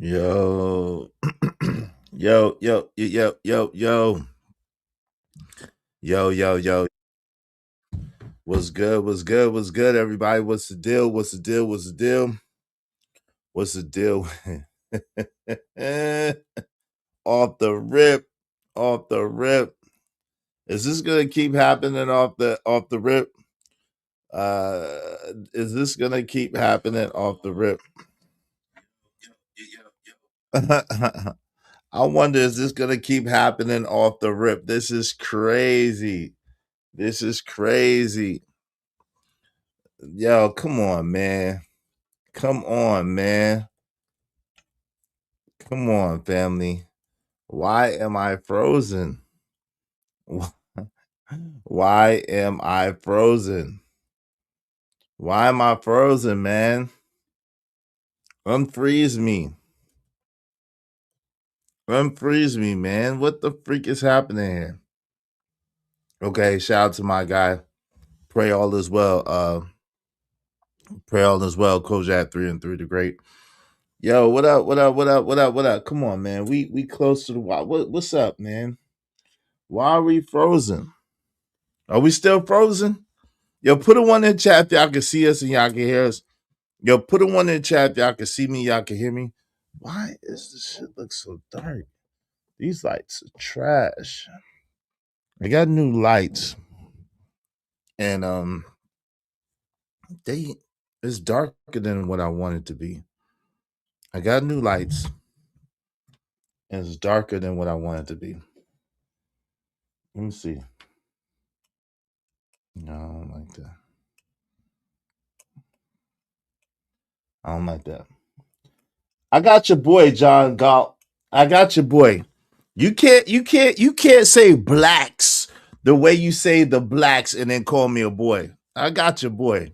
Yo, yo, yo, yo, yo, yo, yo. What's good? What's good? What's good, everybody? What's the deal? What's the deal? What's the deal? What's the deal? Off the rip, off the rip. Is this gonna keep happening off the rip? Is this gonna keep happening off the rip? I wonder, is this gonna keep happening off the rip? This is crazy. This is crazy. Yo, come on, man. Come on, man. Come on, family. Why am I frozen? Why am I frozen? Why am I frozen, man? Unfreeze me. Unfreeze me, man. What the freak is happening here? Okay, shout out to my guy. Pray all is well. Pray all is well. Kojak 3-3 the great. Yo, what up? What up? What up? What up? What up? Come on, man. We close to the what's up, man? Why are we frozen? Are we still frozen? Yo, put a one in the chat if y'all can see us and y'all can hear us. Yo, put a one in the chat if y'all can see me, y'all can hear me. Why is this shit look so dark? These lights are trash. I got new lights. And it's darker than what I want it to be. I got new lights. And it's darker than what I want it to be. Let me see. No, I don't like that. I don't like that. I got your boy, John Galt. I got your boy. You can't say blacks the way you say the blacks and then call me a boy. I got your boy.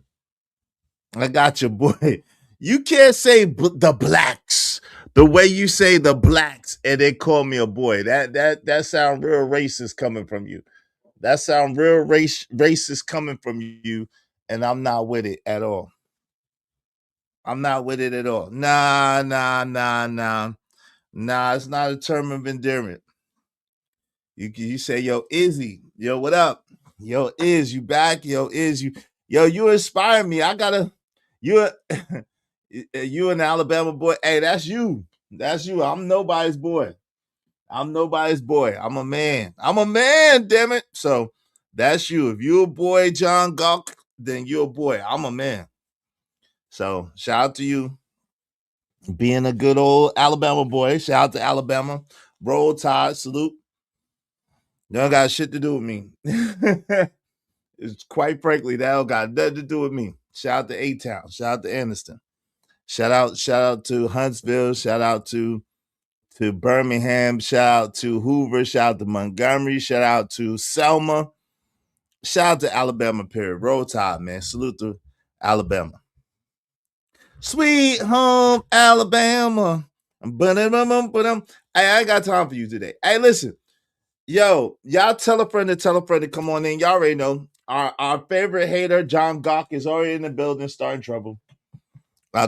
I got your boy. You can't say the blacks the way you say the blacks and then call me a boy. That sound real racist coming from you. That sound real racist coming from you, and I'm not with it at all. I'm not with it at all. Nah. Nah, it's not a term of endearment. You say, yo, Izzy, yo, what up? Yo, you back? Yo, you inspire me. I gotta, you, you an Alabama boy. Hey, that's you. That's you. I'm nobody's boy. I'm nobody's boy. I'm a man. I'm a man, damn it. So that's you. If you're a boy, John Gawk, then you're a boy. I'm a man. So shout out to you being a good old Alabama boy. Shout out to Alabama. Roll Tide, salute. You don't got shit to do with me. It's quite frankly, that don't got nothing to do with me. Shout out to A-Town. Shout out to Anniston. Shout out to Huntsville. Shout out to Birmingham. Shout out to Hoover. Shout out to Montgomery. Shout out to Selma. Shout out to Alabama, period. Roll Tide, man. Salute to Alabama. Sweet home Alabama. Hey, I ain't got time for you today. Hey, listen. Yo, y'all tell a friend to come on in. Y'all already know. Our favorite hater, John Gawk, is already in the building, starting trouble.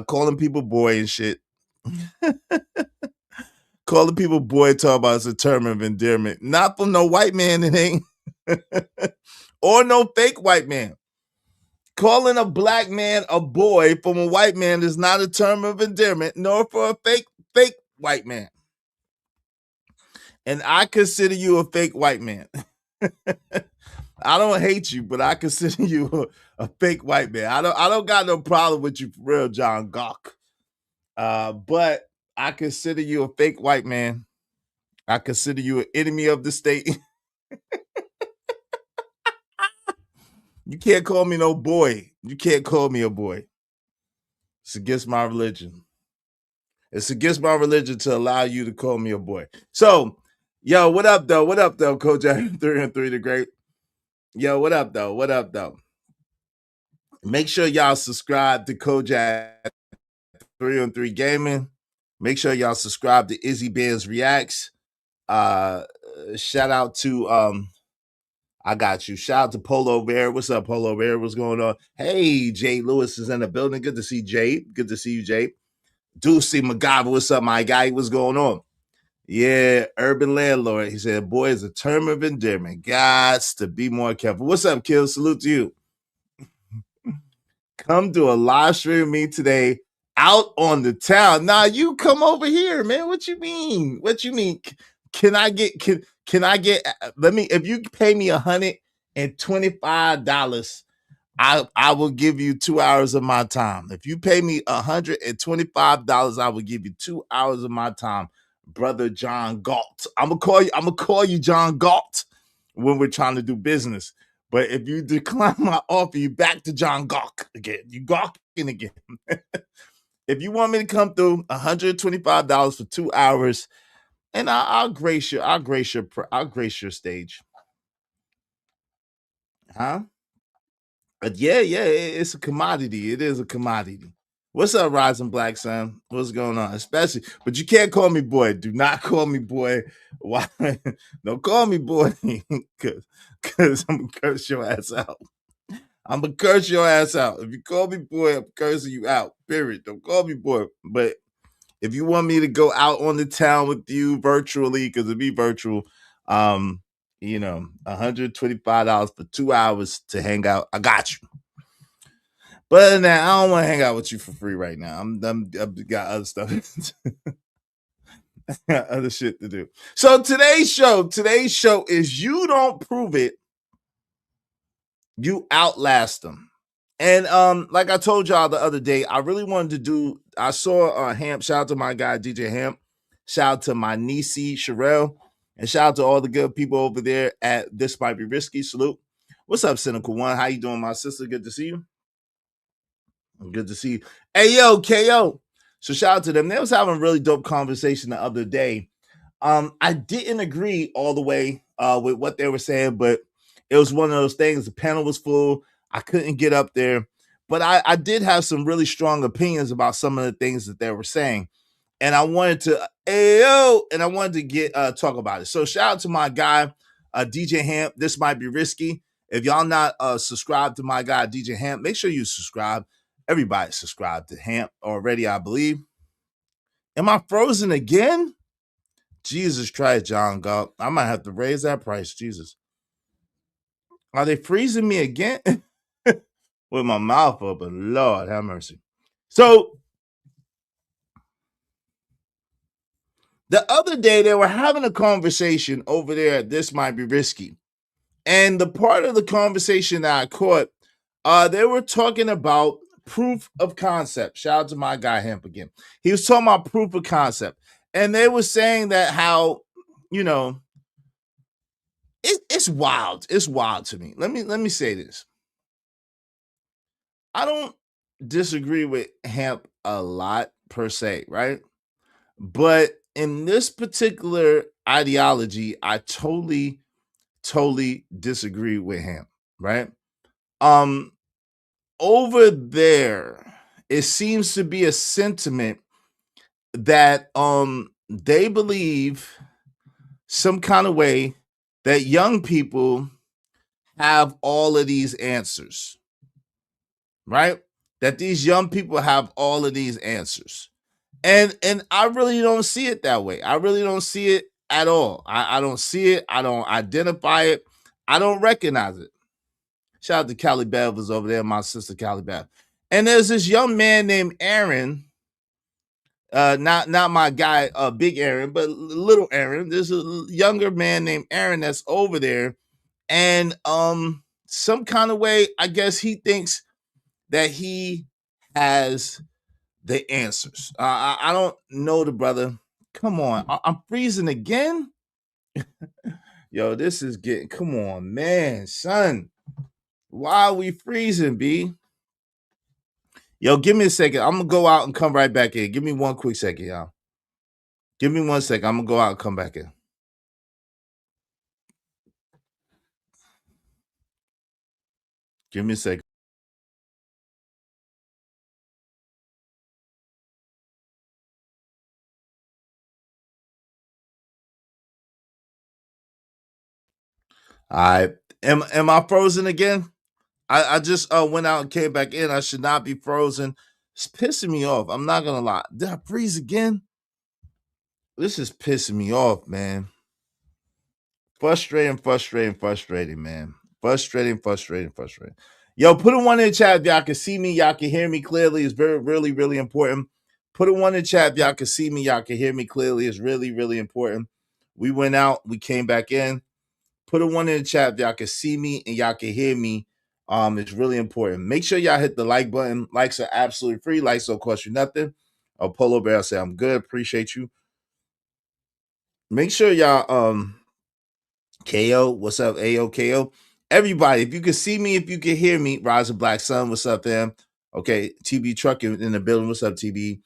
Calling people boy and shit. Calling people boy, talking about it's a term of endearment. Not from no white man, it ain't. Or no fake white man. Calling a black man a boy from a white man is not a term of endearment, nor for a fake white man. And I consider you a fake white man. I don't hate you, but I consider you a fake white man. I don't got no problem with you for real, John Gawk. But I consider you a fake white man. I consider you an enemy of the state. You can't call me no boy. You can't call me a boy. It's against my religion. It's against my religion to allow you to call me a boy. So, yo, what up, though? What up, though, Coach 3-3 the Great? Yo, what up, though? What up, though? Make sure y'all subscribe to Kojak 3-3 Gaming. Make sure y'all subscribe to Izzy Benz Reacts. Shout out to I got you. Shout out to Polo Bear. What's up, Polo Bear? What's going on? Hey, Jay Lewis is in the building. Good to see Jay. Good to see you, Jay. Deucey MacGyver, what's up, my guy? What's going on? Yeah, urban landlord. He said, boy, is a term of endearment. Gots to be more careful. What's up, Kill? Salute to you. Come to a live stream with me today out on the town. Nah, you come over here, man. What you mean? What you mean? Can I get can I get let me if you pay me $125, I will give you 2 hours of my time. If you pay me $125, I will give you 2 hours of my time, brother John Galt. I'm gonna call you John Galt when we're trying to do business. But if you decline my offer, you back to John Gawk again. You gawking again. If you want me to come through, $125 for 2 hours, and I'll grace you. I'll grace your stage, huh? But yeah, it's a commodity. It is a commodity. What's up, Rising Black Son? What's going on? Especially, but you can't call me boy. Do not call me boy. Why? Don't call me boy, because I'm gonna curse your ass out. I'm gonna curse your ass out. If you call me boy, I'm cursing you out. Period. Don't call me boy. But if you want me to go out on the town with you virtually, because it'll be virtual, $125 for 2 hours to hang out. I got you. But other than that, I don't want to hang out with you for free right now. I've got other stuff, other shit to do. So today's show is you don't prove it, you outlast them. And like I told y'all the other day, I really wanted to do. I saw Hamp. Shout out to my guy DJ Hamp. Shout out to my niece Sherelle, and shout out to all the good people over there at This Might Be Risky. Salute. What's up, Cynical One? How you doing, my sister? Good to see you. Good to see you. Hey yo, KO. So shout out to them. They was having a really dope conversation the other day. I didn't agree all the way with what they were saying, but it was one of those things. The panel was full. I couldn't get up there, but I did have some really strong opinions about some of the things that they were saying, and I wanted to and I wanted to get talk about it. So shout out to my guy DJ Hamp. This might be risky. If y'all not subscribed to my guy DJ Hamp, make sure you subscribe. Everybody subscribe to Hamp already, I believe. Am I frozen again? Jesus Christ, John Galt. I might have to raise that price. Jesus. Are they freezing me again? With my mouth open. Lord have mercy. So the other day they were having a conversation over there at This Might Be Risky. And the part of the conversation that I caught, they were talking about proof of concept. Shout out to my guy Hemp again. He was talking about proof of concept. And they were saying that how, it's wild. It's wild to me. Let me say this. I don't disagree with Hamp a lot per se, right? But in this particular ideology, I totally disagree with Hamp, right? Over there, it seems to be a sentiment that they believe some kind of way that young people have all of these answers, right? That these young people have all of these answers. And I really don't see it that way. I really don't see it at all. I don't see it. I don't identify it. I don't recognize it. Shout out to Callie Bev was over there, my sister Callie Bev. And there's this young man named Aaron. Not my guy, Big Aaron, but little Aaron. There's a younger man named Aaron that's over there, and some kind of way, I guess he thinks that he has the answers. I don't know the brother. Come on, I'm freezing again. Yo, this is getting. Come on, man, son. Why are we freezing, B? Yo, give me a second. I'm gonna go out and come right back in. Give me one quick second, y'all. Give me 1 second. I'm gonna go out and come back in. Give me a second. All right. Am I frozen again? I just went out and came back in. I should not be frozen. It's pissing me off. I'm not gonna lie. Did I freeze again? This is pissing me off, man. Frustrating, man. Frustrating. Yo, put a one in the chat if y'all can see me, y'all can hear me clearly. It's really important. Put a one in the chat if y'all can see me, y'all can hear me clearly. It's really important. We went out, we came back in. Put a one in the chat if y'all can see me and y'all can hear me. It's really important. Make sure y'all hit the like button. Likes are absolutely free. Likes don't cost you nothing. Polo Bear say I'm good. Appreciate you. Make sure y'all KO, what's up? AOKO. Everybody, if you can see me, if you can hear me, Rise of Black Sun, what's up, fam? Okay, TB Truck in the building. What's up, TB?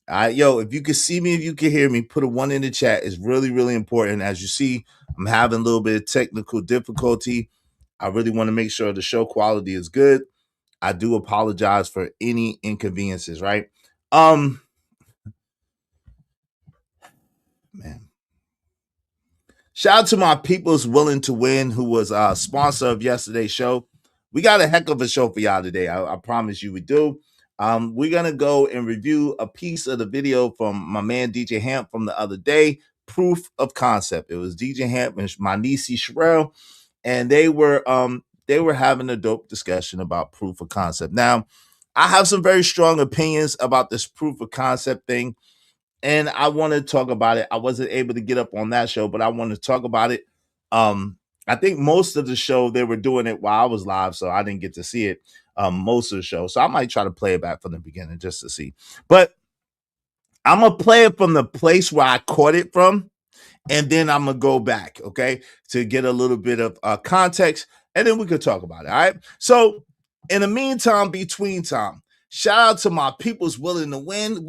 All right, yo, if you can see me, if you can hear me, put a one in the chat. It's really important. As you see, I'm having a little bit of technical difficulty. I really want to make sure the show quality is good. I do apologize for any inconveniences, right? Man. Shout out to my people's willing to win, who was a sponsor of yesterday's show. We got a heck of a show for y'all today. I promise you we do. We're gonna go and review a piece of the video from my man DJ Hamp from the other day, Proof of Concept. It was DJ Hamp and my niece Sherelle, and they were having a dope discussion about proof of concept. Now, I have some very strong opinions about this proof of concept thing, and I want to talk about it. I wasn't able to get up on that show, but I want to talk about it. I think most of the show they were doing it while I was live, so I didn't get to see it most of the show. So I might try to play it back from the beginning just to see. But I'm gonna play it from the place where I caught it from, and then I'm gonna go back, okay, to get a little bit of context, and then we could talk about it. All right. So in the meantime, between time, shout out to my people's willing to win,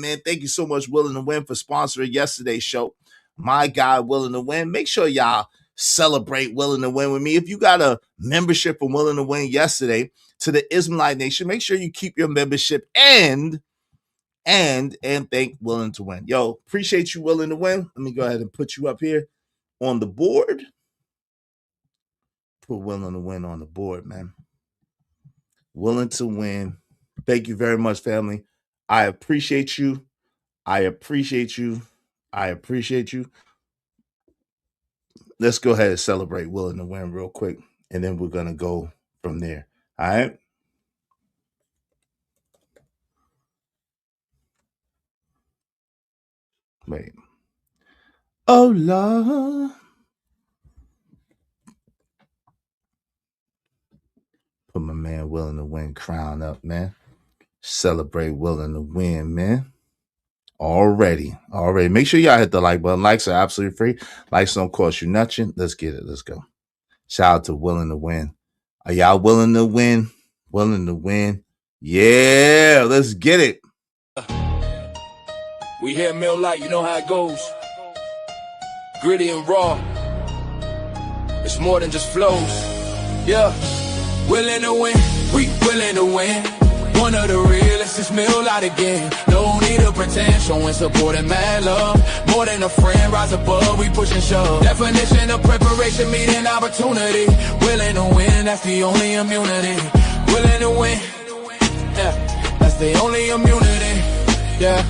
man. Thank you so much, Willing to Win, for sponsoring yesterday's show. My guy, Willing to Win. Make sure y'all celebrate Willing to Win with me. If you got a membership from Willing to Win yesterday to the Ismailite Nation, make sure you keep your membership and thank Willing to Win. Yo, appreciate you, Willing to Win. Let me go ahead and put you up here on the board. Put Willing to Win on the board, man. Willing to Win. Thank you very much, family. I appreciate you. Let's go ahead and celebrate Willing to Win real quick, and then we're going to go from there. All right? Wait. Oh, Lord. Put my man Willing to Win crown up, man. Celebrate Willing to Win, man. Already. Make sure y'all hit the like button. Likes are absolutely free. Likes don't cost you nothing. Let's get it. Let's go. Shout out to Willing to Win. Are y'all willing to win? Willing to win? Yeah, let's get it. We here Mill Light, you know how it goes. Gritty and raw. It's more than just flows. Yeah. Willing to win, we willing to win. One of the realest is Mill Light again. No need to pretend, showing support and mad love. More than a friend, rise above, we push and shove. Definition of preparation, meeting opportunity. Willing to win, that's the only immunity. Willing to win, yeah, that's the only immunity. Yeah.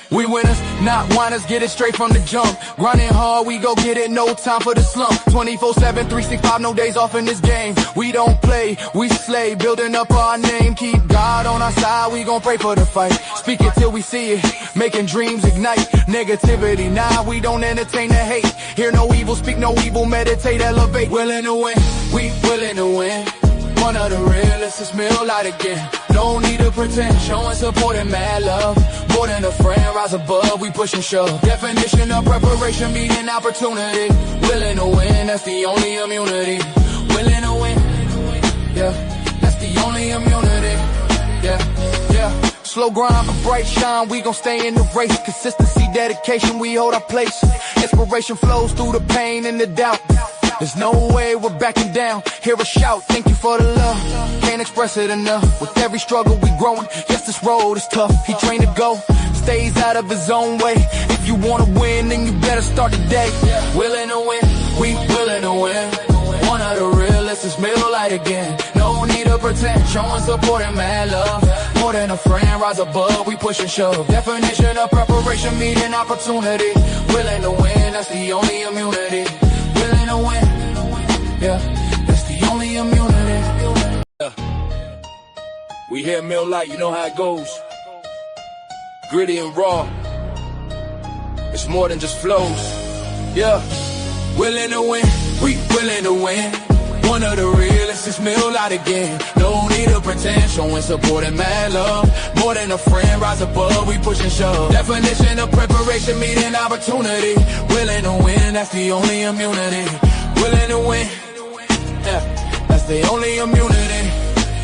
We winners, not whiners, get it straight from the jump. Grinding hard, we go get it, no time for the slump. 24/7, 365, no days off in this game. We don't play, we slay, building up our name. Keep God on our side, we gon' pray for the fight. Speak it till we see it, making dreams ignite. Negativity, nah, we don't entertain the hate. Hear no evil, speak no evil, meditate, elevate. Willing to win, we willing to win. One of the realest is Mill Light again. No need to pretend, showing support and mad love. More than a friend, rise above, we push and shove. Definition of preparation, meeting opportunity. Willing to win, that's the only immunity. Willing to win, yeah, that's the only immunity. Yeah. Slow grind, but bright shine, we gon' stay in the race. Consistency, dedication, we hold our place. Inspiration flows through the pain and the doubt. There's no way we're backing down. Hear a shout, thank you for the love. Can't express it enough. With every struggle we growing. Yes, this road is tough. He trained to go, stays out of his own way. If you wanna win, then you better start today. Willing to win, we willing to win. One of the realest is Mill Light again. No need to pretend. pretend, showing support and mad love. More than a friend, rise above, we push and shove. Definition of preparation, meeting opportunity. Willing to win, that's the only immunity. Willing to win, yeah, that's the only immunity. We here Mill Light, you know how it goes. Gritty and raw. It's more than just flows. Yeah, willing to win, we willing to win. One of the realest is Mill Light again. No need to pretend, showing support and mad love. More than a friend, rise above, we push and shove. Definition of preparation, meeting opportunity. Willing to win, that's the only immunity. Willing to win, yeah, that's the only immunity.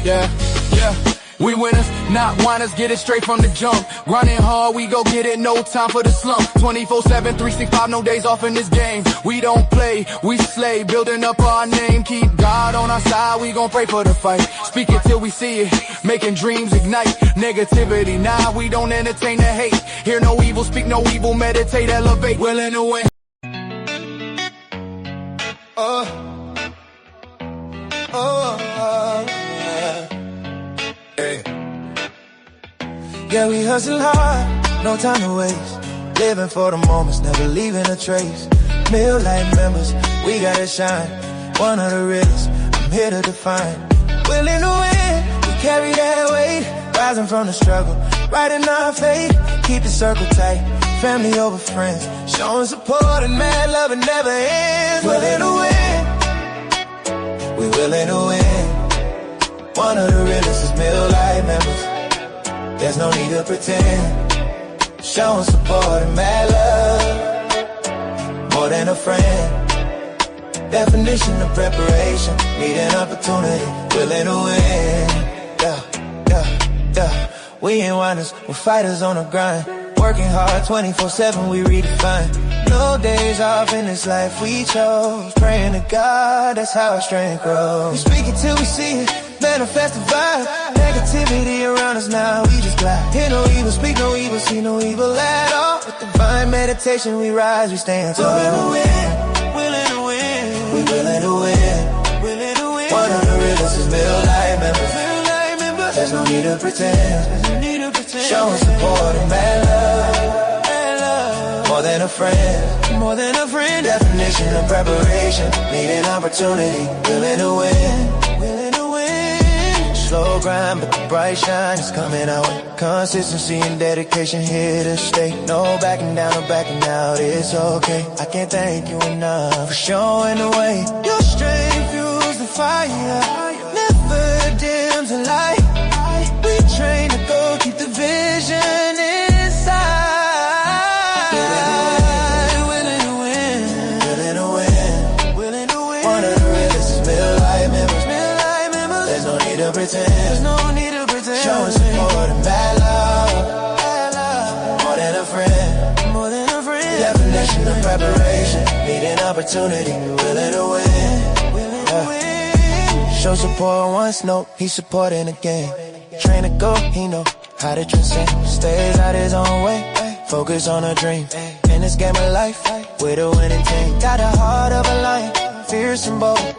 Yeah, yeah. We winners, not whiners, get it straight from the jump. Grinding hard, we go get it, no time for the slump. 24/7, 365, no days off in this game. We don't play, we slay, building up our name. Keep God on our side, we gon' pray for the fight. Speak it till we see it, making dreams ignite. Negativity, nah, we don't entertain the hate. Hear no evil, speak no evil, meditate, elevate. Willing to win. Yeah, we hustle hard, no time to waste. Living for the moments, never leaving a trace. Mill Light members, we gotta shine. One of the realest, I'm here to define. Willing to win, we carry that weight. Rising from the struggle, riding our fate. Keep the circle tight, family over friends. Showing support and mad love, it never ends. Willing to win, we willing to win. One of the realest is Mill Light members. There's no need to pretend. Showing support and mad love. More than a friend. Definition of preparation. Need an opportunity. Willing to win. Yeah, yeah, yeah. We ain't whiners, we're fighters on the grind. Working hard 24/7, we redefine. No days off in this life we chose. Praying to God, that's how our strength grows. We speak it till we see it. Manifest the vibe. Negativity around us now, we just glide. Hear no evil, speak no evil, see no evil at all. With divine meditation, we rise, we stand tall. Willing to win, willing to win. We willing to win, willing to win. One of the realest is Mill Light members. There's no need to pretend. Showing support and mad love. More than a friend, more than a friend. Definition of preparation, need an opportunity. Willing to win, willing to win. Slow grind, but the bright shine is coming out. Consistency and dedication here to stay. No backing down or backing out, it's okay. I can't thank you enough for showing the way. Your strength fuels the fire, never dims the light. We train to go, keep the vision inside. Willing to win, willing to win, willing to win. One of the realest is Mill Light members. There's no need to pretend. There's no need to pretend. Showing support and mad love. More than a friend, more than a friend. Definition of preparation, need an opportunity. Willing to win, willing to win. Show support once, no, he's supporting again. Train to go, he know how to transcend. Stays out his own way, focus on a dream. In this game of life, we're the winning team. Got the heart of a lion, fierce and bold.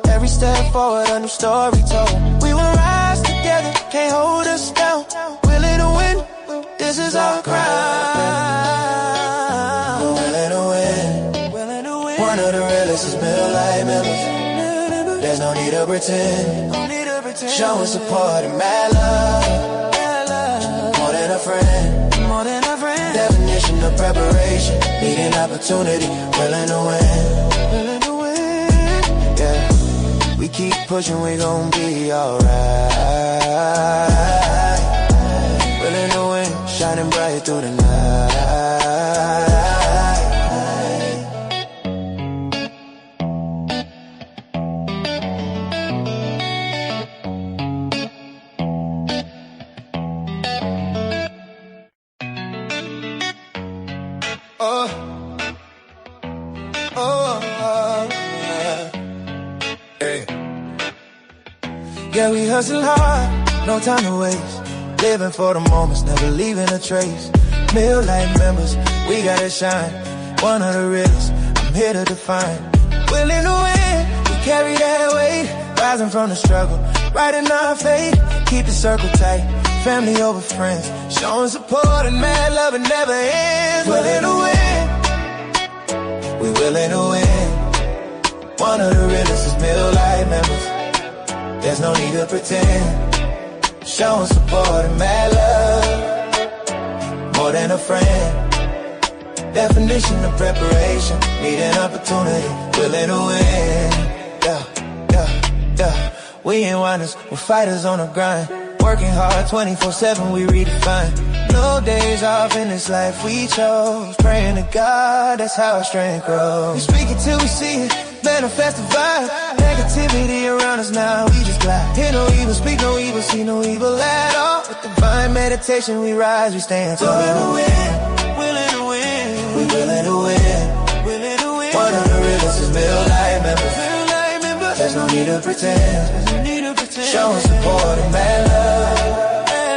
Every step forward, a new story told. We will rise together, can't hold us down. Willing to win, this is our crown. We're willing to win, willing to win. One of the realest is Mill Light members. There's no need to pretend. Showing support and mad love. More than a friend, more than a friend. Definition of preparation, need an opportunity. Willing to win, willing to win. Yeah, we keep pushing, we gon' be alright. Willing to win, shining bright through the night. Yeah, we hustle hard, no time to waste. Living for the moments, never leaving a trace. Mill Light members, we gotta shine. One of the realest, I'm here to define. Willing to win, we carry that weight. Rising from the struggle, right in our faith. Keep the circle tight, family over friends. Showing support and mad love, it never ends. Willing to win, we willing to win. One of the realest is middle life members. There's no need to pretend. Showing support and mad love, more than a friend. Definition of preparation, need an opportunity, willing to win. Yeah, yeah, yeah. We ain't whiners, we're fighters on the grind. Working hard 24/7, we redefine. No days off in this life we chose. Praying to God, that's how our strength grows. We speak it till we see it, manifest the vibe. Negativity around us now, we just glide. Hear no evil, speak no evil, see no evil at all. With divine meditation we rise, we stand tall. Willing to win, willing to win. We willing to win, willing to win. One of the realest is middle life members. There's no need to pretend. Showing support and mad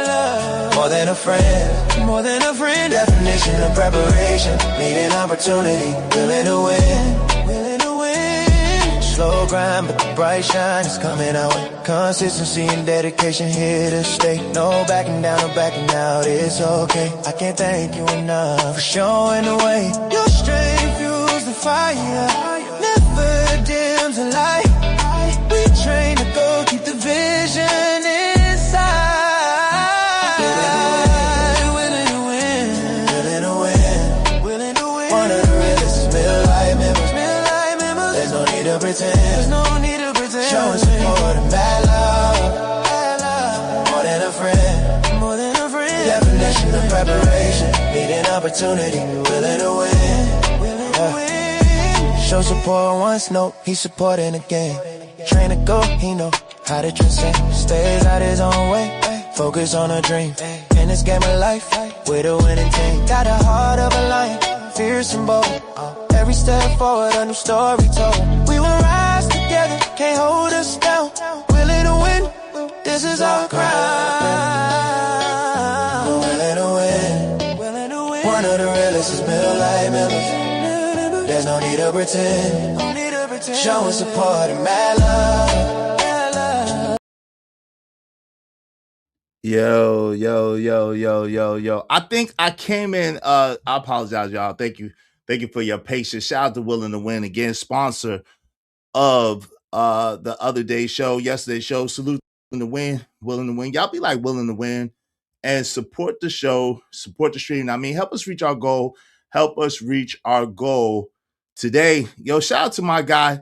love, more than a friend, more than a friend. Definition of preparation, need an opportunity, willing to win, willing to win. Slow grind, but the bright shine is coming out. Consistency and dedication here to stay. No backing down or backing out, it's okay. I can't thank you enough for showing the way. Your strength fuels the fire, never dims the light. We train to go, keep the vision inside. Willing to win, willing to win, willing to win. One of the realest is middle life members. There's no need to pretend. There's no need to pretend. Showing support and bad love, more than a friend, more than a friend. Definition of preparation, need an opportunity, willing to win, willing to win. Show support once, no, he's supporting again. Train to go, he know how to transcend. Stays out his own way, focus on a dream. In this game of life, with a winning team. Got the heart of a lion, fierce and bold. Every step forward, a new story told. We will rise together, can't hold us down. Willing to win, this is our crown. Willing to win, willing to win. One of the realest is middle life members. There's no need to pretend. Showing support and mad love. Yo. I think I came in. I apologize, y'all. Thank you for your patience. Shout out to Willing to Win again, sponsor of the other day's show, yesterday's show. Salute to Win, Willing to Win. Y'all be like Willing to Win and support the show, support the stream. I mean, help us reach our goal. Help us reach our goal today. Yo, shout out to my guy,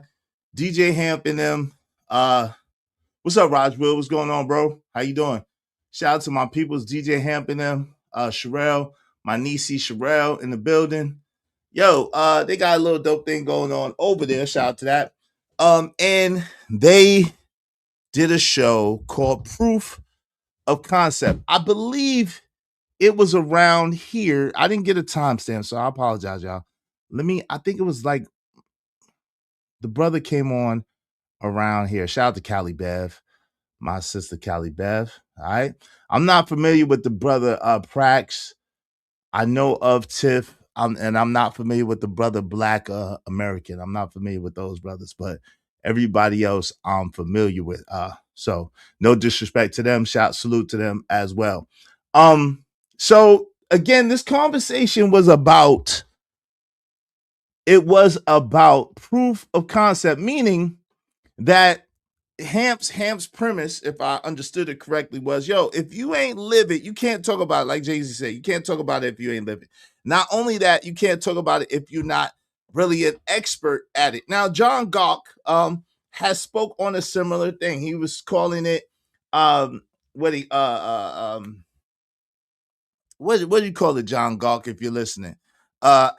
DJ Hamp and them. What's up, Rajville? What's going on, bro? How you doing? Shout out to my peoples, DJ Hamp and them. Sherelle, my niece Sherelle in the building. Yo, they got a little dope thing going on over there. Shout out to that. And they did a show called Proof of Concept. I believe it was around here. I didn't get a timestamp, so I apologize, y'all. I think it was like the brother came on around here. Shout out to Callie Bev, my sister Callie Bev. All right. I'm not familiar with the brother Prax. I know of Tiff, and I'm not familiar with the brother Black American. I'm not familiar with those brothers, but everybody else I'm familiar with. So no disrespect to them. Salute to them as well. So again, this conversation was about proof of concept, meaning that Hamp's premise, if I understood it correctly, was, yo, if you ain't live it, you can't talk about it. Like Jay-Z said, you can't talk about it if you ain't live it. Not only that, you can't talk about it if you're not really an expert at it. Now, John Gawk has spoke on a similar thing. He was calling it what do you call it, John Gawk, if you're listening? A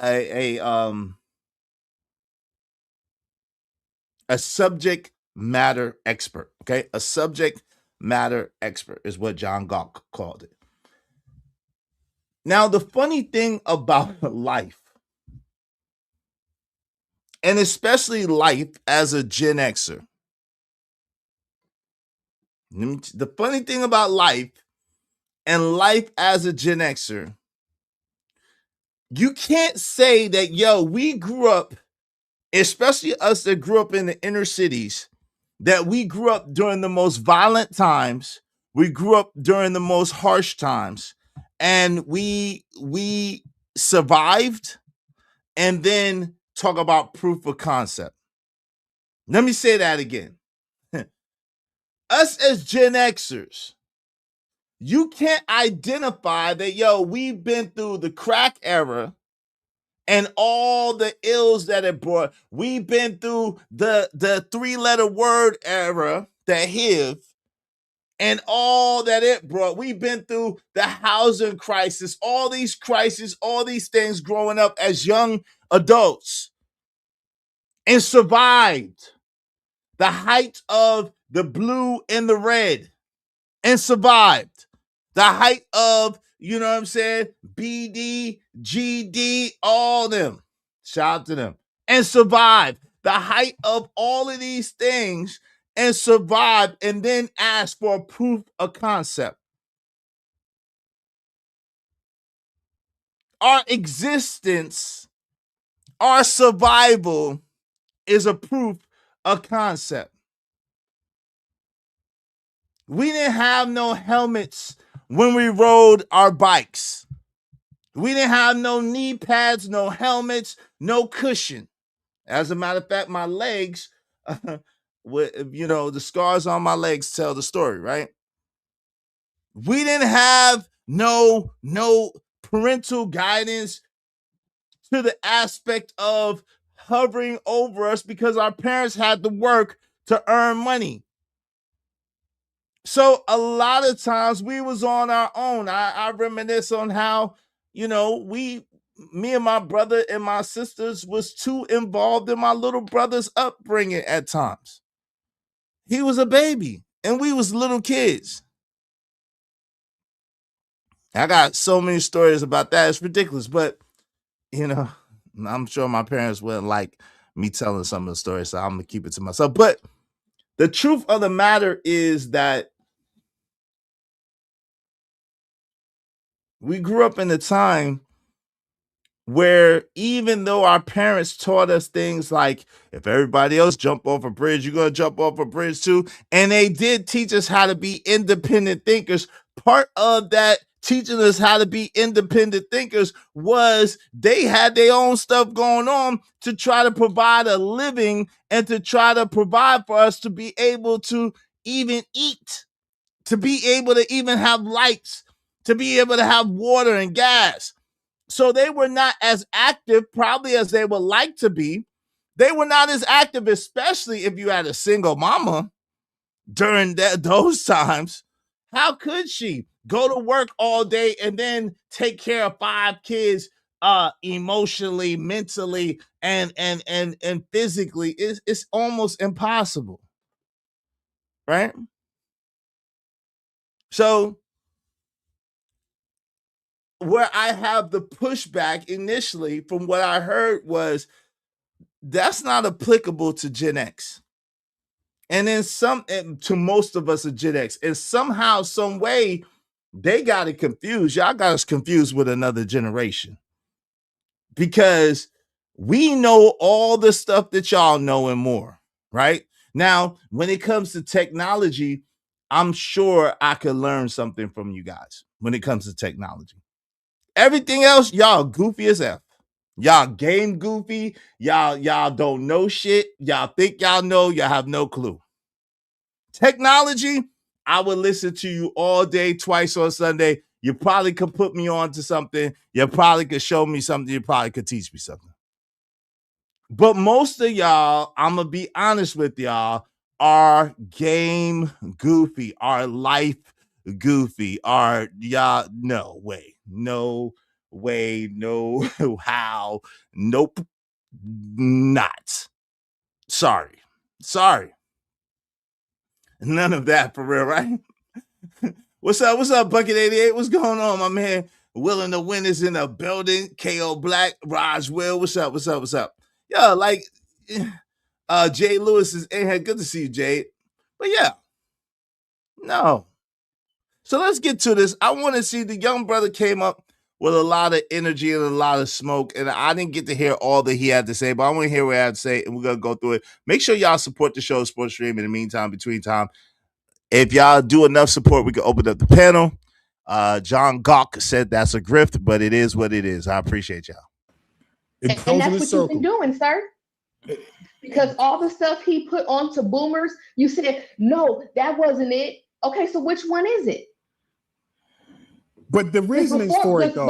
subject matter expert. Okay, a subject matter expert is what John Gawk called it. Now, the funny thing about life, and especially life as a Gen Xer, the funny thing about life and life as a Gen Xer, you can't say that, yo, we grew up, especially us that grew up in the inner cities, that we grew up during the most violent times. We grew up during the most harsh times, and we survived. And then talk about proof of concept. Let me say that again. Us as Gen Xers, you can't identify that, yo, we've been through the crack era and all the ills that it brought. We've been through the three-letter word era, the HIV, and all that it brought. We've been through the housing crisis, all these crises, all these things growing up as young adults, and survived the height of the blue and the red, and survived the height of, you know what I'm saying, BD, GD, all them. Shout out to them. And survived the height of all of these things, and survived, and then ask for a proof of concept. Our existence, our survival is a proof of concept. We didn't have no helmets when we rode our bikes. We didn't have no knee pads, no helmets, no cushion. As a matter of fact, my legs, the scars on my legs tell the story, right? We didn't have no parental guidance to the aspect of hovering over us because our parents had to work to earn money. So a lot of times we was on our own. I reminisce on how, me and my brother and my sisters was too involved in my little brother's upbringing at times. He was a baby and we was little kids. I got so many stories about that. It's ridiculous, but I'm sure my parents wouldn't like me telling some of the stories, so I'm gonna keep it to myself. But the truth of the matter is that we grew up in a time where, even though our parents taught us things like, if everybody else jump off a bridge, you're going to jump off a bridge too. And they did teach us how to be independent thinkers. Part of that teaching us how to be independent thinkers was they had their own stuff going on to try to provide a living and to try to provide for us to be able to even eat, to be able to even have lights, to be able to have water and gas. So they were not as active, probably, as they would like to be. They were not as active, especially if you had a single mama during those times. How could she go to work all day and then take care of 5 kids emotionally, mentally, and physically? It's almost impossible, right? So where I have the pushback initially from what I heard was, that's not applicable to Gen X. And then to most of us at Gen X. And somehow, some way, they got it confused. Y'all got us confused with another generation. Because we know all the stuff that y'all know and more, right? Now, when it comes to technology, I'm sure I could learn something from you guys when it comes to technology. Everything else, y'all goofy as F. Y'all game goofy. Y'all don't know shit. Y'all think y'all know. Y'all have no clue. Technology, I would listen to you all day, twice on Sunday. You probably could put me on to something. You probably could show me something. You probably could teach me something. But most of y'all, I'm going to be honest with y'all, are game goofy, are life goofy, are y'all, no way, no how, nope, not. Sorry. None of that for real, right? What's up, Bucket 88? What's going on, my man? Willing to win is in the building. KO Black, Raj Will. What's up? Yo, like, Jay Lewis is in here. Good to see you, Jade. But yeah, no. So let's get to this. I want to see, the young brother came up with a lot of energy and a lot of smoke. And I didn't get to hear all that he had to say, but I want to hear what he had to say, and we're gonna go through it. Make sure y'all support the show, Sports Stream. In the meantime, between time, if y'all do enough support, we can open up the panel. John Gawk said that's a grift, but it is what it is. I appreciate y'all. And that's what you've been doing, sir. Because all the stuff he put onto boomers, you said, no, that wasn't it. Okay, so which one is it? But the reasoning for it, though.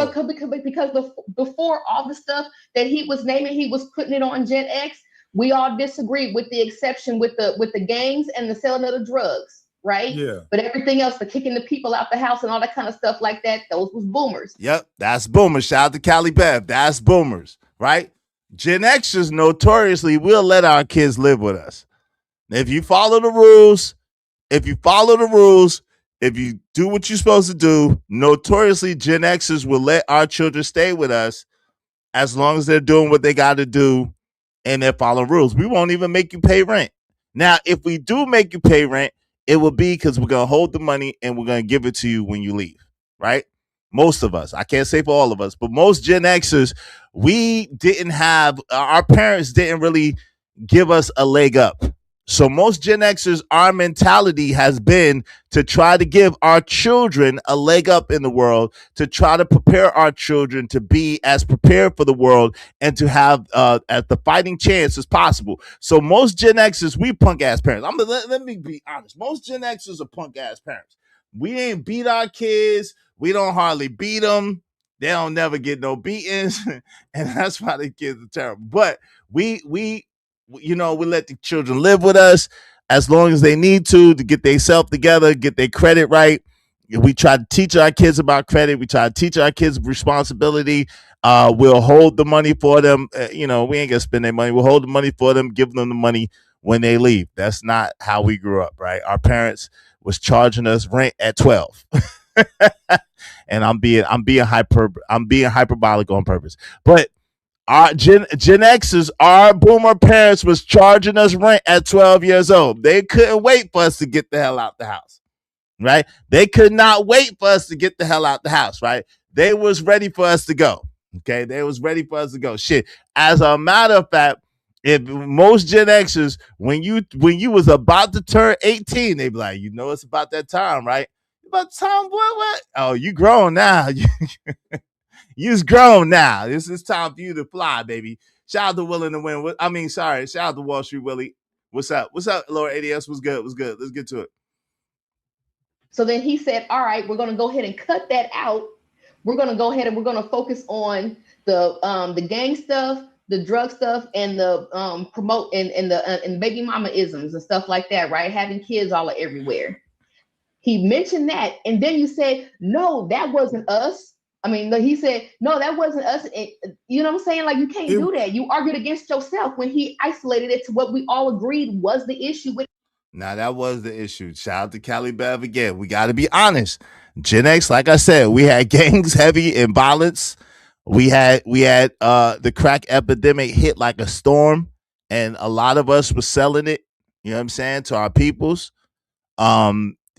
Because before all the stuff that he was naming, he was putting it on Gen X. We all disagreed, with the exception with the gangs and the selling of the drugs, right? Yeah. But everything else, the kicking the people out the house and all that kind of stuff like that, those was boomers. Yep, that's boomers. Shout out to Cali Bev. That's boomers, right? Gen Xers notoriously will let our kids live with us. If you follow the rules, if you do what you're supposed to do, notoriously Gen Xers will let our children stay with us as long as they're doing what they got to do and they're following rules. We won't even make you pay rent. Now, if we do make you pay rent, it will be because we're going to hold the money and we're going to give it to you when you leave, right? Most of us, I can't say for all of us, but most Gen Xers, we didn't have, our parents didn't really give us a leg up. So most Gen Xers, our mentality has been to try to give our children a leg up in the world, to try to prepare our children to be as prepared for the world and to have as the fighting chance as possible. So most Gen Xers, we punk ass parents. Let me be honest. Most Gen Xers are punk ass parents. We ain't beat our kids. We don't hardly beat them. They don't never get no beatings, and that's why the kids are terrible. But we let the children live with us as long as they need to get themselves together, get their credit right. We try to teach our kids about credit. We try to teach our kids responsibility. We'll hold the money for them. We ain't gonna spend their money. We'll hold the money for them, give them the money when they leave. That's not how we grew up, right? Our parents was charging us rent at 12. And I'm being hyperbolic on purpose. But our Gen Xers, our boomer parents was charging us rent at 12 years old. They couldn't wait for us to get the hell out the house, right? They could not wait for us to get the hell out the house, right? They was ready for us to go, okay? They was ready for us to go. Shit, as a matter of fact, if most Gen Xers, when you was about to turn 18, they be like, it's about that time, right? About time, boy, what? Oh, you grown now. You's grown now. This is time for you to fly, baby. Shout out to Willing to Win. Shout out to Wall Street Willie. What's up? What's up, Lord ADS? What's good? What's good? Let's get to it. So then he said, all right, we're going to go ahead and cut that out. We're going to go ahead and we're going to focus on the gang stuff, the drug stuff, and the promote and the baby mama isms and stuff like that, right? Having kids all everywhere. He mentioned that, and then you said, no, that wasn't us. I mean, he said, no, that wasn't us. You know what I'm saying? Like, you can't do that. You argued against yourself when he isolated it to what we all agreed was the issue with. Now, that was the issue. Shout out to Cali Bev again. We got to be honest. Gen X, like I said, we had gangs heavy in violence. We had the crack epidemic hit like a storm, and a lot of us were selling it, you know what I'm saying, to our peoples.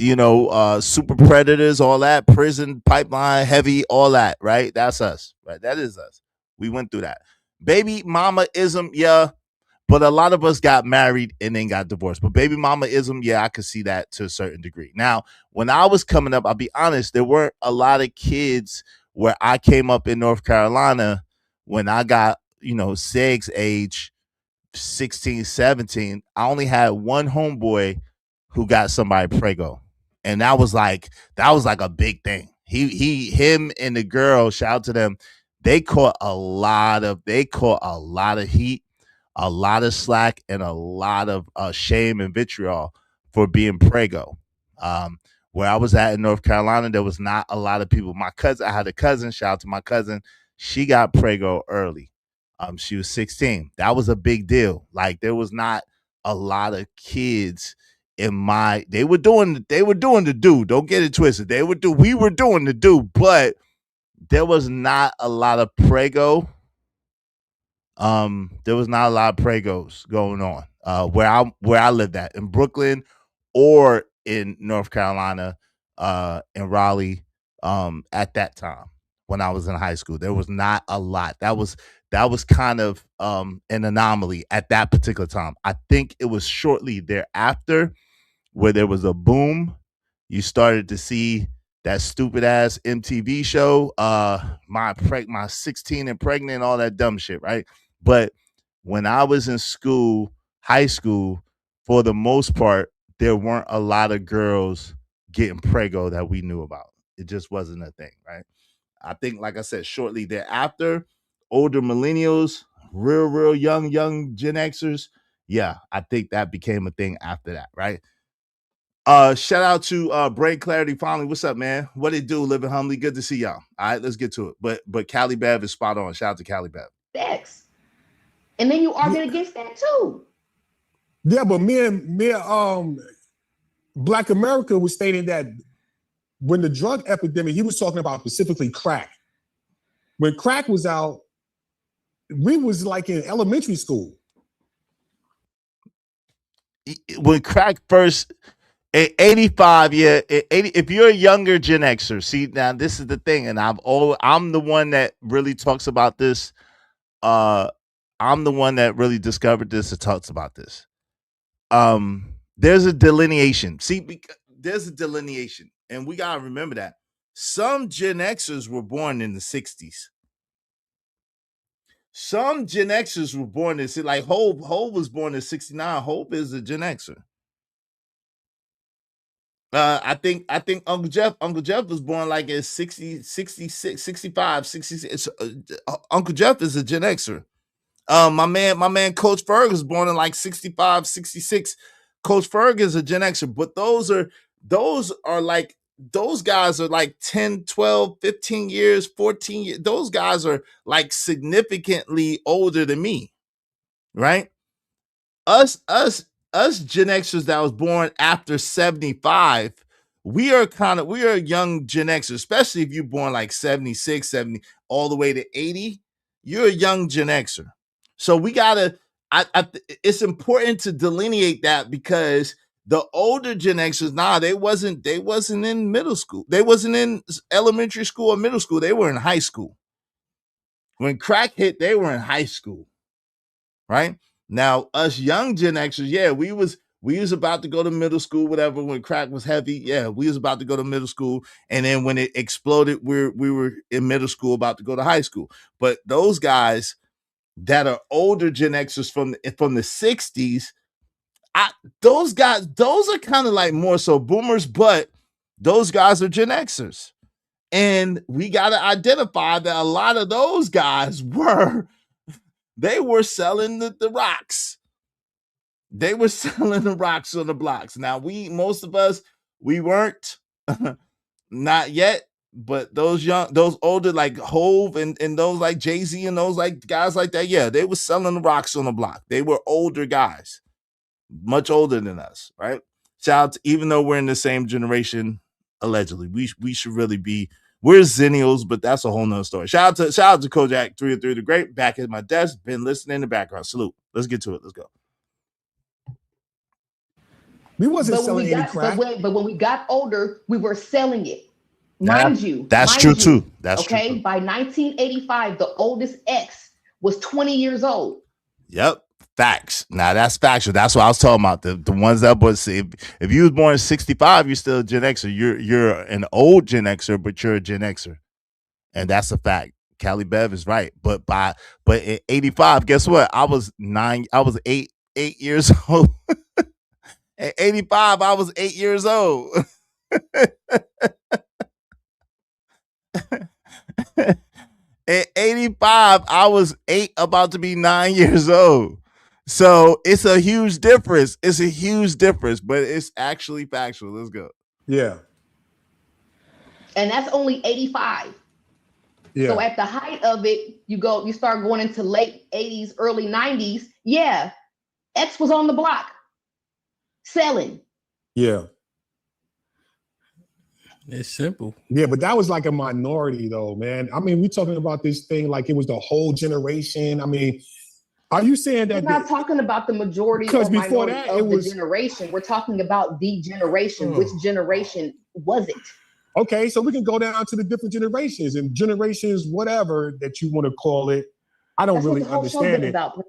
Super predators, all that, prison, pipeline, heavy, all that, right? That's us, right? That is us. We went through that. Baby mama-ism, yeah, but a lot of us got married and then got divorced. But baby mama-ism, yeah, I could see that to a certain degree. Now, when I was coming up, I'll be honest, there weren't a lot of kids where I came up in North Carolina when I got, Seg's age, 16, 17. I only had one homeboy who got somebody prego. And that was like a big thing. Him and the girl, shout out to them, they caught a lot of heat, a lot of slack, and a lot of shame and vitriol for being prego. Where I was at in North Carolina, there was not a lot of people. I had a cousin, shout out to my cousin, she got prego early. She was 16. That was a big deal. Like, there was not a lot of kids they were doing the do. Don't get it twisted. We were doing the do, but there was not a lot of prego. There was not a lot of pregos going on where I lived at in Brooklyn or in North Carolina, in Raleigh, at that time. when I was in high school. There was not a lot. That was kind of an anomaly at that particular time. I think it was shortly thereafter where there was a boom. You started to see that stupid ass MTV show, my 16 and pregnant, all that dumb shit, right? But when I was in school, high school, for the most part, there weren't a lot of girls getting prego that we knew about. It just wasn't a thing, right? I think, like I said, shortly thereafter, older millennials, real young Gen Xers, yeah, I think that became a thing after that, right? Shout out to Brain Clarity finally. What's up, man? What it do? Living humbly. Good to see y'all. All right, let's get to it. But Cali Bev is spot on. Shout out to Cali Bev. X. And then you argued against that too. Yeah, but me and Black America was stating that when the drug epidemic, he was talking about specifically crack. When crack was out, we was like in elementary school. When crack first, 85, yeah, 80, if you're a younger Gen Xer, see, now this is the thing, and I'm the one that really talks about this. I'm the one that really discovered this and talks about this. There's a delineation. See, there's a delineation, and we gotta remember that some Gen Xers were born in the 60s. Some Gen Xers were born in, like Hov was born in 69. Hov is a Gen Xer. I think Uncle Jeff was born like in 60, 66, 65, 66. Uncle Jeff is a Gen Xer. My man Coach Ferg was born in like 65, 66. Coach Ferg is a Gen Xer, but those are like, those guys are like 10, 12, 15 years, 14 years. Those guys are like significantly older than me, right? Us Gen Xers that was born after 75, we are young Gen Xers, especially if you're born like 76, 70, all the way to 80. You're a young Gen Xer. So we gotta, it's important to delineate that, because the older Gen Xers, they wasn't in middle school. They wasn't in elementary school or middle school. They were in high school. When crack hit, they were in high school, right? Now, us young Gen Xers, yeah, we was about to go to middle school, whatever, when crack was heavy. Yeah, we was about to go to middle school. And then when it exploded, we were in middle school about to go to high school. But those guys that are older Gen Xers from the 60s, those are kind of like more so boomers, but those guys are Gen Xers. And we got to identify that a lot of those guys they were selling the rocks. They were selling the rocks on the blocks. Now, most of us, we weren't, not yet, but those older like Hov and those like Jay-Z and those like guys like that, yeah, they were selling the rocks on the block. They were older guys, much older than us, right? Shout out to, even though we're in the same generation, allegedly, we should really be, we're Zennials, but that's a whole nother story. Shout out to Kojak 303 the Great, back at my desk, been listening in the background. Salute. Let's get to it. Let's go. We wasn't selling any crack. But when we got older, we were selling it. Mind you. That's true too. That's okay. True. By 1985, the oldest X was 20 years old. Yep. Facts. Now that's factual. That's what I was talking about. The ones that was, if you was born in 65, you're still a Gen Xer. You're an old Gen Xer, but you're a Gen Xer. And that's a fact. Cali Bev is right. But in 85, guess what? I was 8 years old. At 85, I was 8 years old. At 85, I was 8, about to be 9 years old. So it's a huge difference. It's a huge difference, but it's actually factual. Let's go. Yeah. And that's only 85. Yeah. So at the height of it, you start going into late 80s, early 90s. Yeah. X was on the block selling. Yeah. It's simple. Yeah, but that was like a minority though, man. I mean, we're talking about this thing like it was the whole generation. I mean, are you saying that? We're not talking about the majority because before that, it was the generation. We're talking about the generation. Which generation was it? Okay, so we can go down to the different generations and generations, whatever that you want to call it. I don't That's really what the whole show understand been it. about.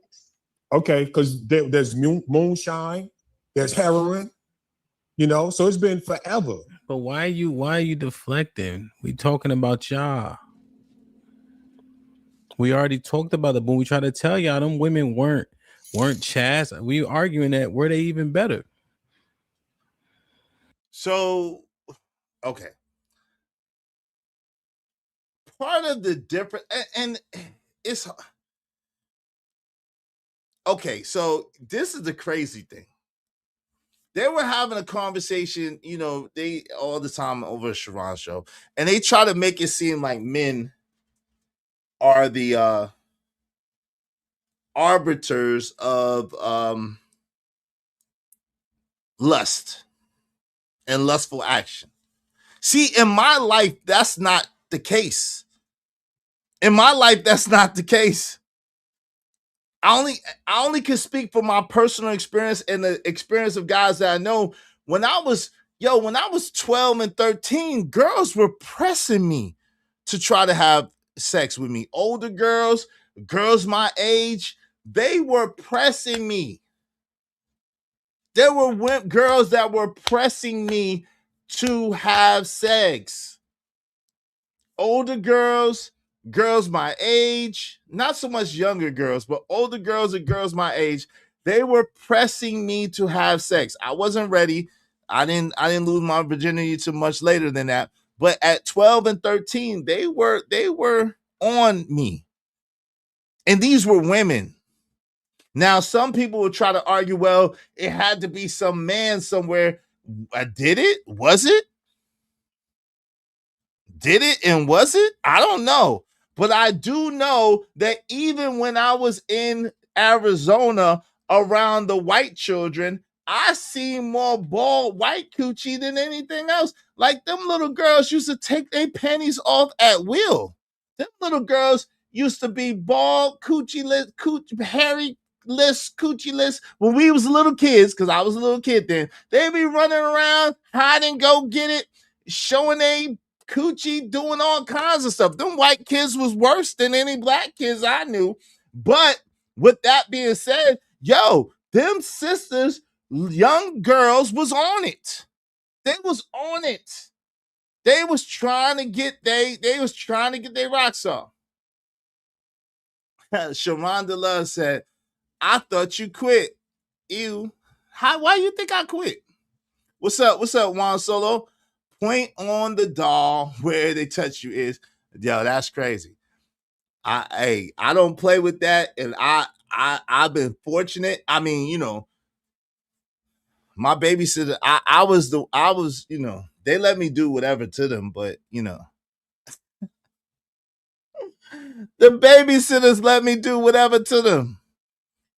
Okay, because there's moonshine, there's heroin, so it's been forever. But why are you deflecting? We talking about y'all. We already talked about it, but we try to tell y'all them women weren't Chaz. We arguing that were they even better? So, okay. Part of the difference, and it's okay. So this is the crazy thing. They were having a conversation, they all the time over a Sharon show, and they try to make it seem like men are the arbiters of lust and lustful action. See, in my life, that's not the case. In my life, that's not the case. I only can speak from my personal experience and the experience of guys that I know. When I was 12 and 13, girls were pressing me to try to have sex with me. Older girls my age, they were pressing me. There were girls that were pressing me to have sex. Older girls my age, not so much younger girls, but older girls and girls my age, they were pressing me to have sex. I wasn't ready. I didn't lose my virginity too much later than that. But at 12 and 13, they were on me. And these were women. Now, some people will try to argue, well, it had to be some man somewhere. Did it? Was it? Did it and was it? I don't know. But I do know that even when I was in Arizona around the white children, I seen more bald white coochie than anything else. Like them little girls used to take their panties off at will. Them little girls used to be bald, coochie-less, hairy-less, coochie-less when we was little kids, because I was a little kid then. They be running around, hide and go get it, showing a coochie, doing all kinds of stuff. Them white kids was worse than any black kids I knew. But with that being said, them sisters, young girls was on it. They was on it. They was trying to get their rocks off. Sharonda Love said, I thought you quit. Ew. Why you think I quit? What's up, Juan Solo? Point on the doll where they touch you is. Yo, that's crazy. I don't play with that, and I've been fortunate. I mean, my babysitter, I was, they let me do whatever to them, but the babysitters let me do whatever to them.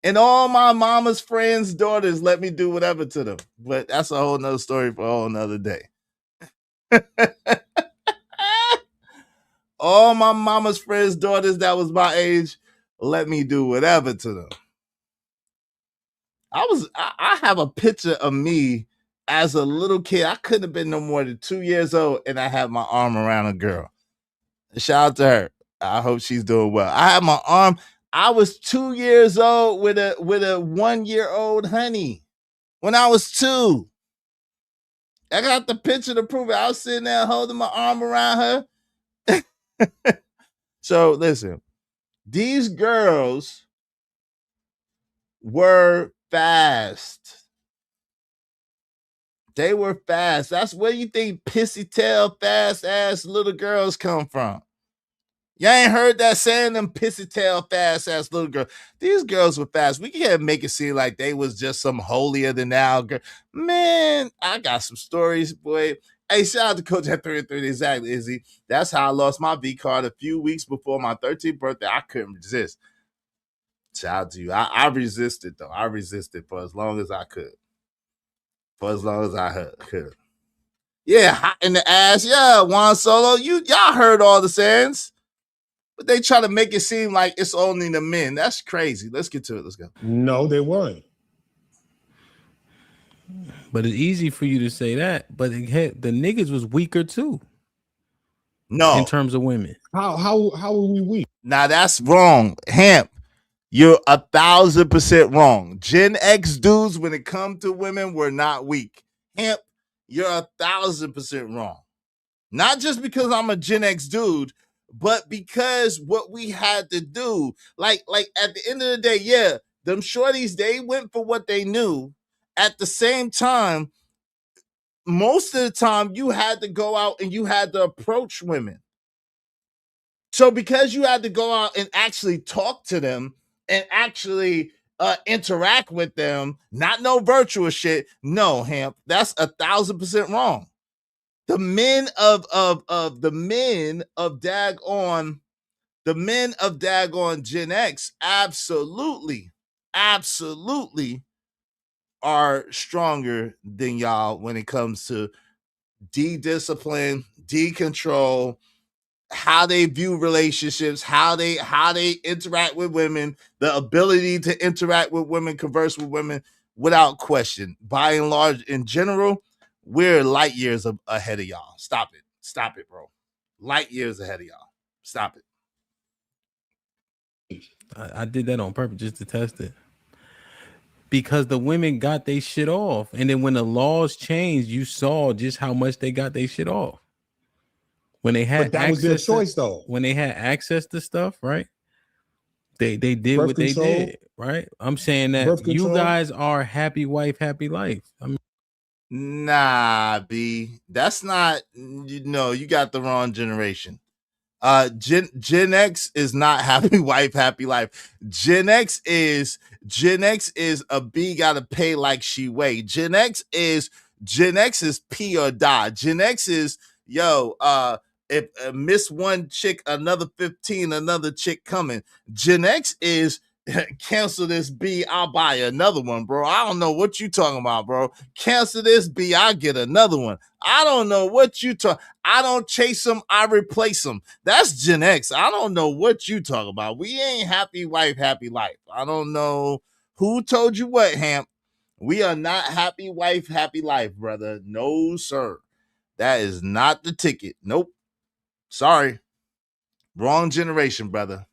And all my mama's friends' daughters let me do whatever to them. But that's a whole nother story for a whole nother day. All my mama's friends' daughters that was my age let me do whatever to them. I have a picture of me as a little kid. I couldn't have been no more than 2 years old, and I had my arm around a girl. Shout out to her. I hope she's doing well. I had my arm. I was 2 years old with a 1-year-old honey when I was 2. I got the picture to prove it. I was sitting there holding my arm around her. So listen, these girls were fast. They were fast. That's where you think pissy tail, fast ass little girls come from. Y'all ain't heard that saying, them pissy tail, fast ass little girls. These girls were fast. We can't make it seem like they was just some holier than thou girl. Man, I got some stories, boy. Hey, shout out to Coach at 33. Exactly, Izzy. That's how I lost my V card a few weeks before my 13th birthday. I couldn't resist. Shout out to you. I resisted, though. I resisted for as long as I could. For as long as I could. Yeah, hot in the ass. Yeah, Juan Solo. Y'all heard all the sayings. But they try to make it seem like it's only the men. That's crazy. Let's get to it. Let's go. No, they weren't. But it's easy for you to say that. But the niggas was weaker too. in No, terms of women. How are we weak? now that's wrong. Hamp, you're 1,000% wrong. Gen X dudes, when it comes to women, were not weak. Hamp, you're 1,000% wrong. Not just because I'm a Gen X dude, but because what we had to do. Like at the end of the day, yeah, them shorties, they went for what they knew. At the same time, most of the time you had to go out and you had to approach women. So because you had to go out and actually talk to them and actually interact with them, not no virtual shit. No, Hamp, that's 1,000% wrong. The men of daggone Gen X absolutely are stronger than y'all when it comes to de-discipline, de-control, how they view relationships, how they interact with women, the ability to interact with women, converse with women without question. By and large, in general, we're light years ahead of y'all. Stop it, bro. Light years ahead of y'all. Stop it. I did that on purpose just to test it. Because the women got their shit off. And then when the laws changed, you saw just how much they got their shit off. When they had But that was their choice, though. When they had access to stuff, right? They did Birth what control. they did, right? I'm saying that Birth you control. guys are happy wife, happy life. I mean, Nah, B. That's not, you got the wrong generation. Gen X is not happy wife, happy life. Gen X is a B gotta pay like she weigh. Gen X is P or die. Gen X is if miss one chick, another 15, another chick coming. Gen X is cancel this B, I'll buy another one, bro. I don't know what you talking about, bro. Cancel this B, I'll get another one. I don't know what you talk. I don't chase them, I replace them. That's Gen X. I don't know what you talk about. We ain't happy wife, happy life. I don't know who told you what, Hamp. We are not happy wife, happy life, brother. No, sir. That is not the ticket. Nope. Sorry. Wrong generation, brother.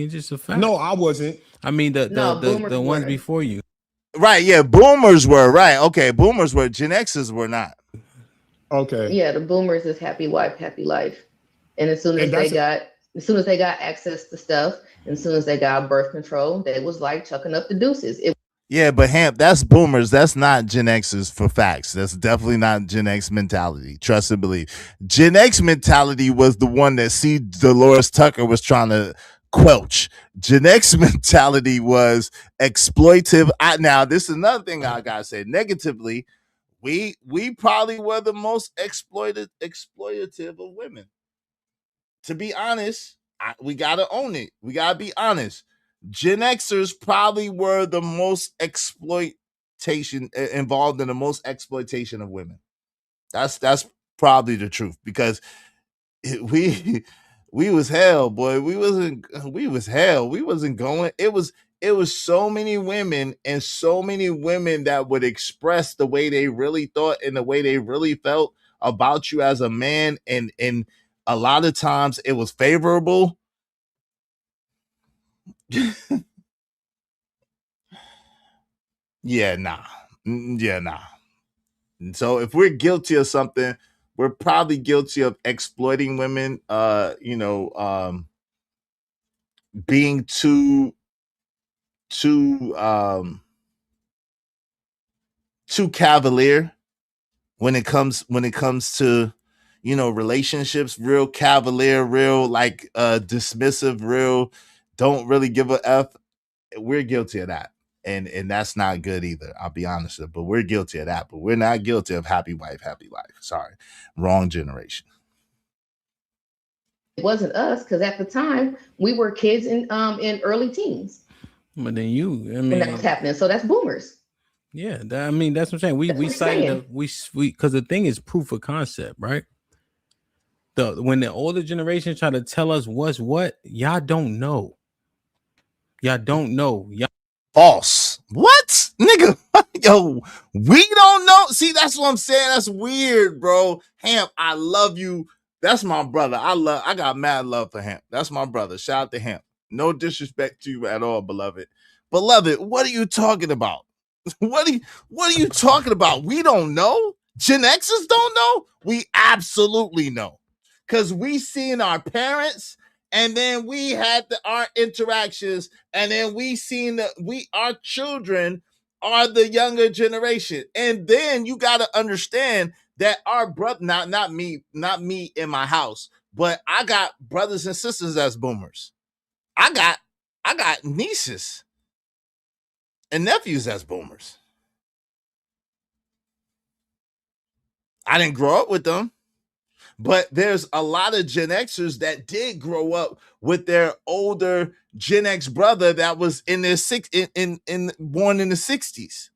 it's just a fact. No, I wasn't. I mean the ones were. before you. Right, yeah. Boomers were, right. Okay, boomers were. Gen X's were not. Okay. Yeah, the boomers is happy wife, happy life. And as soon as they got access to stuff, and as soon as they got birth control, they was like chucking up the deuces. Yeah, but Hamp, that's boomers. That's not Gen X's for facts. That's definitely not Gen X mentality. Trust and believe. Gen X mentality was the one that C. Dolores Tucker was trying to quelch. Gen X mentality was exploitive. Now, this is another thing I gotta say. Negatively, we probably were the most exploitative of women. To be honest, we gotta own it. We gotta be honest. Gen Xers probably were the most exploitation involved in the most exploitation of women. That's probably the truth because we was hell, boy. We was hell. We wasn't going. It was so many women and so many women that would express the way they really thought and the way they really felt about you as a man, and a lot of times it was favorable. Yeah, nah. Yeah, nah. So if we're guilty of something, we're probably guilty of exploiting women, being too too cavalier when it comes to relationships, real cavalier, real like dismissive, real don't really give a F. We're guilty of that. And that's not good either. I'll be honest with you, but we're guilty of that. But we're not guilty of happy wife, happy life. Sorry. Wrong generation. It wasn't us because at the time we were kids in early teens. But then when that was happening. So that's boomers. Yeah, that's what I'm saying. We cited we because the thing is proof of concept, right? When the older generation try to tell us what's what, y'all don't know. Y'all don't know. Y'all false. What? Nigga, yo, we don't know. See, that's what I'm saying. That's weird, bro. Hamp, I love you. That's my brother. I got mad love for him. That's my brother. Shout out to him. No disrespect to you at all, beloved. Beloved, what are you talking about? What are you talking about? We don't know. Gen Xers don't know. We absolutely know, because we seen our parents, and then we had our interactions, and then we seen that our children are the younger generation, and then you got to understand that our brother, not me in my house, but I got brothers and sisters as boomers. I got nieces and nephews as boomers. I didn't grow up with them, but there's a lot of Gen Xers that did grow up with their older Gen X brother that was in their born in the 60s.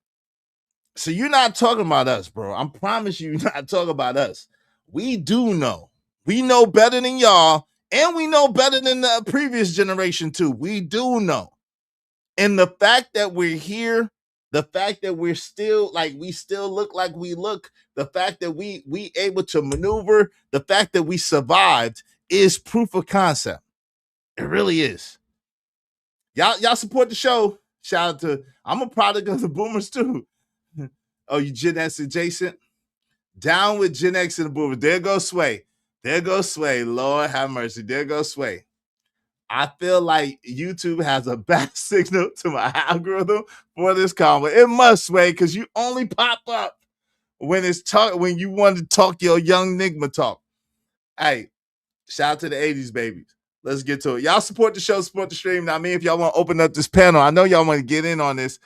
So you're not talking about us, bro. I promise you're not talking about us. We do know. We know better than y'all, and we know better than the previous generation too. We do know. And the fact that we're here, the fact that we're still like we still look like we look, the fact that we able to maneuver, the fact that we survived is proof of concept. It really is. Y'all support the show. Shout out to, I'm a product of the boomers too. Oh, you Gen X adjacent? Down with Gen X and the boomers. There goes Sway. There goes Sway. Lord have mercy. There goes Sway. I feel like YouTube has a bad signal to my algorithm for this comment. It must, Sway, because you only pop up when when you want to talk your young Nigma talk. Hey, shout out to the 80s babies. Let's get to it. Y'all support the show, support the stream. Now, if y'all want to open up this panel, I know y'all want to get in on this.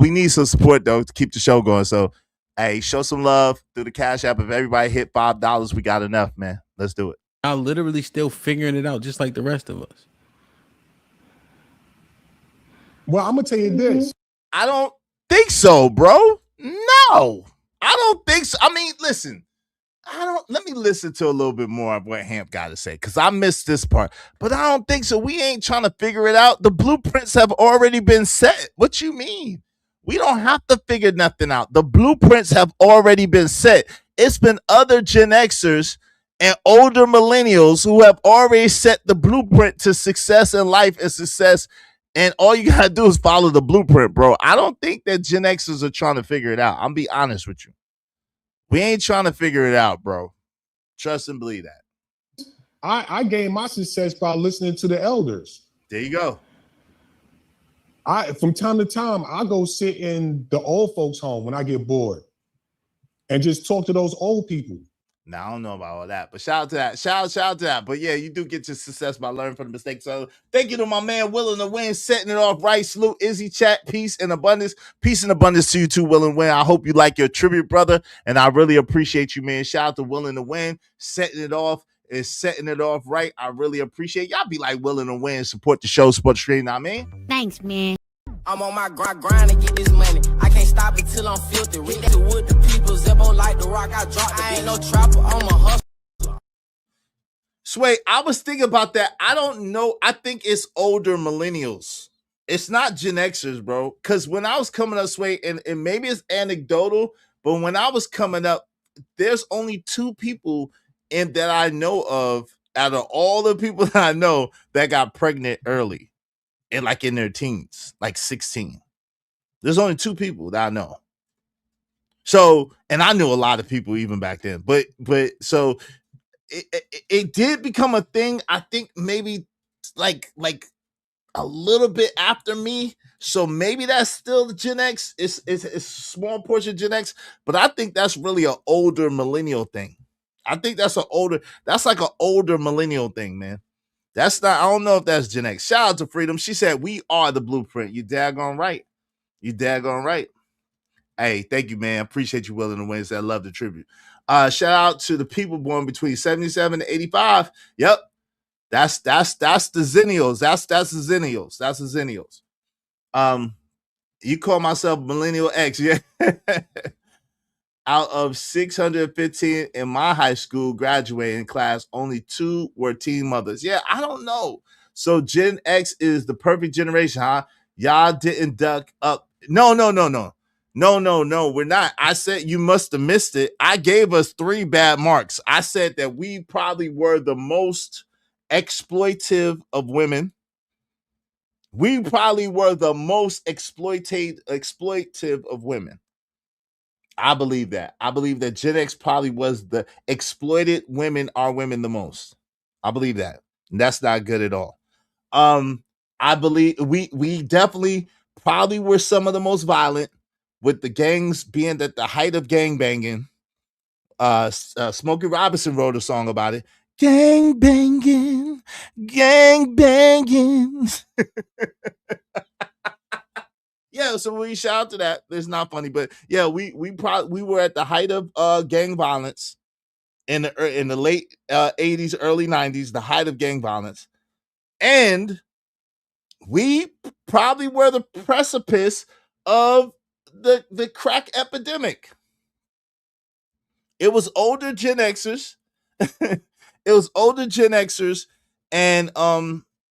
We need some support, though, to keep the show going. So, hey, show some love through the Cash App. If everybody hit $5, we got enough, man. Let's do it. I'm literally still figuring it out, just like the rest of us. Well, I'm gonna tell you this. I don't think so, bro. No, I don't think so. I mean, listen, let me listen to a little bit more of what Hamp got to say, because I missed this part, but I don't think so. We ain't trying to figure it out. The blueprints have already been set. What you mean? We don't have to figure nothing out. The blueprints have already been set. It's been other Gen Xers and older millennials who have already set the blueprint to success in life and success. And all you gotta do is follow the blueprint, bro. I don't think that Gen Xers are trying to figure it out. I'm be honest with you. We ain't trying to figure it out, bro. Trust and believe that. I gained my success by listening to the elders. There you go. From time to time, I go sit in the old folks' home when I get bored and just talk to those old people. Now, I don't know about all that, but shout out to that. Shout out to that. But yeah, you do get your success by learning from the mistakes. So thank you to my man, Willing to Win, setting it off right. Salute, Izzy Chat, peace and abundance. Peace and abundance to you too, Willing to Win. I hope you like your tribute, brother, and I really appreciate you, man. Shout out to Willing to Win, setting it off right. I really appreciate y'all. Be like Willing to Win, support the show, support the stream. Know what I mean? Thanks, man. I'm on my grind to get this money. I can't stop it till I'm filthy. Rich to wood, the people, Zebo like the rock. I dropped. I ain't no trapper, I'm a hustler. Sway, I was thinking about that. I don't know. I think it's older millennials. It's not Gen Xers, bro. Because when I was coming up, Sway, and maybe it's anecdotal, but when I was coming up, there's only two people that I know of out of all the people that I know that got pregnant early. And like in their teens, like 16. There's only two people that I know. So, and I knew a lot of people even back then, but so it did become a thing. I think maybe like a little bit after me. So maybe that's still the Gen X. It's a small portion Gen X, but I think that's really an older millennial thing. I think that's like an older millennial thing, man. That's not, I don't know if that's Gen X. Shout out to Freedom. She said, we are the blueprint. You daggone right. You daggone right. Hey, thank you, man. Appreciate you willing to win. I love the tribute. Shout out to the people born between 77 and 85. Yep. That's the Zennials. That's the Zennials. That's the Zennials. You call myself Millennial X, yeah. Out of 615 in my high school graduating class, only 2 were teen mothers. Yeah, I don't know. So Gen X is the perfect generation, huh? Y'all didn't duck up. No. No, we're not. I said you must have missed it. I gave us 3 bad marks. I said that we probably were the most exploitive of women. We probably were the most exploitive of women. I believe that. I believe that Gen X probably was the exploited women are women the most. I believe that. And that's not good at all. I believe we definitely probably were some of the most violent, with the gangs being at the height of gang banging. Smokey Robinson wrote a song about it. Gang banging, gang banging. Yeah, so we shout out to that. It's not funny, but yeah, we were at the height of gang violence in the late 80s, early 90s, the height of gang violence. And we probably were the precipice of the crack epidemic. It was older Gen Xers. It was older Gen Xers and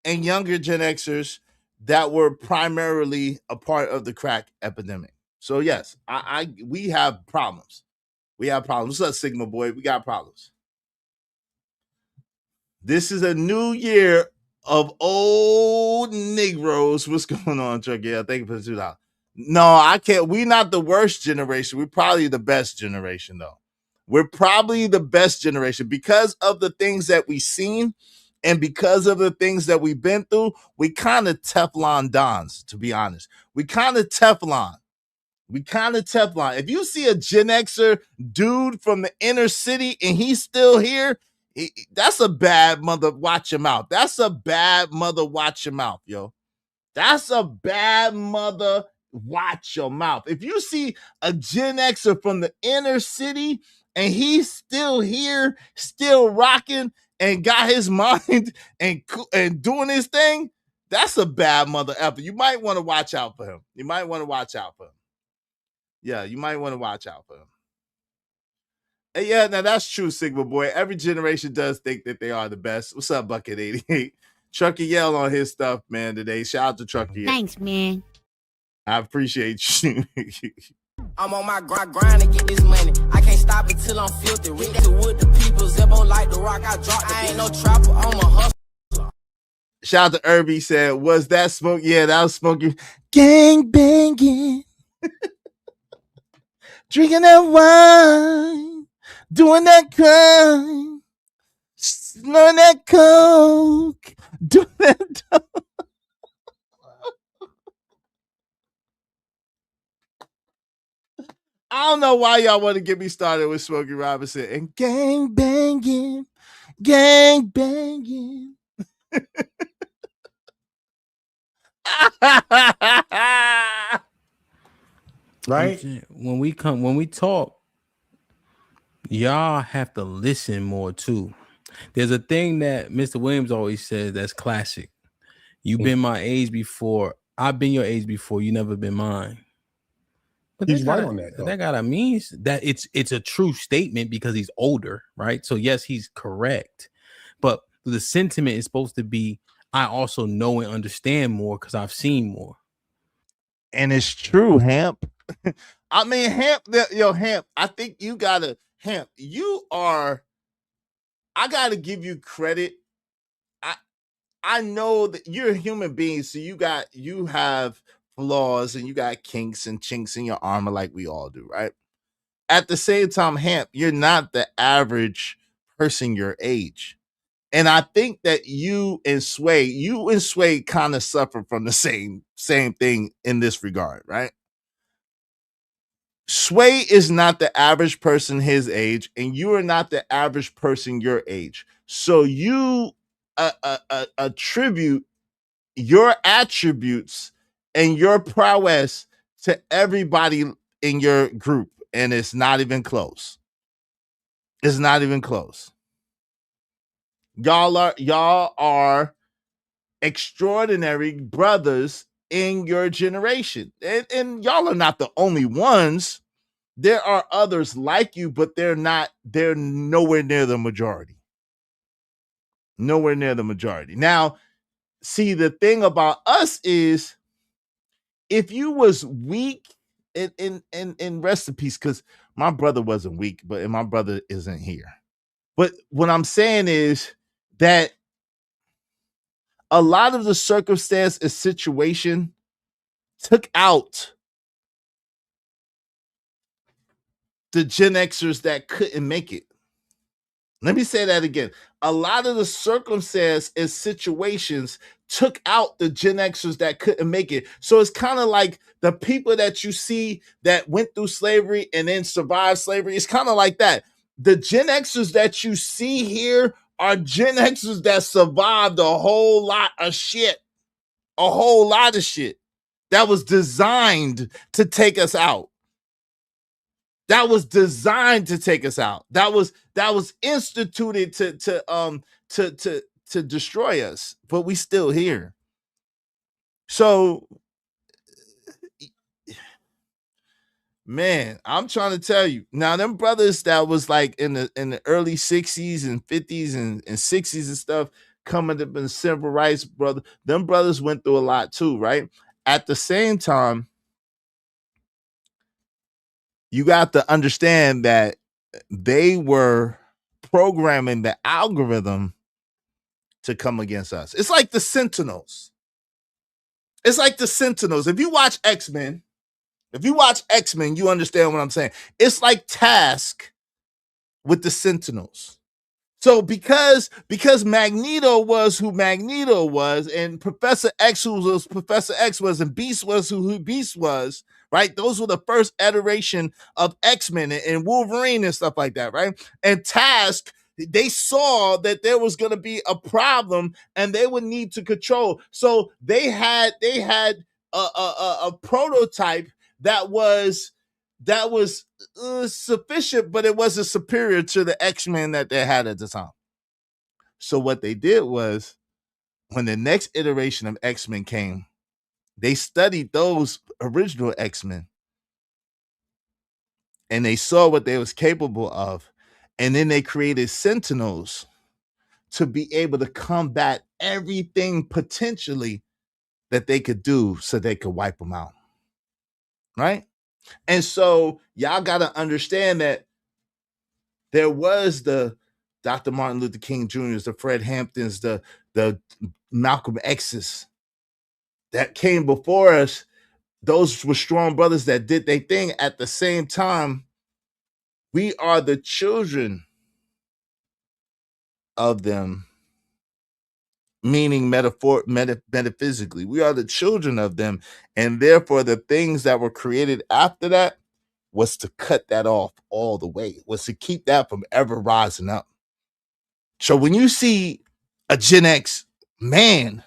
younger Gen Xers that were primarily a part of the crack epidemic. So yes, we have problems. We have problems. What's up, Sigma Boy? We got problems. This is a new year of old Negroes. What's going on, Chucky? Yeah, thank you for the $2. No, I can't. We're not the worst generation. We're probably the best generation, though. We're probably the best generation because of the things that we've seen and because of the things that we've been through. We kind of Teflon Dons, to be honest. We kind of Teflon. If you see a Gen Xer dude from the inner city and he's still here, that's a bad mother. Watch your mouth. That's a bad mother. Watch your mouth, yo. That's a bad mother. Watch your mouth. If you see a Gen Xer from the inner city and he's still here, still rocking and got his mind and doing his thing, that's a bad mother effer. You might want to watch out for him. Yeah, you might want to watch out for him. And yeah, now that's true, Sigma Boy. Every generation does think that they are the best. What's up, Bucket 88? Trucky yelled on his stuff, man, today. Shout out to Trucky. Thanks, man. I appreciate you. I'm on my grind to get this money. I can't stop it till I'm filthy. Rich to wood, the people, Zebo like the rock. I dropped it. I ain't no trapper, I'm a hustler. Shout out to Irby, said, was that Smoke? Yeah, that was Smokey. Gang banging. Drinking that wine. Doing that crime. Snorting that coke. Doing that I don't know why y'all want to get me started with Smokey Robinson and gang banging. Right? When we talk, y'all have to listen more too. There's a thing that Mr. Williams always says that's classic. You've been my age before. I've been your age before. You never been mine. But He's right on that, though. That gotta mean that it's a true statement because he's older, right? So yes, he's correct. But the sentiment is supposed to be, I also know and understand more because I've seen more. And it's true, Hamp. I mean, Hamp, Hamp, I think you gotta, Hamp, I gotta give you credit. I know that you're a human being, so you have flaws and you got kinks and chinks in your armor like we all do, right? At the same time, Hamp, you're not the average person your age. And I think that you and Sway kind of suffer from the same thing in this regard, right? Sway is not the average person his age, and you are not the average person your age. So you attribute your attributes and your prowess to everybody in your group, and it's not even close. It's not even close. Y'all are extraordinary brothers in your generation, and y'all are not the only ones. There are others like you, but they're nowhere near the majority. Nowhere near the majority. Now, see, the thing about us is if you was weak in rest in peace, because my brother wasn't weak, and my brother isn't here. But what I'm saying is that a lot of the circumstance and situation took out the Gen Xers that couldn't make it. Let me say that again. A lot of the circumstance and situations took out the Gen Xers that couldn't make it. So it's kind of like the people that you see that went through slavery and then survived slavery. It's kind of like that. The Gen Xers that you see here are Gen Xers that survived a whole lot of shit. A whole lot of shit that was designed to take us out. That was designed to take us out. That was instituted to destroy us, but we still here. So, man, I'm trying to tell you now. Them brothers that was like in the early 60s and 50s and 60s and stuff, coming up in civil rights, brother. Them brothers went through a lot too, right? At the same time, you got to understand that they were programming the algorithm to come against us. It's like the Sentinels. It's like the Sentinels. If you watch X-Men, you understand what I'm saying. It's like Task with the Sentinels. So because Magneto was who Magneto was, and Professor X who was Professor X was, and Beast was who Beast was, right? Those were the first iteration of X-Men and Wolverine and stuff like that, right? And Task, they saw that there was going to be a problem and they would need to control. So they had a prototype that was sufficient, but it wasn't superior to the X-Men that they had at the time. So what they did was, when the next iteration of X-Men came, they studied those original X-Men and they saw what they was capable of, and then they created Sentinels to be able to combat everything potentially that they could do so they could wipe them out, right? And so y'all got to understand that there was the Dr. Martin Luther King Jr.'s, the Fred Hamptons, the Malcolm X's that came before us. Those were strong brothers that did their thing. At the same time, we are the children of them, meaning metaphysically. We are the children of them, and therefore the things that were created after that was to cut that off all the way, was to keep that from ever rising up. So when you see a Gen X man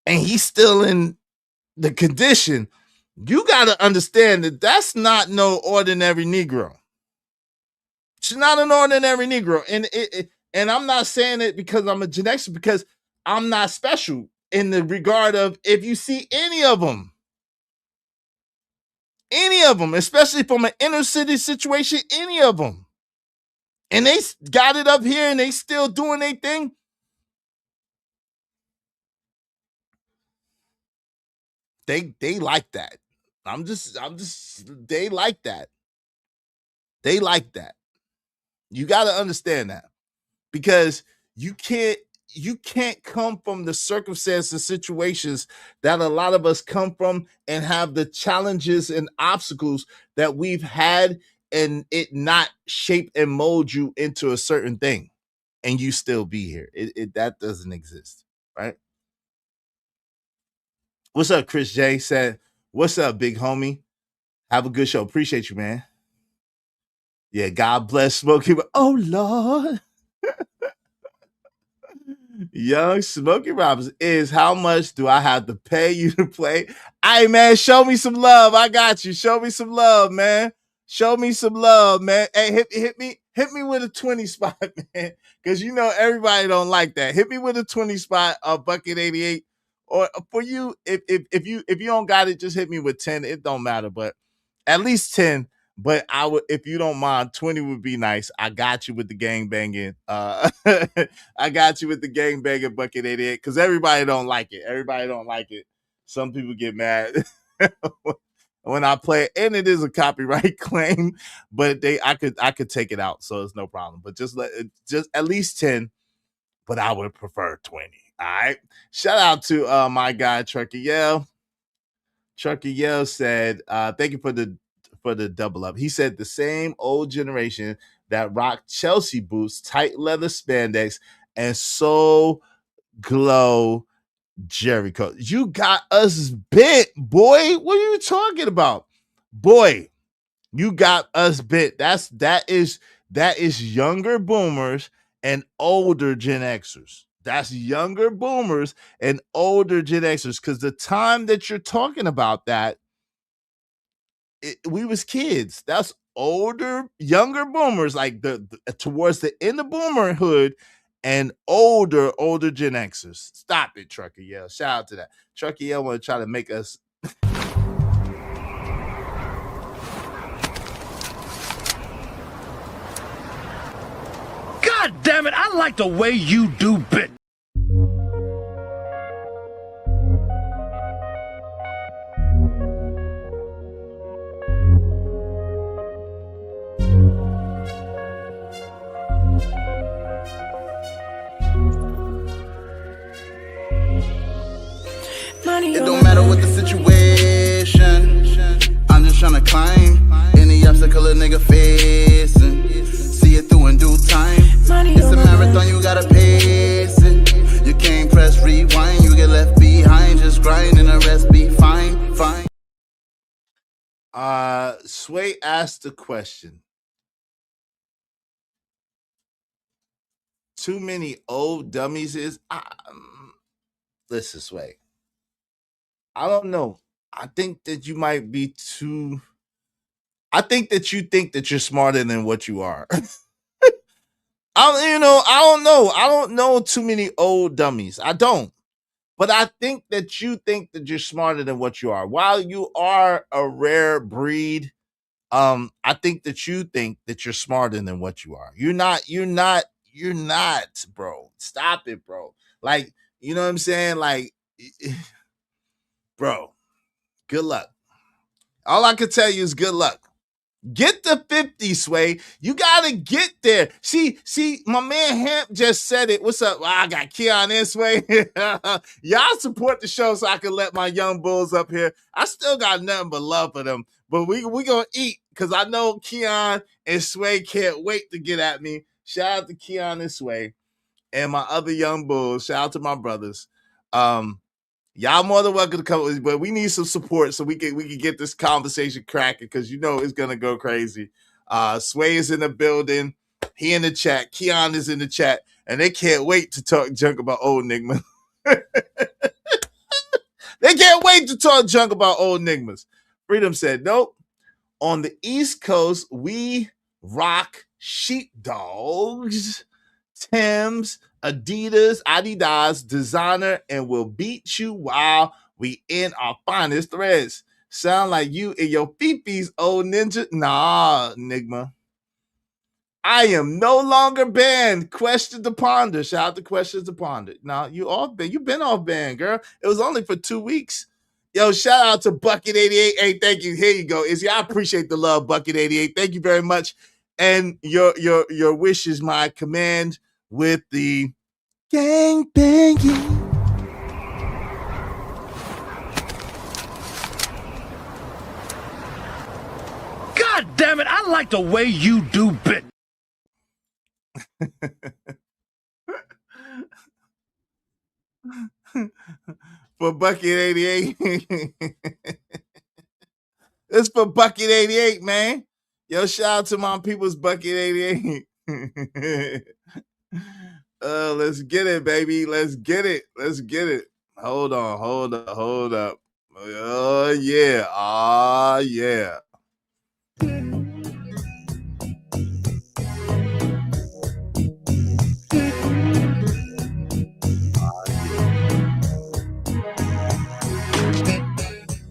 and he's still in the condition, you got to understand that that's not no ordinary Negro. She's not an ordinary Negro. And I'm not saying it because I'm a Gen X, because I'm not special in the regard of, if you see any of them, especially from an inner city situation, any of them, and they got it up here and they still doing their thing, they like that. I'm just they like that. They like that. You got to understand that, because you can't come from the circumstances, situations that a lot of us come from, and have the challenges and obstacles that we've had, and it not shape and mold you into a certain thing, and you still be here. That doesn't exist, right? What's up, Chris J? Said, what's up, big homie? Have a good show. Appreciate you, man. Yeah, God bless Smokey. Oh, Lord. Young Smokey Robinson is, how much do I have to pay you to play? Hey, man, show me some love. I got you. Show me some love, man. Show me some love, man. Hey, hit me with a 20 spot, man. Because you know everybody don't like that. Hit me with a 20 spot, bucket 88. Or for you, if you don't got it, just hit me with 10. It don't matter, but at least 10. But I would, if you don't mind, 20 would be nice. I got you with the gang banging. I got you with the gang banging bucket 88, because everybody don't like it. Some people get mad when I play it, and it is a copyright claim, but I could take it out, so it's no problem. But just at least 10, but I would prefer 20. All right. Shout out to my guy Trucker Yell. Trucker Yell said, "Thank you for the double up." He said the same old generation that rocked Chelsea boots, tight leather spandex, and so glow Jerry coat. You got us bit, boy. What are you talking about, boy? You got us bit. That is younger boomers and older Gen Xers. That's younger boomers and older Gen Xers. Because the time that you're talking about that, we was kids. That's younger boomers, like the towards the end of boomerhood, and older Gen Xers. Stop it, Trucker Yell. Shout out to that. Trucker Yell want to try to make us. God damn it, I like the way you do bit. It don't matter what the situation, I'm just tryna climb any obstacle a nigga facing. See it through in due time. It's a marathon, you gotta pace it. You can't press rewind, you get left behind. Just grind and the rest be fine. Sway asked the question. Too many old dummies is. Listen, Sway. I don't know. I think that you might be too. I think that you think that you're smarter than what you are. I don't know. I don't know too many old dummies. I don't. But I think that you think that you're smarter than what you are. While you are a rare breed, I think that you think that you're smarter than what you are. You're not, bro. Stop it, bro. Like, you know what I'm saying? Like, bro, good luck. All I can tell you is good luck. Get the 50, Sway. You gotta get there. See, my man Hamp just said it. What's up? Well, I got Keon in, Sway. Y'all support the show so I can let my young bulls up here. I still got nothing but love for them. But we gonna eat because I know Keon and Sway can't wait to get at me. Shout out to Keon and Sway and my other young bulls. Shout out to my brothers. Y'all more than welcome to come, but we need some support so we can get this conversation cracking because you know it's gonna go crazy. Sway is in the building, he in the chat, Keon is in the chat, and they can't wait to talk junk about old Nigma. They can't wait to talk junk about old Nigmas. Freedom said, nope. On the East Coast, we rock sheepdogs, Timbs, Adidas, designer, and will beat you while we in our finest threads. Sound like you and your fifis, old ninja. Nah, Nigma. I am no longer banned. Question to ponder. Shout out to Questions to Ponder. Nah, you off ban. You been off ban, girl. It was only for 2 weeks. Yo, shout out to Bucket88. Hey, thank you. Here you go, Izzy. I appreciate the love, Bucket88. Thank you very much. And your wish is my command with the gang banging. God damn it, I like the way you do bit. For Bucket88. It's for Bucket88, man. Yo, shout out to my people's Bucket88. Let's get it, baby. Let's get it. Hold up. Oh, yeah. Ah, yeah.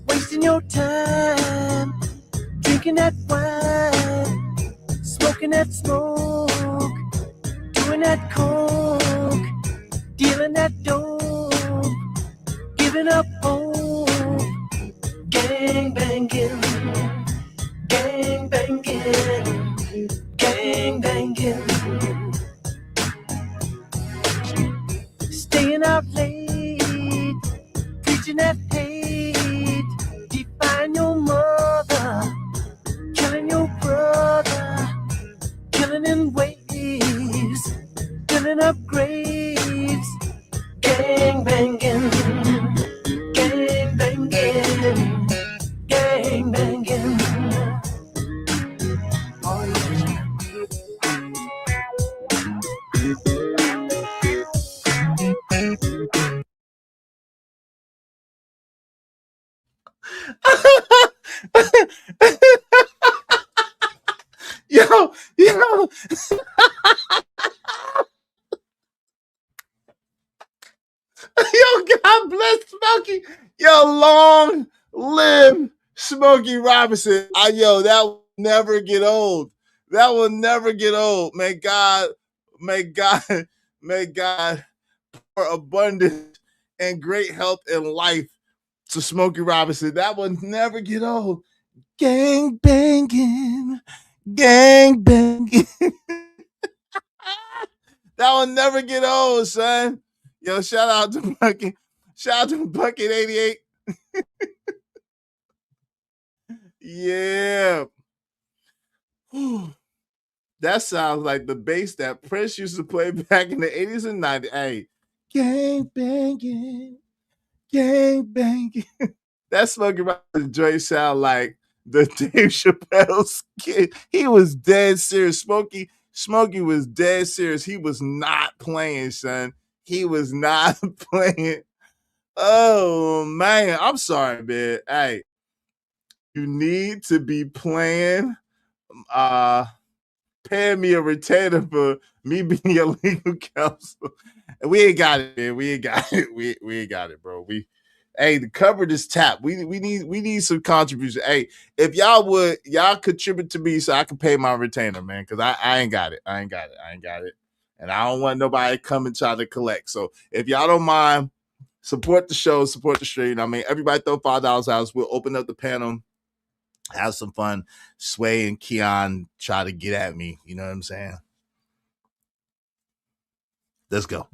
Wasting your time, drinking that wine, smoking that smoke, doing that coke, dealing that dope, giving up hope, gang bang banging, gang banging, gang banging. Staying out late, preaching that hate, define your mother, killing your brother, killing in waves, filling up graves, gang banging, gang banging, gang banging. Oh yeah. Yo, yo, yo, God bless Smokey. Yo, long live Smokey Robinson. Yo, that will never get old. That will never get old. May God, may God pour abundance and great health and life to Smokey Robinson. That will never get old. Gang banging, gang banging. That will never get old, son. Yo, shout out to Bucket. Shout out to Bucket 88. Yeah. Whew. That sounds like the bass that Prince used to play back in the 80s and 90s. Hey, gang banging, gang banging. That Smokey Robinson joint sound like the Dave Chappelle skit. He was dead serious. Smokey was dead serious. He was not playing, son. He was not playing. Oh man, I'm sorry, man. Hey, you need to be playing. Paying me a retainer for me being your legal counsel. We ain't got it, man. We ain't got it. We ain't got it, bro. Hey, the cupboard is tapped. We need some contribution. Hey, if y'all contribute to me so I can pay my retainer, man, because I ain't got it. I ain't got it. And I don't want nobody come and try to collect. So if y'all don't mind, support the show, support the stream. I mean, everybody throw $5 out. We'll open up the panel, have some fun. Sway and Keon try to get at me. You know what I'm saying? Let's go.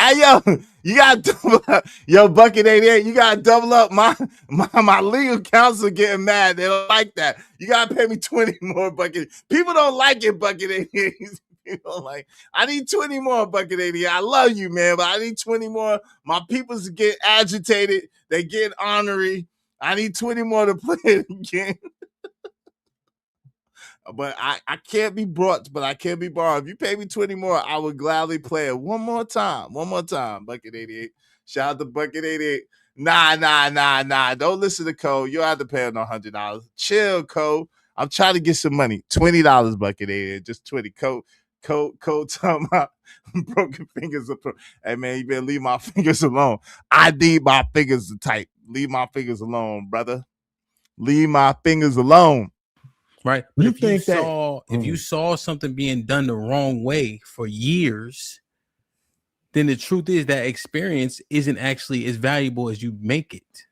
Hey, yo, you got to double up. Yo, Bucket 88, you got to double up. My legal counsel getting mad. They don't like that. You got to pay me 20 more, Bucket. People don't like it, Bucket 88. People don't like. I need 20 more, Bucket 88. I love you, man, but I need 20 more. My peoples get agitated. They get ornery. I need 20 more to play it again. But I can't be brought, but I can't be borrowed. If you pay me 20 more, I would gladly play it one more time. Bucket 88. Shout out to Bucket 88. Nah. Don't listen to Cole. You don't have to pay him no $100. Chill, Cole. I'm trying to get some money. $20, Bucket 88. Just 20. Cole talking about broken fingers. Hey, man, you better leave my fingers alone. I need my fingers to type. Leave my fingers alone, brother. Leave my fingers alone. Right. But if you saw something being done the wrong way for years, then the truth is that experience isn't actually as valuable as you make it.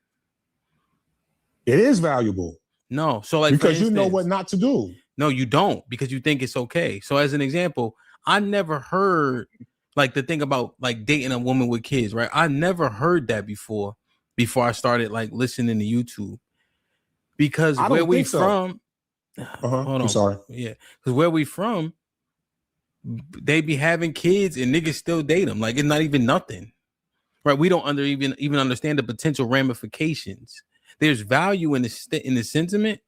It is valuable. No. So like, because you know what not to do. No, you don't, because you think it's okay. So as an example, I never heard like the thing about like dating a woman with kids, right? I never heard that before I started like listening to YouTube. Because where we from, hold on. I'm sorry. Yeah, because where we from, they be having kids and niggas still date them. Like it's not even nothing, right? We don't even understand the potential ramifications. There's value in the sentiment,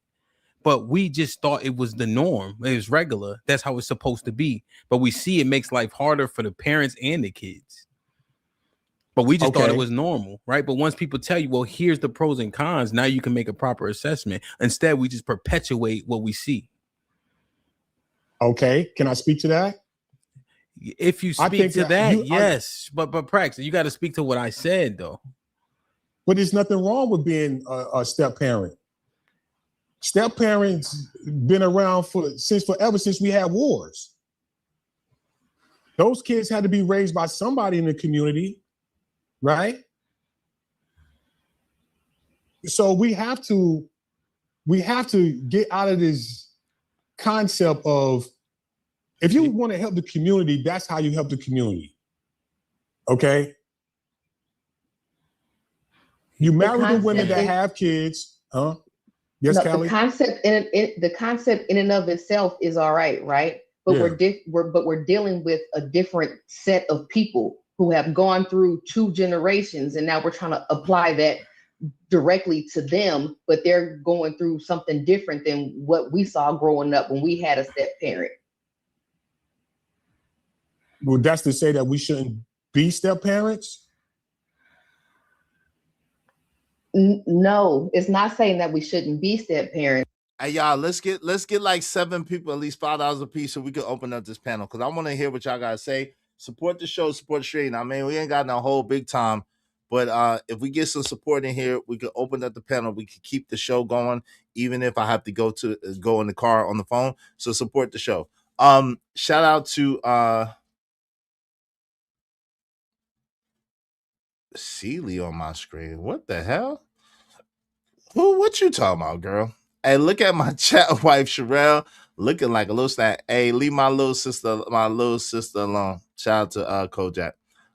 but we just thought it was the norm. It was regular. That's how it's supposed to be. But we see it makes life harder for the parents and the kids. But we just thought it was normal, right? But once people tell you, well, here's the pros and cons, now you can make a proper assessment. Instead, we just perpetuate what we see. Okay, can I speak to that? If you speak to that, yes. But Prax, you got to speak to what I said, though. But there's nothing wrong with being a step parent. Step parents been around forever since we had wars. Those kids had to be raised by somebody in the community. Right? So we have to get out of this concept of, if you want to help the community, that's how you help the community. Okay? You marry the women that have kids, huh? Yes, no, Callie? the concept in and of itself is all right, right? But Yeah. we're dealing with a different set of people who have gone through 2 generations, and now we're trying to apply that directly to them, but they're going through something different than what we saw growing up when we had a step parent. Well, that's to say that we shouldn't be step parents? No, it's not saying that we shouldn't be step parents. Hey y'all, let's get like 7 people, at least $5 a piece, so we can open up this panel, because I want to hear what y'all gotta say. Support the show, support the stream. I mean, we ain't got no whole big time, but if we get some support in here, we can open up the panel. We can keep the show going, even if I have to go in the car on the phone. So support the show. Shout out to Sealy on my screen. What the hell? What you talking about, girl? Hey, look at my chat wife, Sherelle, looking like a little snack. Hey, leave my little sister alone. Shout out to Kojak.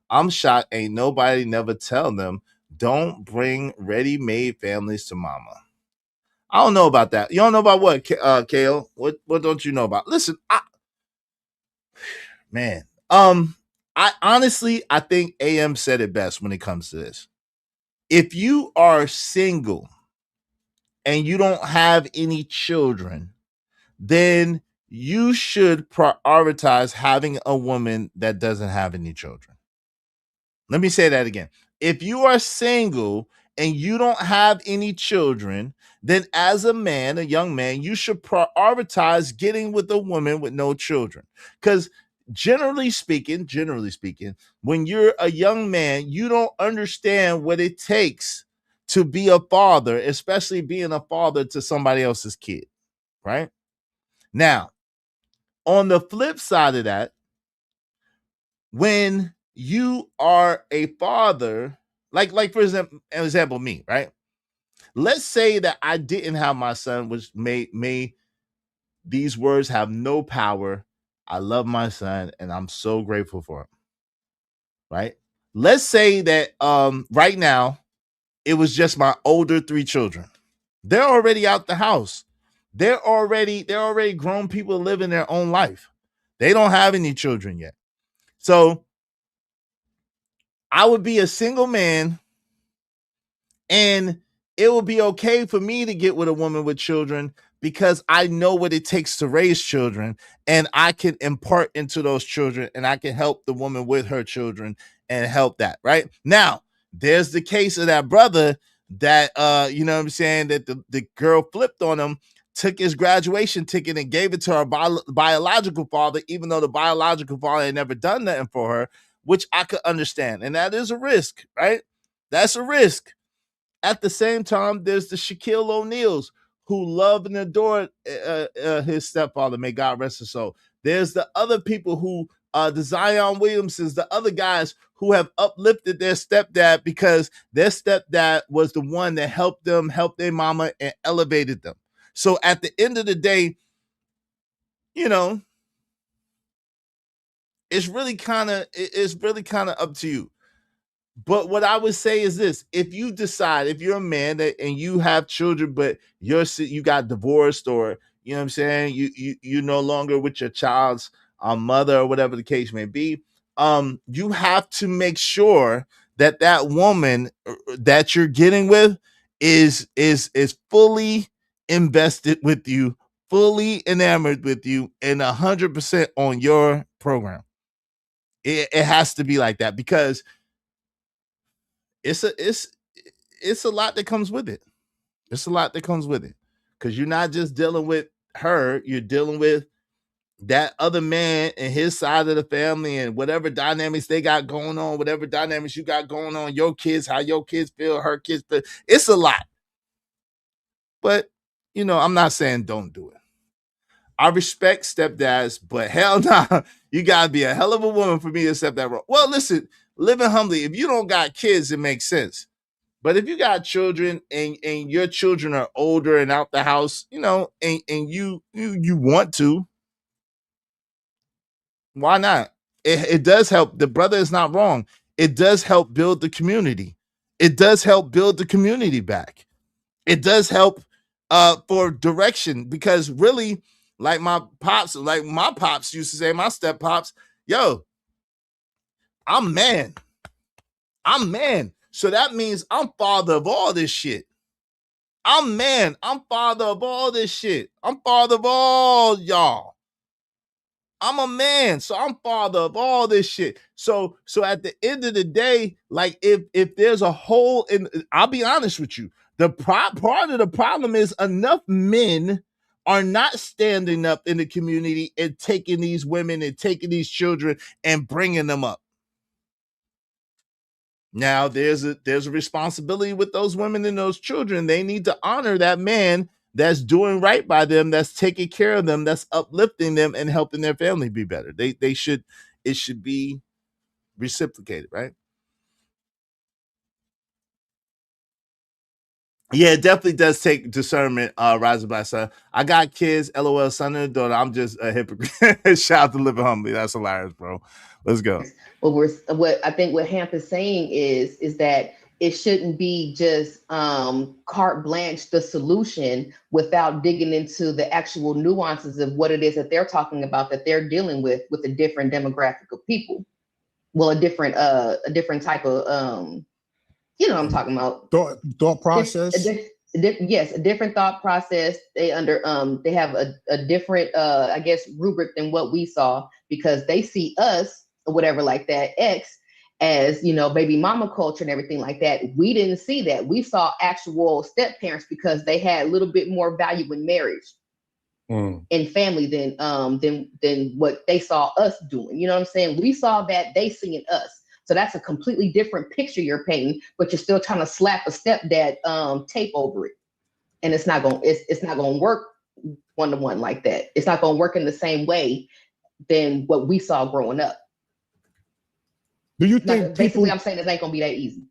I'm shocked. Ain't nobody never tell them don't bring ready-made families to mama. I don't know about that. You don't know about what, Kale? What don't you know about? Listen, man. I honestly, I think AM said it best when it comes to this. If you are single and you don't have any children, then you should prioritize having a woman that doesn't have any children. Let me say that again. If you are single and you don't have any children, then as a man, a young man, you should prioritize getting with a woman with no children. Because generally speaking, when you're a young man, you don't understand what it takes to be a father, especially being a father to somebody else's kid, right? Now, on the flip side of that, when you are a father, like for example, me, right? Let's say that I didn't have my son, which may these words have no power. I love my son and I'm so grateful for him. Right? Let's say that right now it was just my older 3 children. They're already out the house. They're already grown people living their own life. They don't have any children yet. So I would be a single man, and it would be okay for me to get with a woman with children because I know what it takes to raise children, and I can impart into those children, and I can help the woman with her children and help that. Right now, there's the case of that brother that you know what I'm saying, that the girl flipped on him, took his graduation ticket and gave it to her biological father, even though the biological father had never done nothing for her, which I could understand. And that is a risk, right? That's a risk. At the same time, there's the Shaquille O'Neals who love and adore his stepfather. May God rest his soul. There's the other people who, the Zion Williamsons, the other guys who have uplifted their stepdad because their stepdad was the one that helped them, help their mama, and elevated them. So at the end of the day, you know, it's really kind of up to you. But what I would say is this: if you decide, if you're a man and you have children, but you got divorced, or you know what I'm saying, you're no longer with your child's mother, or whatever the case may be, you have to make sure that that woman that you're getting with is fully invested with you, fully enamored with you, and 100% on your program. It has to be like that, because it's a lot that comes with it. It's a lot that comes with it, because you're not just dealing with her, you're dealing with that other man and his side of the family, and whatever dynamics they got going on, whatever dynamics you got going on, your kids, how your kids feel, her kids feel. It's a lot. But, you know, I'm not saying don't do it. I respect stepdads, but hell nah, you gotta be a hell of a woman for me to accept that role. Well, listen, living humbly, if you don't got kids, it makes sense. But if you got children and your children are older and out the house, you know, and you want to, why not? It does help. The brother is not wrong. It does help build the community. It does help build the community back. It does help for direction, because really, like my pops used to say, my step pops, yo, I'm man. I'm man. So that means I'm father of all this shit. I'm man. I'm father of all this shit. I'm father of all y'all. I'm a man, so I'm father of all this shit. So at the end of the day, like if there's a hole in, I'll be honest with you, part of the problem is enough men are not standing up in the community and taking these women and taking these children and bringing them up. Now there's a responsibility with those women and those children. They need to honor that man that's doing right by them, that's taking care of them, that's uplifting them and helping their family be better. It should be reciprocated, right? Yeah, it definitely does take discernment, rising by son. I got kids, LOL, son and daughter. I'm just a hypocrite. Shout out to Living Humbly. That's hilarious, bro. Let's go. What I think what Hamp is saying is that it shouldn't be just carte blanche the solution without digging into the actual nuances of what it is that they're talking about, that they're dealing with a different demographic of people. Well, a different type of you know what I'm talking about. Thought process. Yes, a different thought process. They have a different I guess rubric than what we saw, because they see us or whatever like that, X, as, you know, baby mama culture and everything like that. We didn't see that. We saw actual step parents because they had a little bit more value in marriage and family than what they saw us doing. You know what I'm saying? We saw that, they seeing us. So that's a completely different picture you're painting, but you're still trying to slap a stepdad tape over it. And it's not going to work one-to-one like that. It's not going to work in the same way than what we saw growing up. Do you think basically I'm saying it ain't going to be that easy?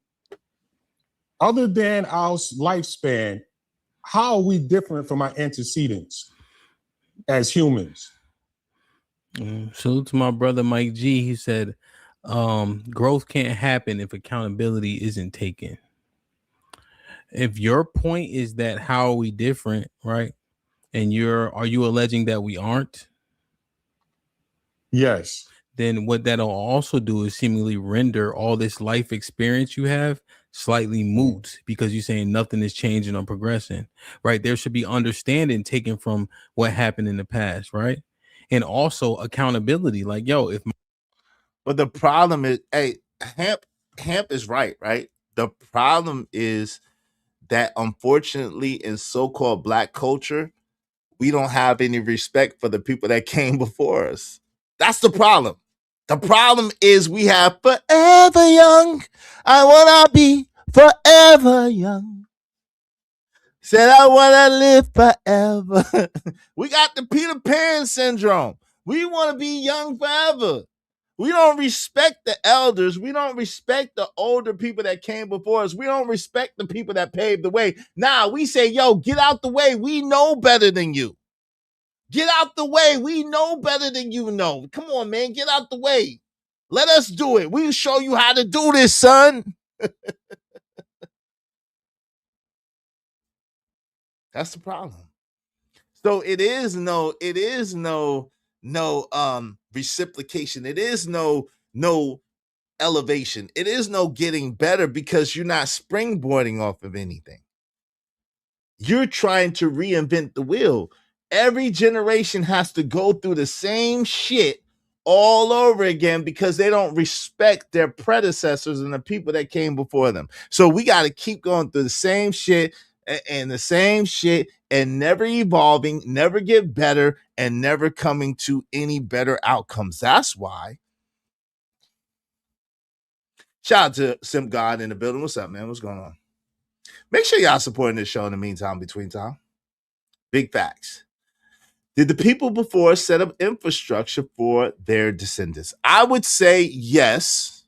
Other than our lifespan, how are we different from our antecedents as humans? Salute to my brother Mike G. He said, growth can't happen if accountability isn't taken. If your point is that how are we different, right? And are you alleging that we aren't? Yes. Then what that'll also do is seemingly render all this life experience you have slightly moot, because you're saying nothing is changing or progressing, right? There should be understanding taken from what happened in the past, right? And also accountability, like, yo, but the problem is, hey, Hamp is right? The problem is that unfortunately in so-called Black culture, we don't have any respect for the people that came before us. That's the problem. The problem is we have forever young. I want to be forever young. Said I want to live forever. We got the Peter Pan syndrome. We want to be young forever. We don't respect the elders. We don't respect the older people that came before us. We don't respect the people that paved the way. Nah, we say, yo, get out the way. We know better than you. Get out the way. We know better than you know. Come on, man. Get out the way. Let us do it. We'll show you how to do this, son. That's the problem. So it is no reciprocation. It is no elevation. It is no getting better, because you're not springboarding off of anything. You're trying to reinvent the wheel. Every generation has to go through the same shit all over again because they don't respect their predecessors and the people that came before them. So we got to keep going through the same shit and the same shit and never evolving, never get better, and never coming to any better outcomes. That's why. Shout out to Simp God in the building. What's up, man? What's going on? Make sure y'all supporting this show in the meantime, between time. Big facts. Did the people before us set up infrastructure for their descendants? I would say yes.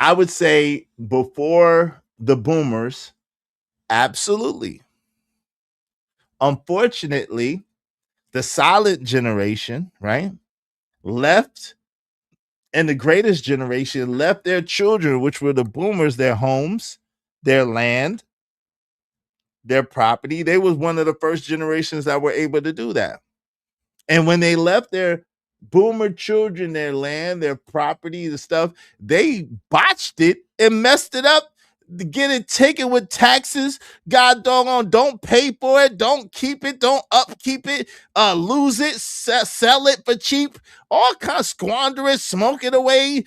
I would say before the boomers, absolutely. Unfortunately, the silent generation, right, left, and the greatest generation left their children, which were the boomers, their homes, their land, their property. They was one of the first generations that were able to do that. And when they left their boomer children their land, their property, the stuff, they botched it and messed it up to get it taken with taxes. God doggone, don't pay for it, don't keep it, don't upkeep it, lose it, sell it for cheap, all kinds, squander it, smoke it away,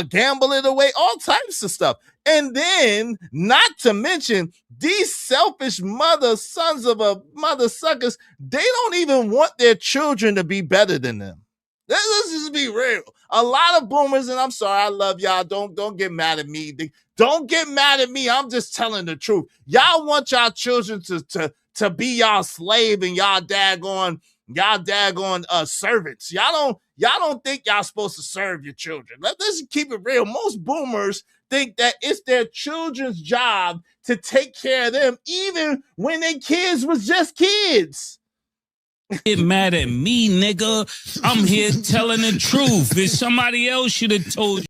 gamble it away, all types of stuff. And then, not to mention, these selfish sons of a mother suckers, they don't even want their children to be better than them. Let's just be real. A lot of boomers, and I'm sorry, I love y'all. Don't get mad at me. Don't get mad at me. I'm just telling the truth. Y'all want y'all children to be y'all slave and y'all daggone servants. Y'all don't think y'all supposed to serve your children. Let's keep it real. Most boomers think that it's their children's job to take care of them, even when their kids was just kids. Get mad at me, nigga. I'm here telling the truth. If somebody else should have told you.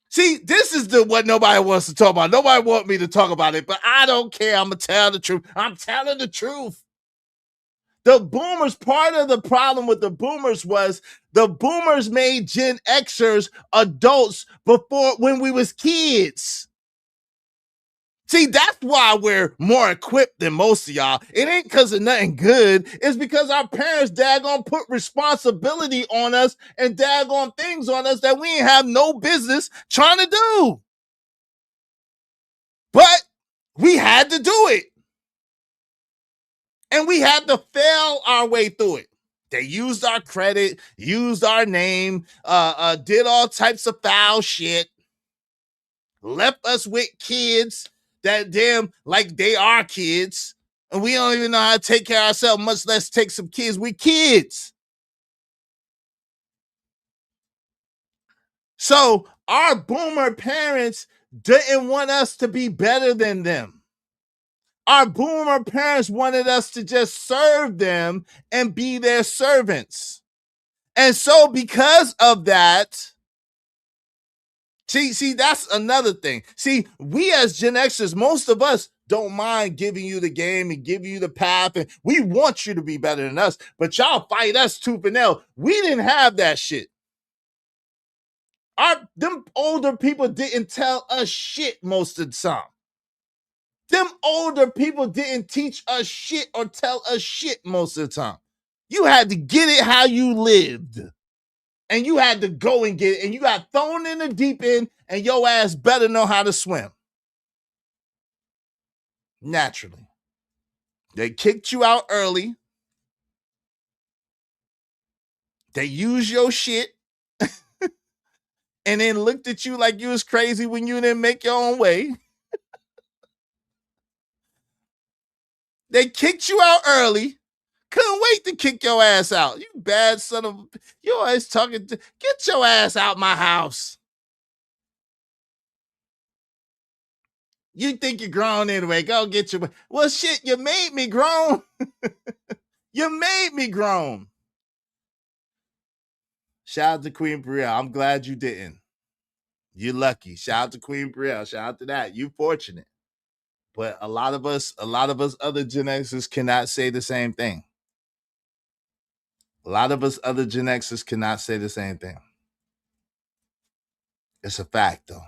See, this is what nobody wants to talk about. Nobody want me to talk about it, but I don't care. I'm going to tell the truth. I'm telling the truth. The boomers, part of the problem with the boomers was the boomers made Gen Xers adults when we was kids. See, that's why we're more equipped than most of y'all. It ain't because of nothing good. It's because our parents daggone put responsibility on us and daggone things on us that we ain't have no business trying to do. But we had to do it. And we had to fail our way through it. They used our credit, used our name, did all types of foul shit, left us with kids that damn like they are kids, and we don't even know how to take care of ourselves, much less take some kids. We kids. So our boomer parents didn't want us to be better than them. Our boomer parents wanted us to just serve them and be their servants. And so because of that, See, that's another thing. See, we as Gen Xers, most of us don't mind giving you the game and giving you the path, and we want you to be better than us, but y'all fight us tooth and nail. We didn't have that shit. Them older people didn't tell us shit most of the time. Them older people didn't teach us shit or tell us shit most of the time. You had to get it how you lived. And you had to go and get it, and you got thrown in the deep end, and your ass better know how to swim. Naturally. They kicked you out early. They used your shit and then looked at you like you was crazy when you didn't make your own way. They kicked you out early. Couldn't wait to kick your ass out. You bad son of... You always talking to... Get your ass out my house. You think you're grown anyway. Go get your... Well, shit, you made me grown. You made me grown. Shout out to Queen Brielle. I'm glad you didn't. You're lucky. Shout out to Queen Brielle. Shout out to that. You fortunate. But a lot of us other Gen Xers cannot say the same thing. A lot of us other Gen Xers cannot say the same thing. It's a fact, though.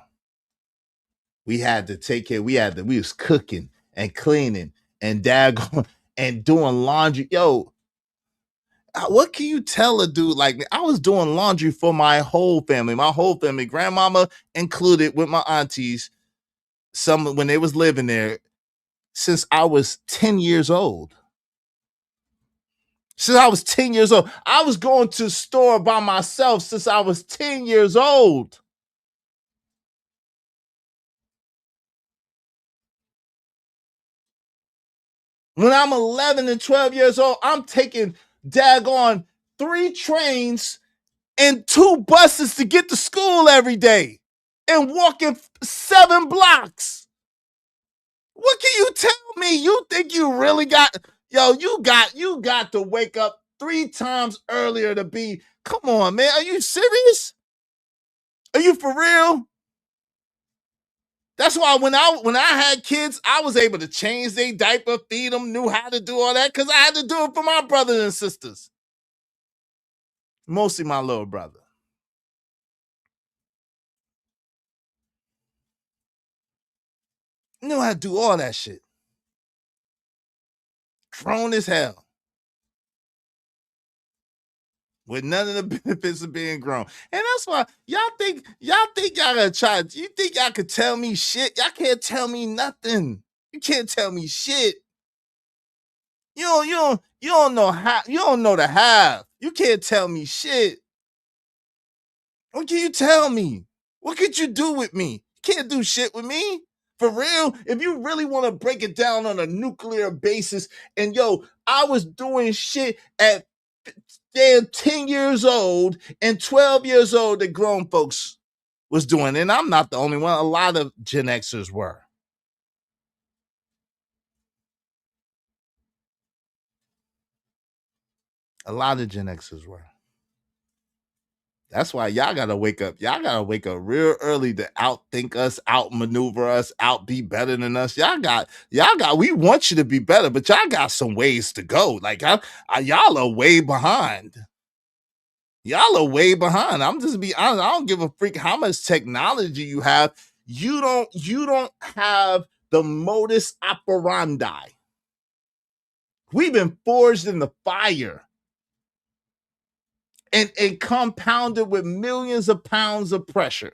We had to take care. We was cooking and cleaning and daggone and doing laundry. Yo, what can you tell a dude like me? I was doing laundry for my whole family, grandmama included, with my aunties, some when they was living there, since I was 10 years old. Since I was 10 years old. I was going to the store by myself since I was 10 years old. When I'm 11 and 12 years old, I'm taking daggone 3 trains and 2 buses to get to school every day. and walking 7 blocks. What can you tell me? You think you really got, you got to wake up 3 times earlier to be, come on, man. Are you serious? Are you for real? That's why when I had kids, I was able to change their diaper, feed them, knew how to do all that, because I had to do it for my brothers and sisters. Mostly my little brother. Knew how to do all that shit. Grown as hell. With none of the benefits of being grown. And that's why y'all think y'all gotta try. You think y'all could tell me shit? Y'all can't tell me nothing. You can't tell me shit. You don't know how, you don't know the half. You can't tell me shit. What can you tell me? What could you do with me? You can't do shit with me. For real, if you really want to break it down on a nuclear basis, and I was doing shit at damn 10 years old and 12 years old that grown folks was doing. And I'm not the only one. A lot of Gen Xers were. A lot of Gen Xers were. That's why y'all gotta wake up. Y'all gotta wake up real early to outthink us, outmaneuver us, be better than us. We want you to be better, but y'all got some ways to go. Like y'all are way behind. Y'all are way behind. I'm just be honest. I don't give a freak how much technology you have. You don't have the modus operandi. We've been forged in the fire. And compounded with millions of pounds of pressure.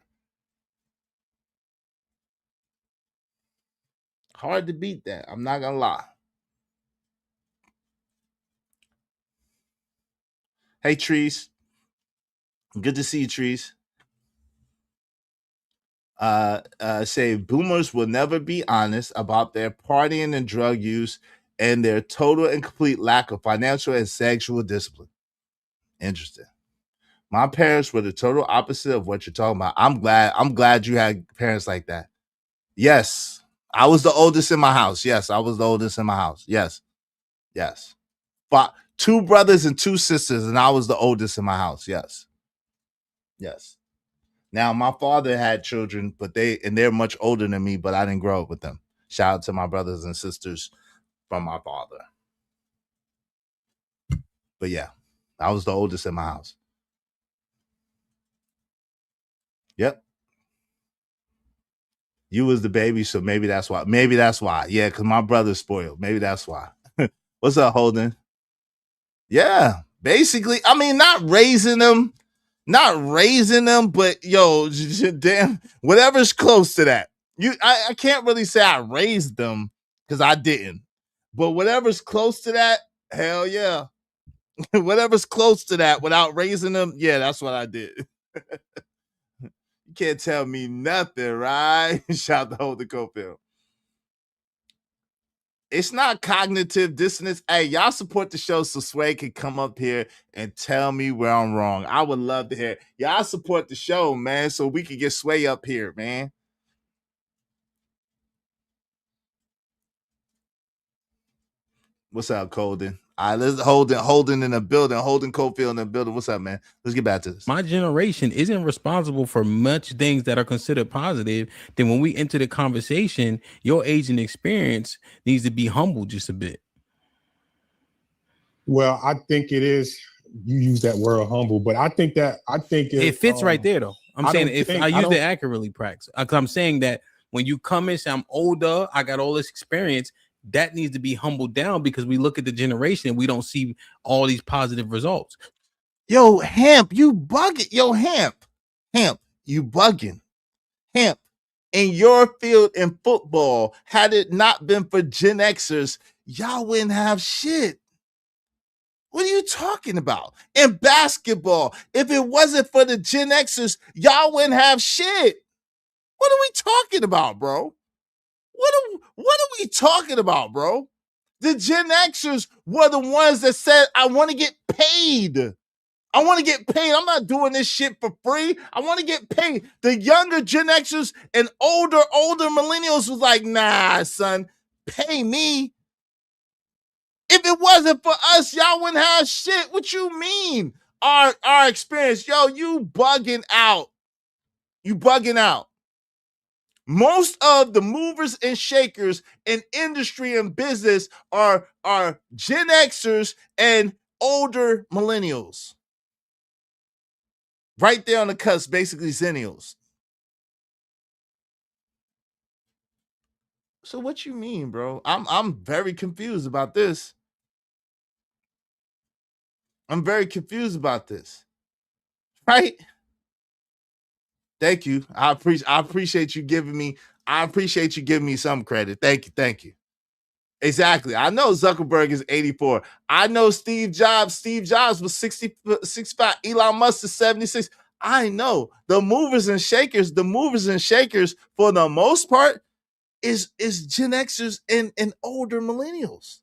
Hard to beat that. I'm not gonna lie. Hey, Trees. Good to see you, Trees. Say boomers will never be honest about their partying and drug use and their total and complete lack of financial and sexual discipline. Interesting. My parents were the total opposite of what you're talking about. I'm glad you had parents like that. Yes. I was the oldest in my house. Yes, I was the oldest in my house. Yes. Yes. But 2 brothers and 2 sisters, and I was the oldest in my house. Yes. Yes. Now my father had children, but they're much older than me, but I didn't grow up with them. Shout out to my brothers and sisters from my father. But yeah, I was the oldest in my house. Yep. You was the baby, so maybe that's why. Yeah, because my brother's spoiled. Maybe that's why. What's up, Holden? Yeah, basically. I mean, not raising them, but damn, whatever's close to that. I can't really say I raised them because I didn't. But whatever's close to that, hell yeah. Whatever's close to that without raising them, yeah, that's what I did. You can't tell me nothing, right? Shout out to Holden Cofield. It's not cognitive dissonance. Hey, y'all support the show so Sway can come up here and tell me where I'm wrong. I would love to hear it. Y'all support the show, man, so we can get Sway up here, man. What's up, Colden? All right, let's Holden in the building. Holden Cofield in the building. What's up, man? Let's get back to this. My generation isn't responsible for much things that are considered positive. Then when we enter the conversation, your age and experience needs to be humbled just a bit. Well, I think it is. You use that word humble, but I think it fits right there, though. I'm saying if I use it accurately, Prax, because I'm saying that when you come and say I'm older, I got all this experience. That needs to be humbled down because we look at the generation and we don't see all these positive results. Yo, Hemp, you bugging. Yo, Hemp, you bugging. Hemp, in your field in football, had it not been for Gen Xers, y'all wouldn't have shit. What are you talking about? In basketball, if it wasn't for the Gen Xers, y'all wouldn't have shit. What are we talking about, bro? What are we talking about, bro? The Gen Xers were the ones that said, I want to get paid. I want to get paid. I'm not doing this shit for free. I want to get paid. The younger Gen Xers and older millennials was like, nah, son, pay me. If it wasn't for us, y'all wouldn't have shit. What you mean? Our experience, yo, you bugging out. You bugging out. Most of the movers and shakers in industry and business are Gen Xers and older millennials. Right there on the cusp, basically zennials. So what you mean, bro? I'm very confused about this. I'm very confused about this. Right? Thank you. I appreciate you giving me some credit. Thank you. Exactly. I know Zuckerberg is 84. I know Steve Jobs was 65. Elon Musk is 76. I know the movers and shakers for the most part is Gen Xers and older millennials.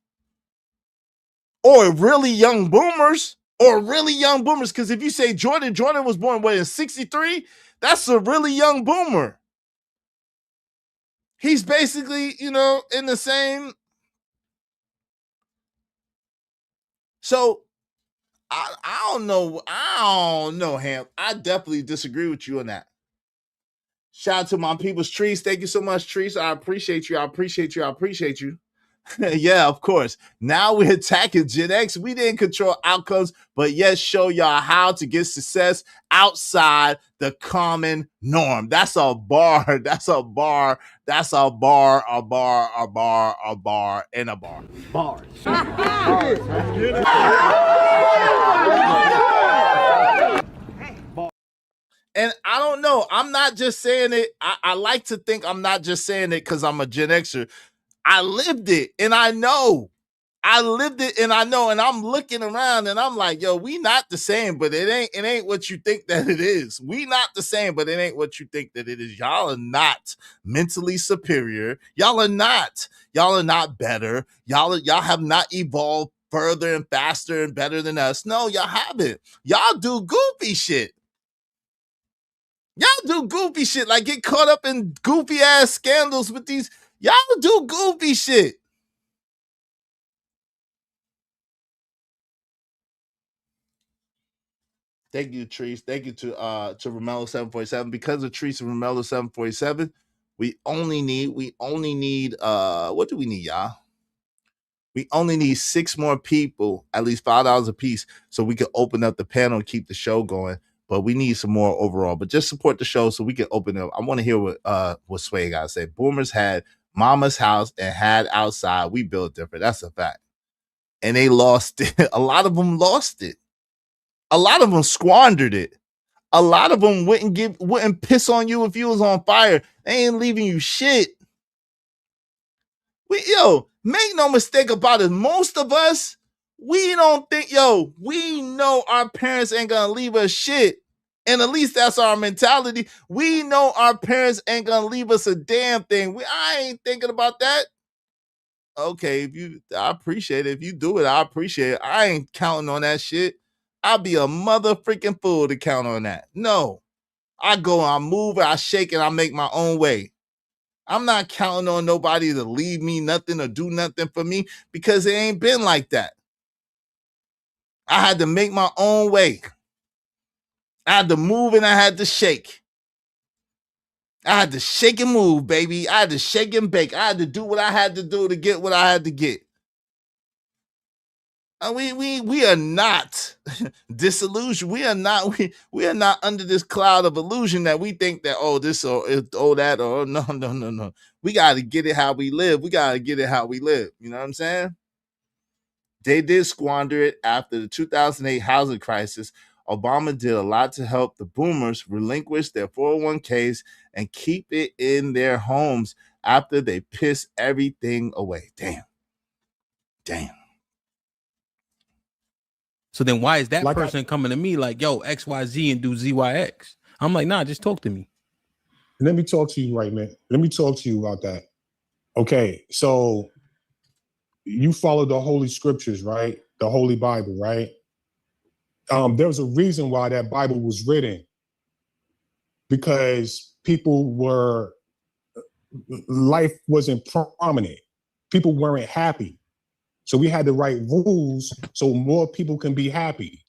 Or really young boomers. Because if you say Jordan was born in 63, that's a really young boomer. He's basically, in the same. So I don't know, Ham. I definitely disagree with you on that. Shout out to my people's Trees. Thank you so much, Trees. I appreciate you. Yeah, of course. Now we're attacking Gen X. We didn't control outcomes, but yes, show y'all how to get success outside the common norm. That's a bar. And a bar. And I don't know. I'm not just saying it. I like to think I'm not just saying it because I'm a Gen Xer. I lived it and I know. And I'm looking around and I'm like, yo, we not the same, but it ain't what you think that it is. We not the same, but it ain't what you think that it is. Y'all are not mentally superior. Y'all are not better. Y'all have not evolved further and faster and better than us. No, y'all haven't. Y'all do goofy shit. Like get caught up in goofy ass scandals with these. Y'all do goofy shit. Thank you, Trees. Thank you to Romello 747. Because of Trees and Romello 747, we only need what do we need, y'all? We only need 6 more people, at least $5 a piece, so we can open up the panel and keep the show going. But we need some more overall. But just support the show so we can open up. I want to hear what Sway got to say. Boomers had mama's house and had outside. We built different. That's a fact. And they lost it. A lot of them lost it. A lot of them squandered it. A lot of them wouldn't piss on you if you was on fire. They ain't leaving you shit. Make no mistake about it. Most of us, we don't think, we know our parents ain't gonna leave us shit. And at least that's our mentality. We know our parents ain't gonna leave us a damn thing. I ain't thinking about that. Okay, I appreciate it. If you do it, I appreciate it. I ain't counting on that shit. I'll be a mother freaking fool to count on that. No. I go, I move, I shake, and I make my own way. I'm not counting on nobody to leave me nothing or do nothing for me because it ain't been like that. I had to make my own way. I had to move and I had to shake. I had to shake and move, baby. I had to shake and bake. I had to do what I had to do to get what I had to get. We are not disillusioned. We are not under this cloud of illusion that we think that this or that or no. We got to get it how we live. You know what I'm saying? They did squander it after the 2008 housing crisis. Obama did a lot to help the boomers relinquish their 401ks and keep it in their homes after they pissed everything away. Damn. So then why is that person coming to me like, yo, XYZ and do ZYX? I'm like, nah, just talk to me. Let me talk to you right, man. Let me talk to you about that. Okay, so you follow the Holy Scriptures, right? The Holy Bible, right? There was a reason why that Bible was written, because life wasn't prominent. People weren't happy. So we had to write rules so more people can be happy.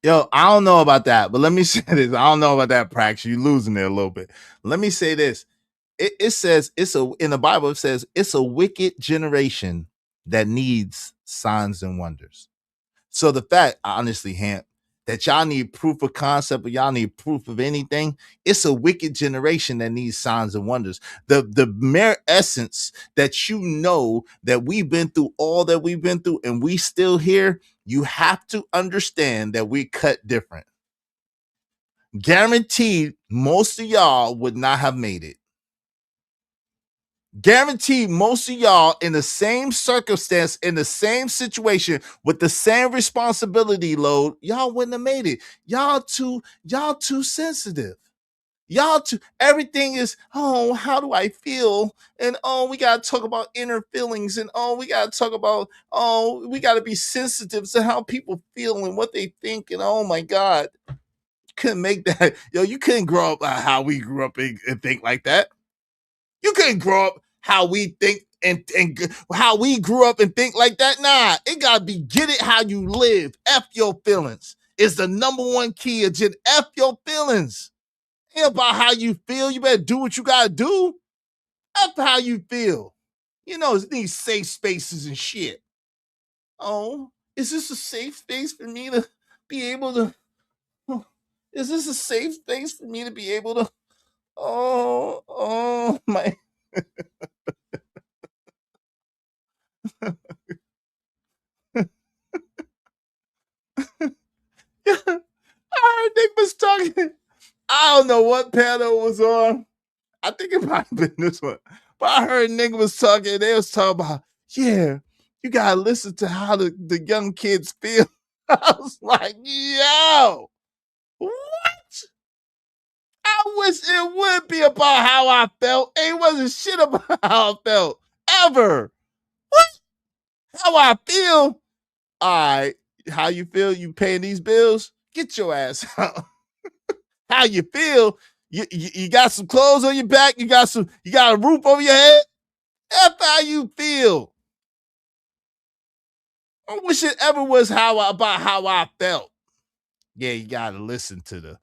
Yo, I don't know about that, but let me say this. I don't know about that, Prax. You're losing it a little bit. Let me say this. It says in the Bible, it says it's a wicked generation that needs signs and wonders. So the fact, honestly, Hamp, that y'all need proof of concept or y'all need proof of anything, it's a wicked generation that needs signs and wonders. The mere essence that you know that we've been through all that we've been through and we still here, you have to understand that we cut different. Guaranteed, most of y'all would not have made it. Guaranteed, most of y'all in the same circumstance, in the same situation, with the same responsibility load, y'all wouldn't have made it. Y'all too sensitive. Y'all too, everything is, oh, how do I feel? And oh, we gotta talk about inner feelings, and oh, we gotta talk about, oh, we gotta be sensitive to how people feel and what they think, and oh my God. You couldn't make that, yo, you couldn't grow up how we grew up and think like that. You couldn't grow up how we think and how we grew up and think like that. Nah, it gotta be get it how you live. F your feelings. It's the number one key of just F your feelings. Ain't about how you feel. You better do what you gotta do. F how you feel. You know, it's these safe spaces and shit. Oh, is this a safe space for me to be able to? Is this a safe space for me to be able to? Oh my. I heard Nick was talking. I don't know what panel was on. I think it might have been this one. But I heard nigga was talking. They was talking about, yeah, you gotta listen to how the young kids feel. I was like, yo, what? I wish it would be about how I felt. It wasn't shit about how I felt. Ever. What? How I feel? All right. How you feel? You paying these bills? Get your ass out. How you feel? You got some clothes on your back. You got a roof over your head. F how you feel. I wish it ever was about how I felt. Yeah, you gotta listen to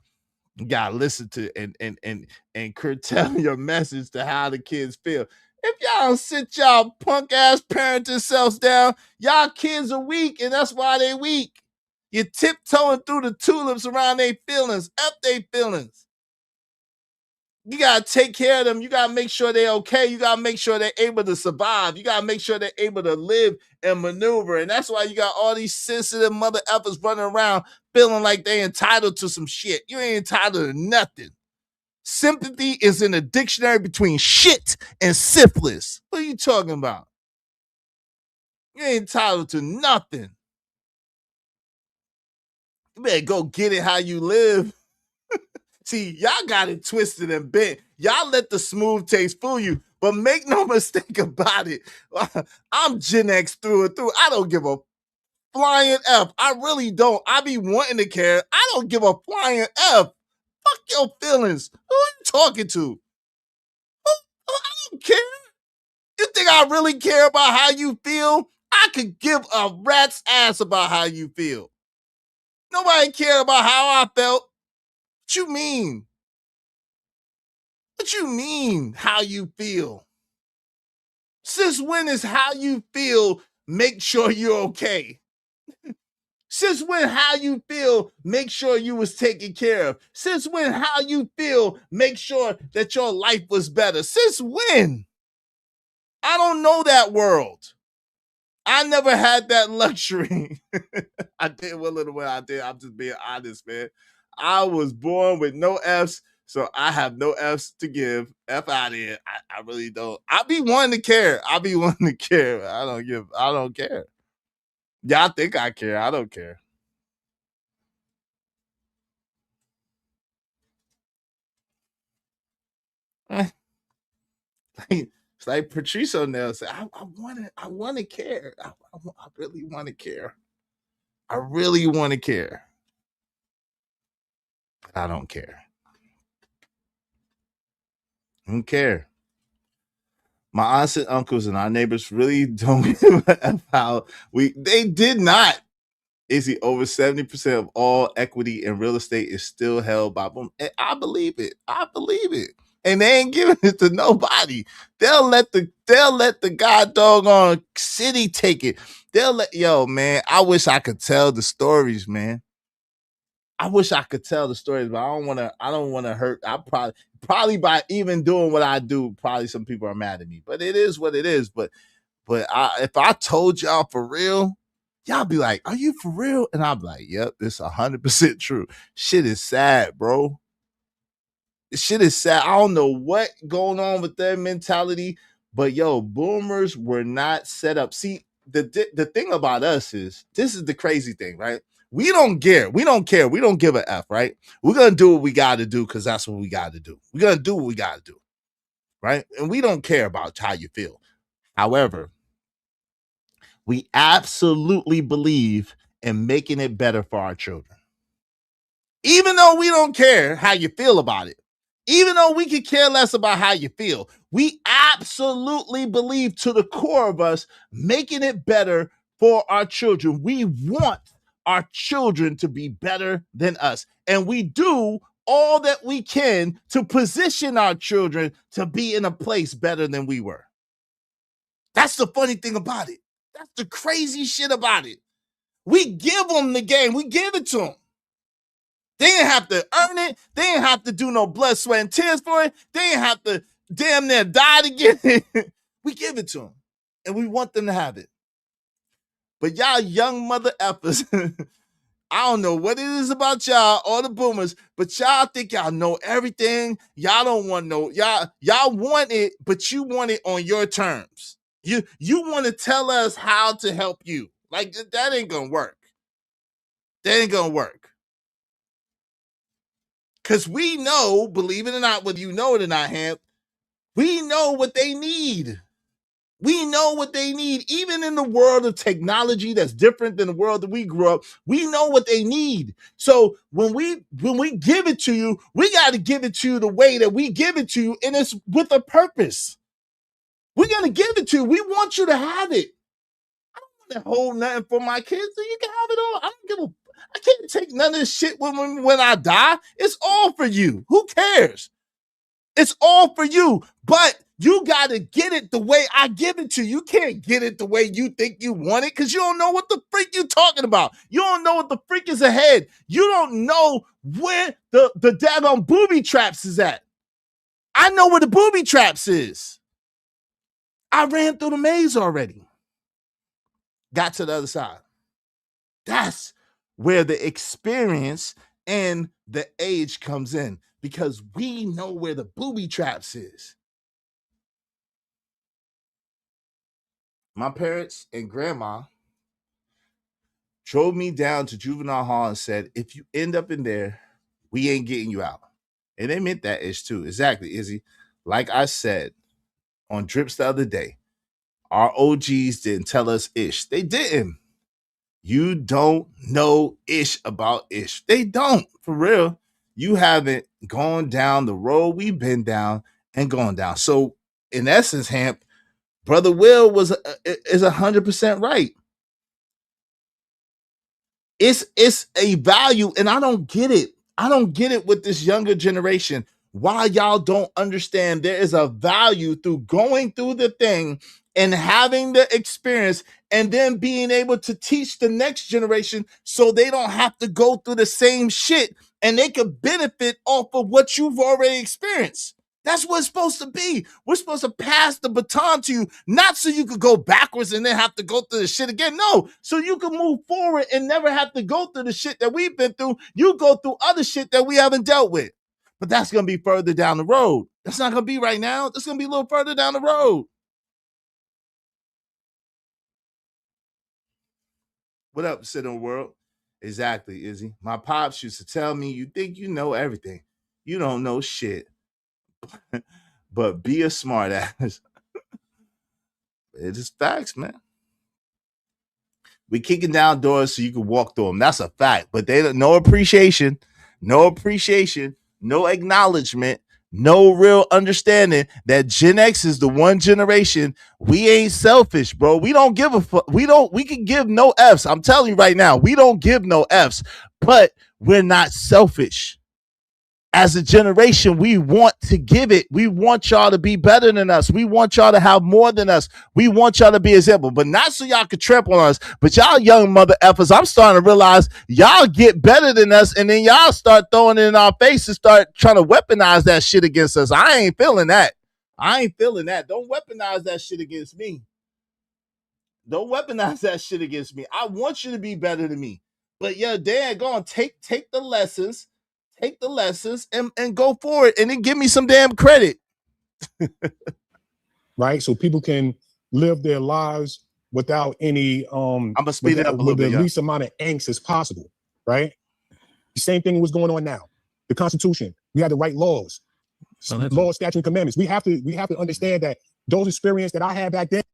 and curtail your message to how the kids feel. If y'all don't sit y'all punk ass parenting selves down, y'all kids are weak, and that's why they weak. You're tiptoeing through the tulips around their feelings. F their feelings. You gotta take care of them. You gotta make sure they're okay. You gotta make sure they're able to survive. You gotta make sure they're able to live and maneuver. And that's why you got all these sensitive mother effers running around feeling like they entitled to some shit. You ain't entitled to nothing. Sympathy is in a dictionary between shit and syphilis. What are you talking about? You ain't entitled to nothing. You better go get it how you live. See, y'all got it twisted and bent. Y'all let the smooth taste fool you, but make no mistake about it. I'm Gen X through and through. I don't give a flying F. I really don't. I be wanting to care. I don't give a flying F. Fuck your feelings. Who are you talking to? I don't care. You think I really care about how you feel? I could give a rat's ass about how you feel. Nobody care about how I felt. What you mean? What you mean, how you feel? Since when is how you feel make sure you're okay? Since when how you feel make sure you was taken care of? Since when how you feel make sure that your life was better? Since when? I don't know that world. I never had that luxury. I did well in the way I did. I'm just being honest, man. I was born with no F's, so I have no F's to give. F out of here. I really don't. I be wanting to care. I be wanting to care. I don't care. Y'all think I care. I don't care. It's like Patrice O'Neal said, I want to care. I really want to care. I really want to care. I don't care. I don't care. My aunts and uncles and our neighbors really don't give a F how they did not. Is he over 70% of all equity in real estate is still held by them? And I believe it. I believe it. And they ain't giving it to nobody. They'll let the god doggone city take it. Yo, man, I wish I could tell the stories, man. I wish I could tell the stories, but I don't wanna hurt. I probably by even doing what I do, probably some people are mad at me. But it is what it is. But if I told y'all for real, y'all be like, "Are you for real?" And I'll be like, "Yep, it's 100% true." Shit is sad, bro. Shit is sad. I don't know what going on with their mentality, but yo, boomers were not set up. See, the thing about us is this is the crazy thing, right? We don't care. We don't care. We don't give a F, right? We're gonna do what we gotta do because that's what we gotta do. We're gonna do what we gotta do, right? And we don't care about how you feel. However, we absolutely believe in making it better for our children. Even though we don't care how you feel about it, even though we could care less about how you feel, we absolutely believe to the core of us making it better for our children. We want our children to be better than us. And we do all that we can to position our children to be in a place better than we were. That's the funny thing about it. That's the crazy shit about it. We give them the game. We give it to them. They didn't have to earn it. They didn't have to do no blood, sweat, and tears for it. They didn't have to damn near die to get it. We give it to them. And we want them to have it. But y'all young mother effers, I don't know what it is about y'all or the boomers, but y'all think y'all know everything. Y'all don't want no, y'all want it, but you want it on your terms. You want to tell us how to help you. Like, that ain't gonna work. That ain't gonna work. Because we know, believe it or not, whether you know it or not, Hamp, we know what they need. We know what they need. Even in the world of technology that's different than the world that we grew up, we know what they need. So when we give it to you, we got to give it to you the way that we give it to you, and it's with a purpose. We're going to give it to you. We want you to have it. I don't want to hold nothing for my kids, so you can have it all. I can't take none of this shit when I die. It's all for you. Who cares? It's all for you. But you got to get it the way I give it to you. You can't get it the way you think you want it because you don't know what the freak you talking about. You don't know what the freak is ahead. You don't know where the daggone booby traps is at. I know where the booby traps is. I ran through the maze already. Got to the other side. That's where the experience and the age comes in because we know where the booby traps is. My parents and grandma drove me down to juvenile hall and said, if you end up in there, we ain't getting you out. And they meant that ish too. Exactly, Izzy. Like I said on Drips the other day, our OGs didn't tell us ish. They didn't. You don't know ish about ish. They don't, for real. You haven't gone down the road we've been down and gone down. So in essence, Hamp, Brother Will is 100% right. It's a value, and I don't get it. I don't get it with this younger generation. Why y'all don't understand there is a value through going through the thing and having the experience and then being able to teach the next generation so they don't have to go through the same shit and they can benefit off of what you've already experienced. That's what it's supposed to be. We're supposed to pass the baton to you, not so you could go backwards and then have to go through the shit again. No, so you can move forward and never have to go through the shit that we've been through. You go through other shit that we haven't dealt with. But that's going to be further down the road. That's not going to be right now. That's going to be a little further down the road. What up, Citizen World? Exactly, Izzy. My pops used to tell me, you think you know everything. You don't know shit. But be a smart ass. It is facts, man. We kicking down doors so you can walk through them. That's a fact. But they don't no appreciation. no appreciation, no acknowledgement, no real understanding that Gen X is the one generation. We ain't selfish, bro. We don't give a fuck. We can give no F's. I'm telling you right now, we don't give no F's, but we're not selfish. As a generation, we want to give it. We want y'all to be better than us. We want y'all to have more than us. We want y'all to be example, but not so y'all could trample on us. But y'all young mother effers, I'm starting to realize y'all get better than us, and then y'all start throwing it in our faces, start trying to weaponize that shit against us. I ain't feeling that. I ain't feeling that. Don't weaponize that shit against me. Don't weaponize that shit against me. I want you to be better than me. But yeah, Dan, go on, take the lessons, and go for it, and then give me some damn credit. Right? So people can live their lives without any I'm gonna speed it up a little with bit, the least amount of angst as possible, right? The same thing was going on now. The Constitution, we had to write laws, laws, statutes, and commandments. We have to understand that those experiences that I had back then.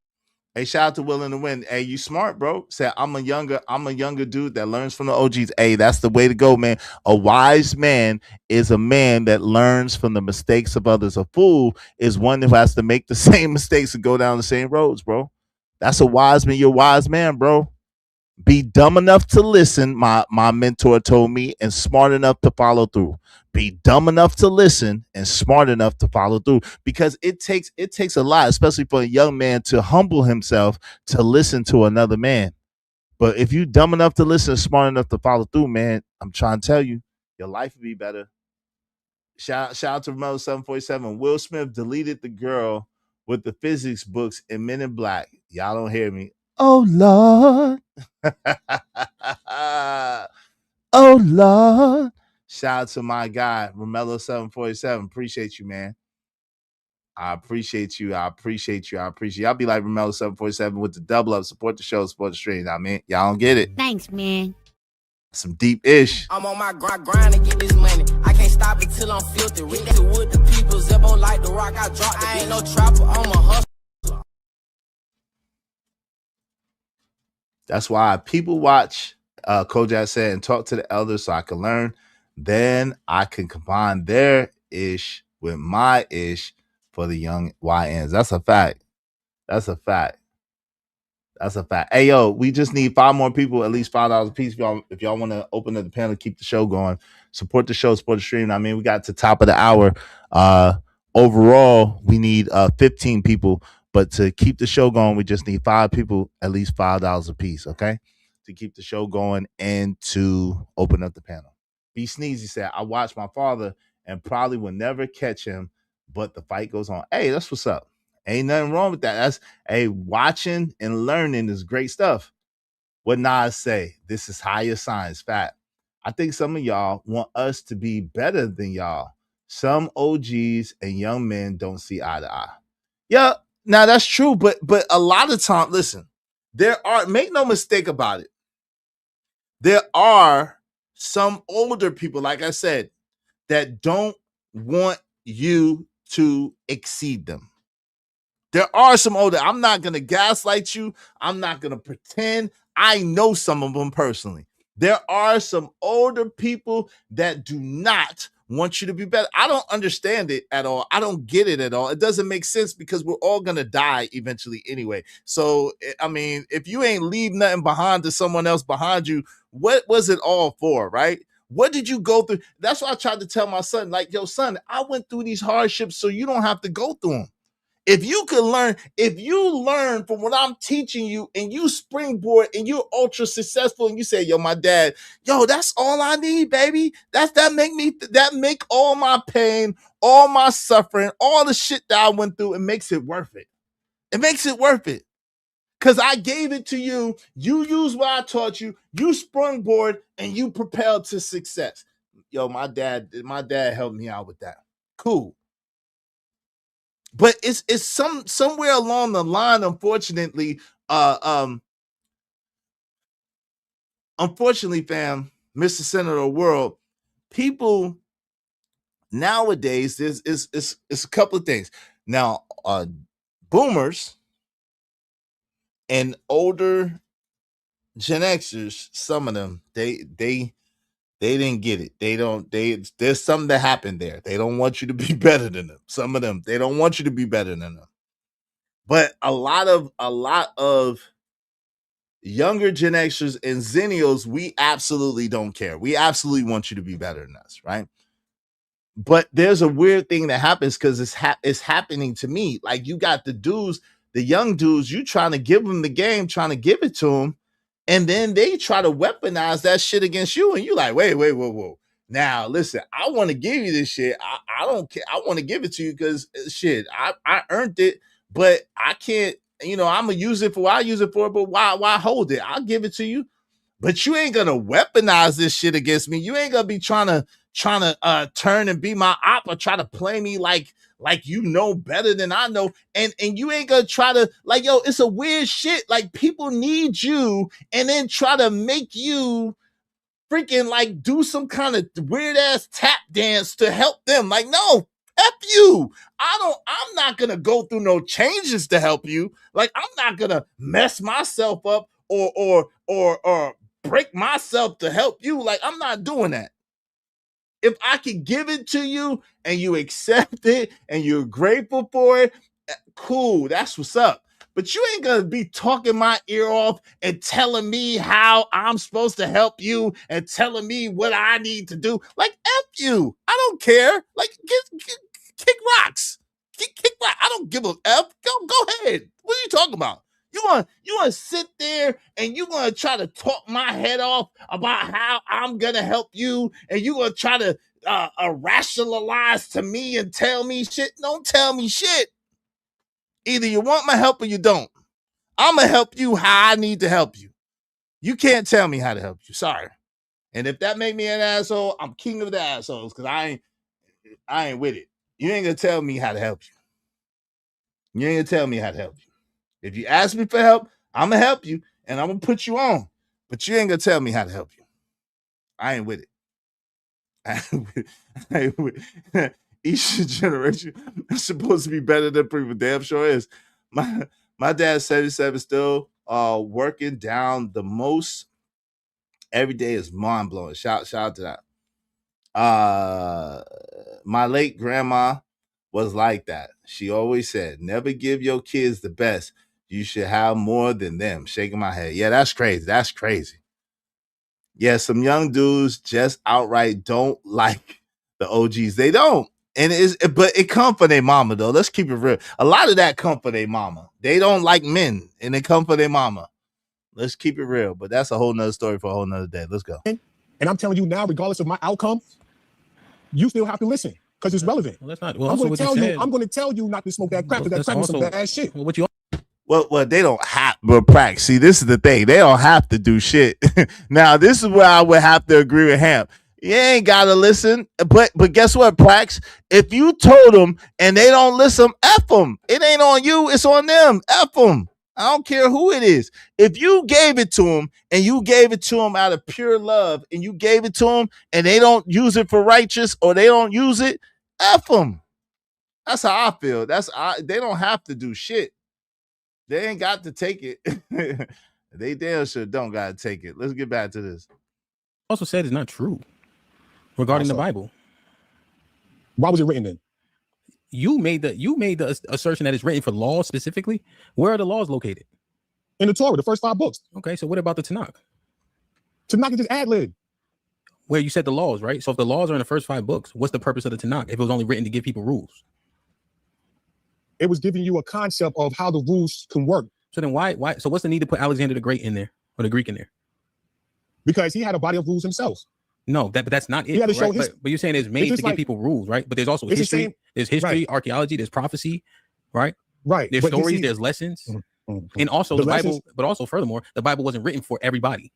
Hey, shout out to Willing to Win. Hey, you smart, bro. Say I'm a younger dude that learns from the OGs. Hey, that's the way to go, man. A wise man is a man that learns from the mistakes of others. A fool is one who has to make the same mistakes and go down the same roads, bro. That's a wise man. You're a wise man, bro. Be dumb enough to listen, my mentor told me, and smart enough to follow through. Be dumb enough to listen and smart enough to follow through, because it takes a lot, especially for a young man, to humble himself to listen to another man. But if you dumb enough to listen and smart enough to follow through, man, I'm trying to tell you, your life will be better. Shout out to Remember 747. Will Smith deleted the girl with the physics books in Men in Black. Y'all don't hear me. Oh Lord. Oh Lord. Shout out to my guy, Romello 747. Appreciate you, man. I appreciate you. Y'all be like Romello 747 with the double up. Support the show, support the stream. I mean, y'all don't get it. Thanks, man. Some deep ish. I'm on my grind to get this money. I can't stop until I'm filthy. With the people, Zebo like the rock. I drop. I ain't no trapper. I'm a hustler. That's why people watch Kojak said and talk to the elders so I can learn. Then I can combine their ish with my ish for the young YNs. That's a fact. Hey, yo, we just need 5 more people, at least $5 a piece. If y'all want to open up the panel, keep the show going. Support the show, support the stream. I mean, we got to top of the hour. Overall, we need 15 people. But to keep the show going, we just need 5 people, at least $5 a piece, okay? To keep the show going and to open up the panel. B Sneezy said, I watched my father and probably will never catch him, but the fight goes on. Hey, that's what's up. Ain't nothing wrong with that. That's watching and learning is great stuff. What Nas say, this is higher science fact. I think some of y'all want us to be better than y'all. Some OGs and young men don't see eye to eye. Yeah, now that's true, but a lot of time, listen, make no mistake about it. There are some older people, like I said, that don't want you to exceed them. There are some older, I'm not going to gaslight you. I'm not going to pretend. I know some of them personally. There are some older people that do not want you to be better. I don't understand it at all. I don't get it at all. It doesn't make sense because we're all going to die eventually anyway. So, I mean, if you ain't leave nothing behind to someone else behind you, what was it all for, right? What did you go through? That's why I tried to tell my son, like, yo, son, I went through these hardships so you don't have to go through them. If you learn from what I'm teaching you and you springboard and you're ultra successful and you say, yo, my dad, yo, that's all I need, baby. That make all my pain, all my suffering, all the shit that I went through, it makes it worth it. It makes it worth it. Because I gave it to you. You use what I taught you. You sprungboard and you propelled to success. Yo, my dad helped me out with that. Cool. But it's somewhere along the line, unfortunately, fam, Mr. Center of the World, people nowadays, it's a couple of things. Now, boomers and older Gen Xers, some of them, they They didn't get it. There's something that happened there. They don't want you to be better than them. Some of them, they don't want you to be better than them. But a lot of younger Gen Xers and Zennials, we absolutely don't care. We absolutely want you to be better than us, right? But there's a weird thing that happens because it's happening to me. Like, you got the dudes, the young dudes, you trying to give them the game, trying to give it to them, and then they try to weaponize that shit against you, and you like, wait, whoa. Now, listen, I want to give you this shit. I don't care. I want to give it to you because shit, I earned it, but I can't. I'm gonna use it for what I use it for. But why hold it? I'll give it to you. But you ain't gonna weaponize this shit against me. You ain't gonna be trying to turn and be my op or try to play me like you know better than I know. And you ain't gonna try to, like, yo, it's a weird shit. Like, people need you and then try to make you freaking like do some kind of weird ass tap dance to help them. Like, no, F you. I'm not gonna go through no changes to help you. Like, I'm not gonna mess myself up or break myself to help you. Like, I'm not doing that. If I can give it to you and you accept it and you're grateful for it, cool, that's what's up. But you ain't gonna be talking my ear off and telling me how I'm supposed to help you and telling me what I need to do. Like, F you. I don't care. Like, kick rocks. Kick rock. I don't give a F. Go ahead. What are you talking about? You want to sit there and you want to try to talk my head off about how I'm going to help you, and you going to try to rationalize to me and tell me shit? Don't tell me shit. Either you want my help or you don't. I'm going to help you how I need to help you. You can't tell me how to help you. Sorry. And if that make me an asshole, I'm king of the assholes because I ain't with it. You ain't going to tell me how to help you. You ain't going to tell me how to help you. If you ask me for help, I'm going to help you and I'm going to put you on. But you ain't going to tell me how to help you. I ain't with it. I ain't with it. Each generation is supposed to be better than previous. Damn sure is. My dad's 77 still working down the most. Every day is mind blowing. Shout out to that. My late grandma was like that. She always said, never give your kids the best. You should have more than them. Shaking my head. Yeah, that's crazy. That's crazy. Yeah, some young dudes just outright don't like the OGs. They don't. But it come from their mama, though. Let's keep it real. A lot of that come from their mama. They don't like men, and it come from their mama. Let's keep it real. But that's a whole nother story for a whole nother day. Let's go. And I'm telling you now, regardless of my outcome, you still have to listen because it's relevant. Well, that's not. Well, I'm going to tell you not to smoke that crack because that crack is some bad shit. What you? Well, they don't have, but Prax, see, this is the thing. They don't have to do shit. Now, this is where I would have to agree with him. You ain't got to listen. But guess what, Prax? If you told them and they don't listen, F them. It ain't on you. It's on them. F them. I don't care who it is. If you gave it to them and you gave it to them out of pure love and you gave it to them and they don't use it for righteous or they don't use it, F them. That's how I feel. They don't have to do shit. They ain't got to take it. They damn sure don't got to take it. Let's get back to this. Also said it's not true regarding the Bible. Why was it written then? You made the assertion that it's written for laws specifically. Where are the laws located? In the Torah, the first 5 books. Okay, so what about the Tanakh? Tanakh is just ad-lib. Where you said the laws, right? So if the laws are in the first 5 books, what's the purpose of the Tanakh if it was only written to give people rules? It was giving you a concept of how the rules can work. So then why? So what's the need to put Alexander the Great in there or the Greek in there? Because he had a body of rules himself. No, but that's not it. He had to show right? But you're saying it's made to give people rules, right? But there's also history. There's history, right. Archaeology, there's prophecy, right? Right. There's stories, there's lessons. And also the Bible, but also furthermore, the Bible wasn't written for everybody.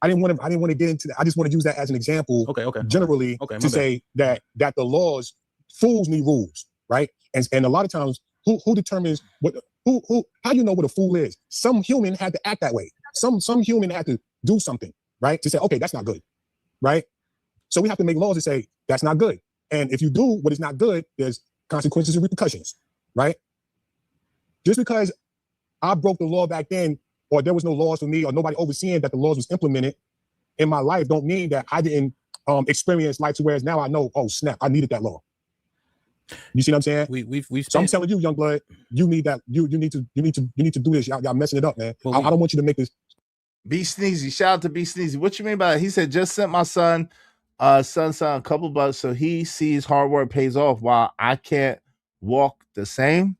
I didn't want to get into that. I just want to use that as an example. Okay. Generally, to say that the laws, fools need rules, right? And a lot of times, who determines how you know what a fool is? Some human had to act that way. Some human had to do something, right? To say, okay, that's not good, right? So we have to make laws to say that's not good. And if you do what is not good, there's consequences and repercussions, right? Just because I broke the law back then, or there was no laws for me, or nobody overseeing that the laws was implemented in my life, don't mean that I didn't experienced life to whereas now I know, oh snap, I needed that law. You see what I'm saying? We've so I'm telling you, young blood, you need that. You need to do this. Y'all messing it up, man. Well, I don't want you to make this. B Sneezy, shout out to B Sneezy. What you mean by that? He said just sent my son a couple bucks so he sees hard work pays off while I can't walk the same.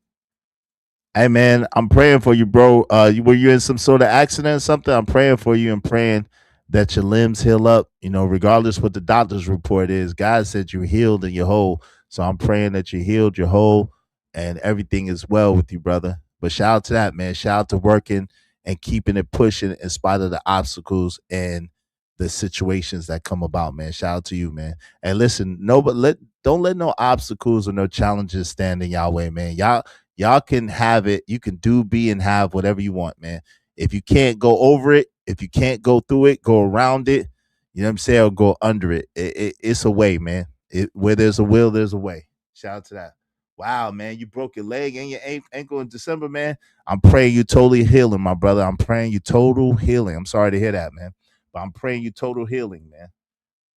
Hey man, I'm praying for you, bro. Were you in some sort of accident or something? I'm praying for you and praying that your limbs heal up. You know, regardless what the doctor's report is, God said you're healed and you're whole. So I'm praying that you're healed, you're whole, and everything is well with you, brother. But shout out to that, man. Shout out to working and keeping it pushing in spite of the obstacles and the situations that come about, man. Shout out to you, man. And listen, don't let no obstacles or no challenges stand in y'all way, man. Y'all can have it. You can do, be, and have whatever you want, man. If you can't go over it, if you can't go through it, go around it. You know what I'm saying? Or go under it. It's a way, man. Where there's a will, there's a way. Shout out to that. Wow, man, you broke your leg and your ankle in December, man. I'm praying you totally healing, my brother. I'm praying you total healing. I'm sorry to hear that, man. But I'm praying you total healing, man.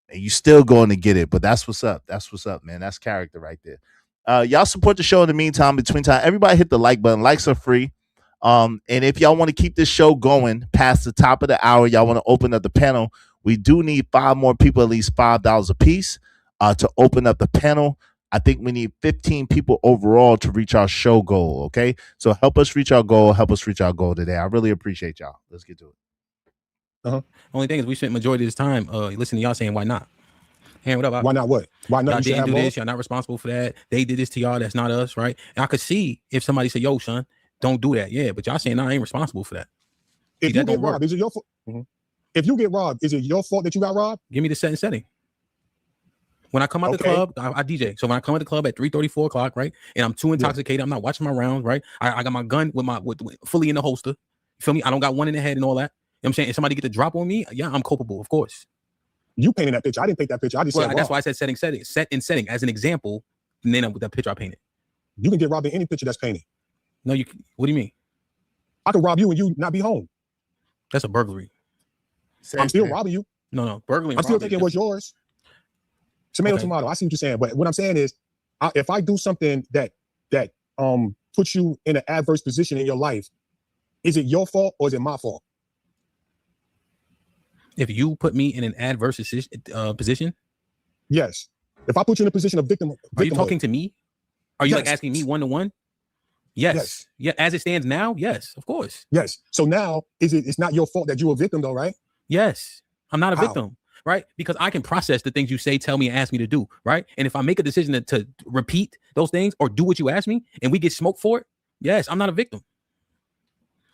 And you still going to get it, but that's what's up. That's what's up, man. That's character right there. Y'all support the show in the meantime, between time. Everybody hit the like button. Likes are free. And if y'all want to keep this show going past the top of the hour, y'all want to open up the panel. We do need 5 more people, at least $5 a piece, to open up the panel. I think we need 15 people overall to reach our show goal. Okay, so help us reach our goal. Help us reach our goal today. I really appreciate y'all. Let's get to it. Only thing is we spent majority of this time listening to y'all saying why not. Hey, what up? Why not what? Why not? Y'all didn't do this. Y'all not responsible for that. They did this to y'all. That's not us, right? And I could see if somebody said, "Yo, son, don't do that." Yeah, but y'all saying, "No, I ain't responsible for that." If you get robbed, is it your fault? Mm-hmm. If you get robbed, is it your fault that you got robbed? Give me the setting. When I come out the club, I DJ. So when I come to the club at 3:30, 4 o'clock, right, and I'm too intoxicated, I'm not watching my rounds, right? I got my gun with fully in the holster. You feel me? I don't got one in the head and all that. You know what I'm saying? If somebody get the drop on me, yeah, I'm culpable, of course. You painted that picture. I didn't paint that picture. I just said that's why I said setting as an example. And then with that picture I painted. You can get robbed in any picture that's painted. No, you. What do you mean? I could rob you and you not be home. That's a burglary. I'm still robbing you. No, burglary. I'm still taking what's yours. Tomato. I see what you're saying, but what I'm saying is, if I do something that puts you in an adverse position in your life, is it your fault or is it my fault? If you put me in an adverse position? Yes. If I put you in a position of victim. Are you talking to me? Are you like asking me one-to-one? Yes. Yeah. As it stands now, yes, of course. Yes. So now it's not your fault that you're a victim though, right? Yes. I'm not a victim, right? Because I can process the things you say, tell me, and ask me to do, right? And if I make a decision to repeat those things or do what you ask me and we get smoked for it, yes, I'm not a victim.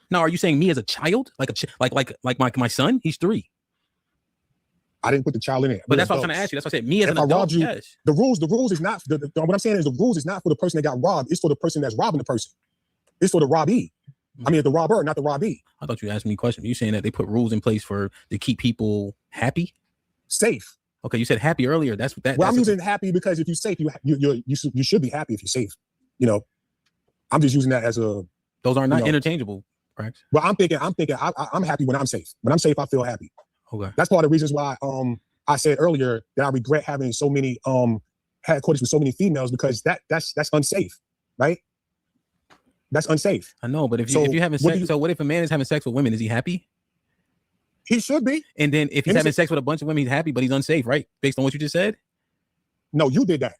Now, are you saying me as a child? Like my son? He's 3. I didn't put the child in it. But that's what I'm trying to ask you. That's what I said. Me as an adult, yes. The rules is not, what I'm saying is the rules is not for the person that got robbed. It's for the person that's robbing the person. It's for the robbee. I mean, the robber, not the robbie. I thought you asked me a question. You saying that they put rules in place to keep people happy? Safe. Okay, you said happy earlier. That's what that. Well, I'm using happy because if you're safe, you should be happy if you're safe. You know, I'm just using that as a. Those are not interchangeable, right? Well, I'm thinking I'm happy when I'm safe. When I'm safe, I feel happy. Okay. That's part of the reasons why I said earlier that I regret having so many had accordance with so many females because that's unsafe, right? That's unsafe. I know, but if you're having sex, so what if a man is having sex with women? Is he happy? He should be. And then if he's having sex with a bunch of women, he's happy, but he's unsafe, right? Based on what you just said? No, you did that.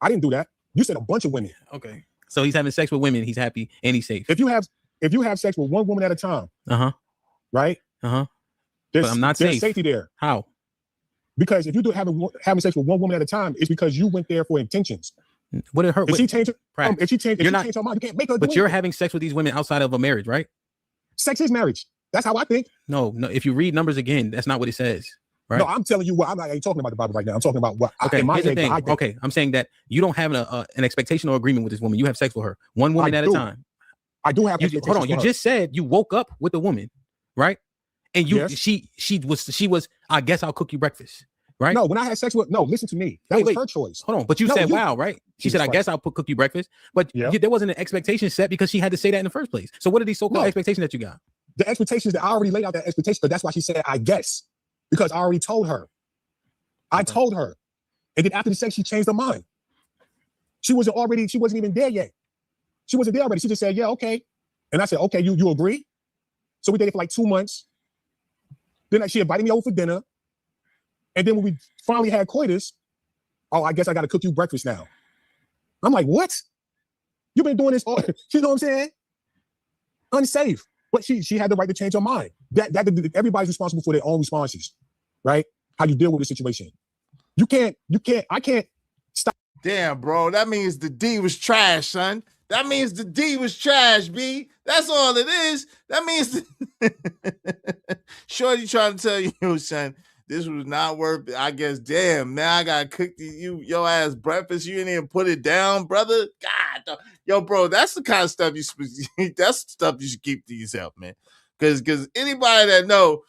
I didn't do that. You said a bunch of women. Okay. So he's having sex with women, he's happy, and he's safe. If you have sex with one woman at a time, right? But I'm not safe. There's safety there. How? Because if you do having sex with one woman at a time, it's because you went there for intentions. What it hurt? If she changed her mind, you can't make her. But you're having sex with these women outside of a marriage, right? Sex is marriage. That's how I think. No. If you read Numbers again, that's not what it says. Right? No, I'm telling you what. I'm not talking about the Bible right now. I'm talking about what. Okay, here's the thing. Okay, I'm saying that you don't have an expectation or agreement with this woman. You have sex with her, one woman at a time. I do have. Hold on. You just said you woke up with a woman, right? And she was. I guess I'll cook you breakfast. Right? No, when I had sex with listen to me. That was her choice. Hold on, but you said wow, right? She said, I guess I'll cook you breakfast. But there wasn't an expectation set because she had to say that in the first place. So what are these so-called expectations that you got? The expectations that I already laid out that expectation, but that's why she said I guess. Because I already told her. I told her. And then after the sex, she changed her mind. She wasn't even there yet. She wasn't there already. She just said, yeah, okay. And I said, okay, you agree? So we dated for like 2 months. Then she invited me over for dinner. And then when we finally had coitus, oh, I guess I got to cook you breakfast now. I'm like, what? You've been doing this all, you know what I'm saying? Unsafe. But she had the right to change her mind. That everybody's responsible for their own responses, right? How you deal with the situation. I can't stop. Damn, bro. That means the D was trash, son. That means the D was trash, B. That's all it is. That means Shorty trying to tell you, son, this was not worth it. I guess, damn, now I gotta cook your ass breakfast. You didn't even put it down, brother. God, yo, bro, that's the kind of stuff that's the stuff you should keep to yourself, man. Because anybody that know,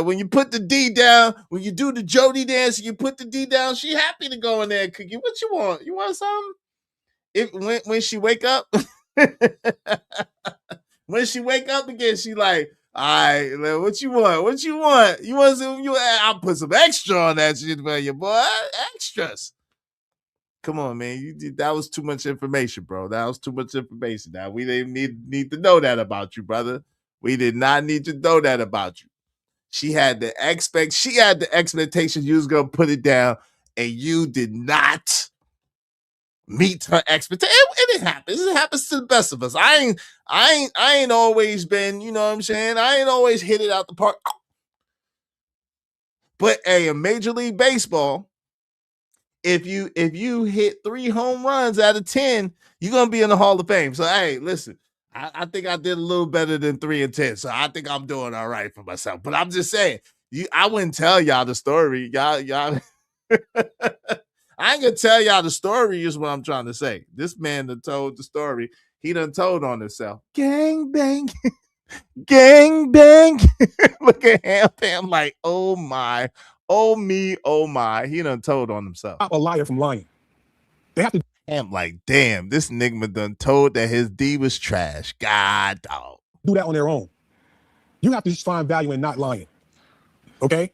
when you put the D down, when you do the Jody dance, you put the D down, she happy to go in there and cook you. What you want? You want something? When she wake up, when she wake up again, she like, all right, what you want? What you want? You want some? I'll put some extra on that shit for you, boy. Extras. Come on, man. That was too much information, bro. That was too much information. Now we didn't need to know that about you, brother. We did not need to know that about you. She had the expectation you was gonna put it down, and you did not meet her expectation. It happens. It happens to the best of us. I ain't always been, you know what I'm saying? I ain't always hit it out the park. But hey, in Major League Baseball, if you hit 3 home runs out of 10, you're gonna be in the Hall of Fame. So hey, listen, I think I did a little better than 3 and 10. So I think I'm doing all right for myself. But I'm just saying, I wouldn't tell y'all the story. Y'all I ain't gonna tell y'all the story is what I'm trying to say. This man that told the story, he done told on himself. Gang bang, gang bang. Look at him like, oh my, oh me, oh my. He done told on himself. Stop a liar from lying. They have to. I'm like, damn, this nigga done told that his D was trash. God, dog. Do that on their own. You have to just find value in not lying. Okay?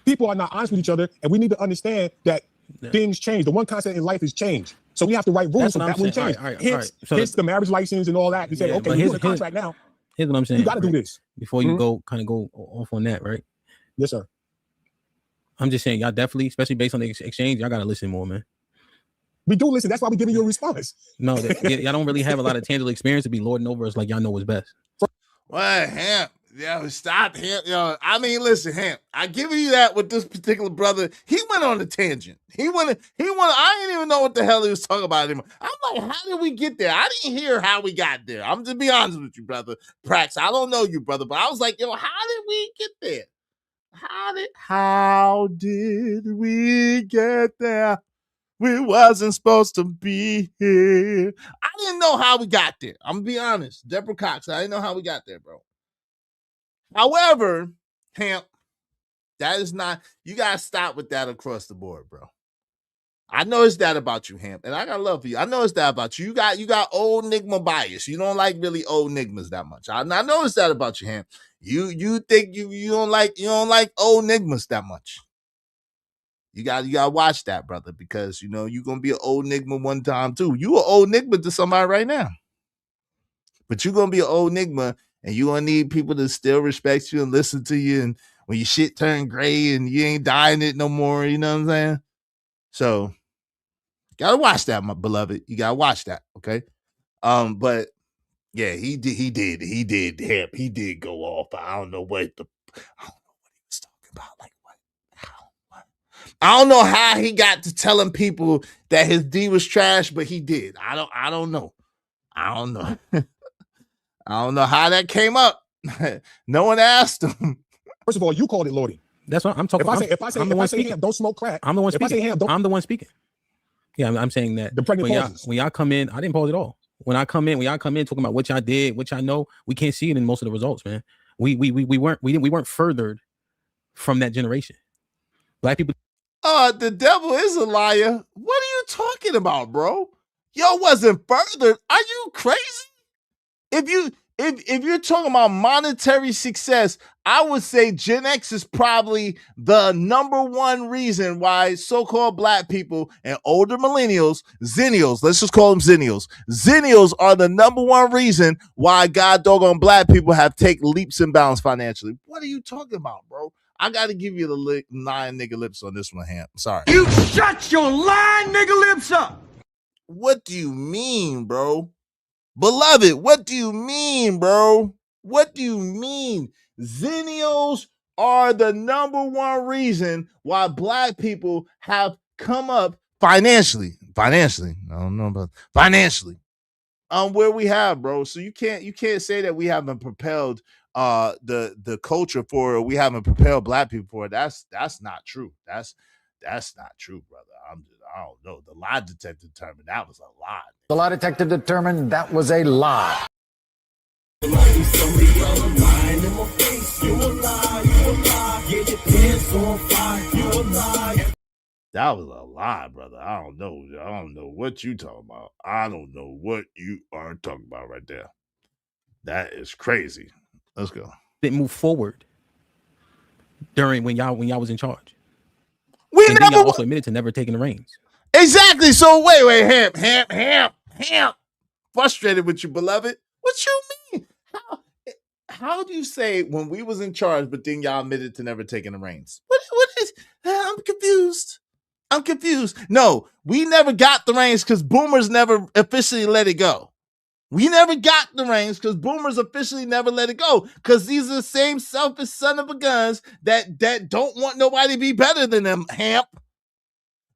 People are not honest with each other, and we need to understand that things change. The one constant in life is change. So we have to write rules so that won't change. Hence the marriage license and all that. To say, okay, we're in a contract now. Here's what I'm saying. You got to do this. Before you go off on that, right? Yes, sir. I'm just saying, y'all definitely, especially based on the exchange, y'all got to listen more, man. We do listen. That's why we're giving you a response. No, y'all don't really have a lot of tangible experience to be lording over us like y'all know what's best. What, Hamp? Yo, stop, Hamp. Yo, I mean, listen, Hamp. I give you that with this particular brother. He went on a tangent. He went. I didn't even know what the hell he was talking about anymore. I'm like, how did we get there? I didn't hear how we got there. I'm just be honest with you, brother. Prax, I don't know you, brother, but I was like, yo, how did we get there? How did we get there? We wasn't supposed to be here. I didn't know how we got there. I'm gonna be honest. Deborah Cox, I didn't know how we got there, bro. However, Hamp, that is not, you gotta stop with that across the board, bro. I know it's that about you, Hamp, and I got love for you. I know it's that about you. You got old Nigma bias. You don't like really old Nigmas that much. I know it's that about you, Hamp. You think you don't like old Nigmas that much. You gotta watch that, brother, because you know you're gonna be an old Nigma one time too. You an old Nigma to somebody right now, but you're gonna be an old Nigma, and you're gonna need people to still respect you and listen to you. And when your shit turn gray and you ain't dying it no more, you know what I'm saying? So you gotta watch that, my beloved. You gotta watch that, okay? But yeah, he did go off. I don't know what he was talking about. Like, I don't know how he got to telling people that his D was trash, but he did. I don't know. I don't know. I don't know how that came up. No one asked him. First of all, you called it loading. That's what I'm talking about. If I say Ham, don't smoke crack. I'm the one speaking. If I say Ham, I'm the one speaking. Yeah, I'm saying that. The pregnant pauses. When y'all come in, I didn't pause at all. When y'all come in talking about what y'all did, what y'all know, we can't see it in most of the results, man. We weren't furthered from that generation. Black people. The devil is a liar. What are you talking about, bro? Yo wasn't furthered. Are you crazy? if you're talking about monetary success, I would say Gen X is probably the number one reason why so-called black people and older millennials, Zennials, let's just call them Zennials are the number one reason why god doggone black people have taken leaps and bounds financially. What are you talking about, bro? I got to give you the lying nigga lips on this one, Ham. Sorry. You shut your lying nigga lips up. What do you mean, bro? Beloved, what do you mean, bro? What do you mean? Zennials are the number one reason why black people have come up financially. I don't know about financially. Where we have, bro. So you can't say that we haven't propelled the culture for it. We haven't propelled black people for it. That's not true. That's not true, brother. I don't know. The lie detector determined that was a lie. The lie detector determined that was a lie. That was a lie, brother. I don't know what you talking about. I don't know what you are talking about right there. That is crazy. Let's go. Didn't move forward during when y'all was in charge. And then y'all also admitted to never taking the reins. Exactly. So wait, Ham. Frustrated with you, beloved. What you mean? How do you say when we was in charge, but then y'all admitted to never taking the reins? What is? I'm confused. No, we never got the reins because boomers never officially let it go. We never got the reins because boomers officially never let it go. Because these are the same selfish son of a guns that don't want nobody to be better than them, Hamp.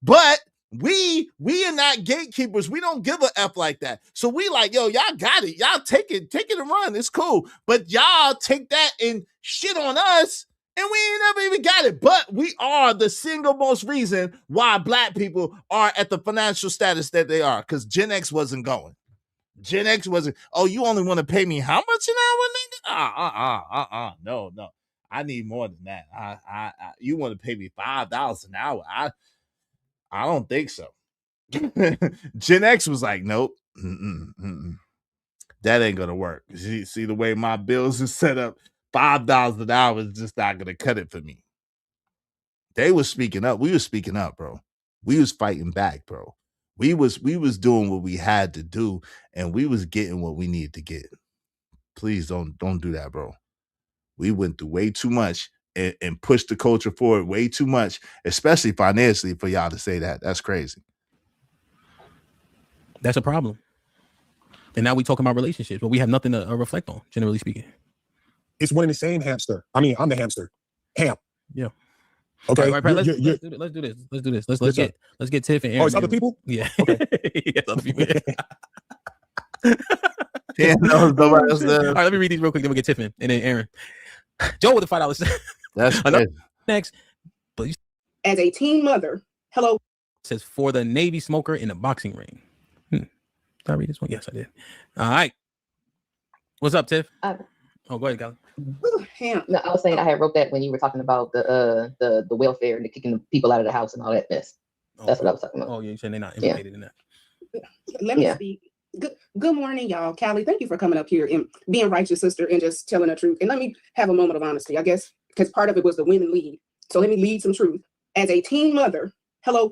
But we are not gatekeepers. We don't give a F like that. So we like, yo, y'all got it. Y'all take it and run. It's cool. But y'all take that and shit on us, and we ain't never even got it. But we are the single most reason why black people are at the financial status that they are. Because Gen X wasn't going. Gen X wasn't, oh, you only want to pay me how much an hour, nigga? No. I need more than that. You want to pay me $5 an hour? I don't think so. Gen X was like, nope. That ain't gonna work. See the way my bills is set up, $5 an hour is just not gonna cut it for me. They was speaking up. We was speaking up, bro. We was fighting back, bro. We was doing what we had to do, and we was getting what we needed to get. Please don't do that, bro. We went through way too much and pushed the culture forward way too much, especially financially, for y'all to say that. That's crazy. That's a problem. And now we talking about relationships, but we have nothing to reflect on, generally speaking. It's one and the same hamster. I mean, I'm the hamster. Ham. Yeah. Okay. Right, let's do this. Let's get Tiff and Aaron. Oh, it's other people? Yeah. Okay. Yes, other people. Yeah, no, all right, let me read these real quick. Then we get Tiff in, and then Aaron. Joe with the $5. That's next. Please. As a teen mother, hello. Says for the Navy smoker in the boxing ring. Did I read this one? Yes, I did. All right. What's up, Tiff? Oh, go ahead, Golly. No, I was saying I had wrote that when you were talking about the welfare and the kicking the people out of the house and all that mess. That's what I was talking about. Oh, yeah, you said they're not implicated in that. Let me speak. Good morning, y'all. Callie, thank you for coming up here and being righteous sister and just telling the truth. And let me have a moment of honesty, I guess, because part of it was the women lead. So let me lead some truth. As a teen mother, hello,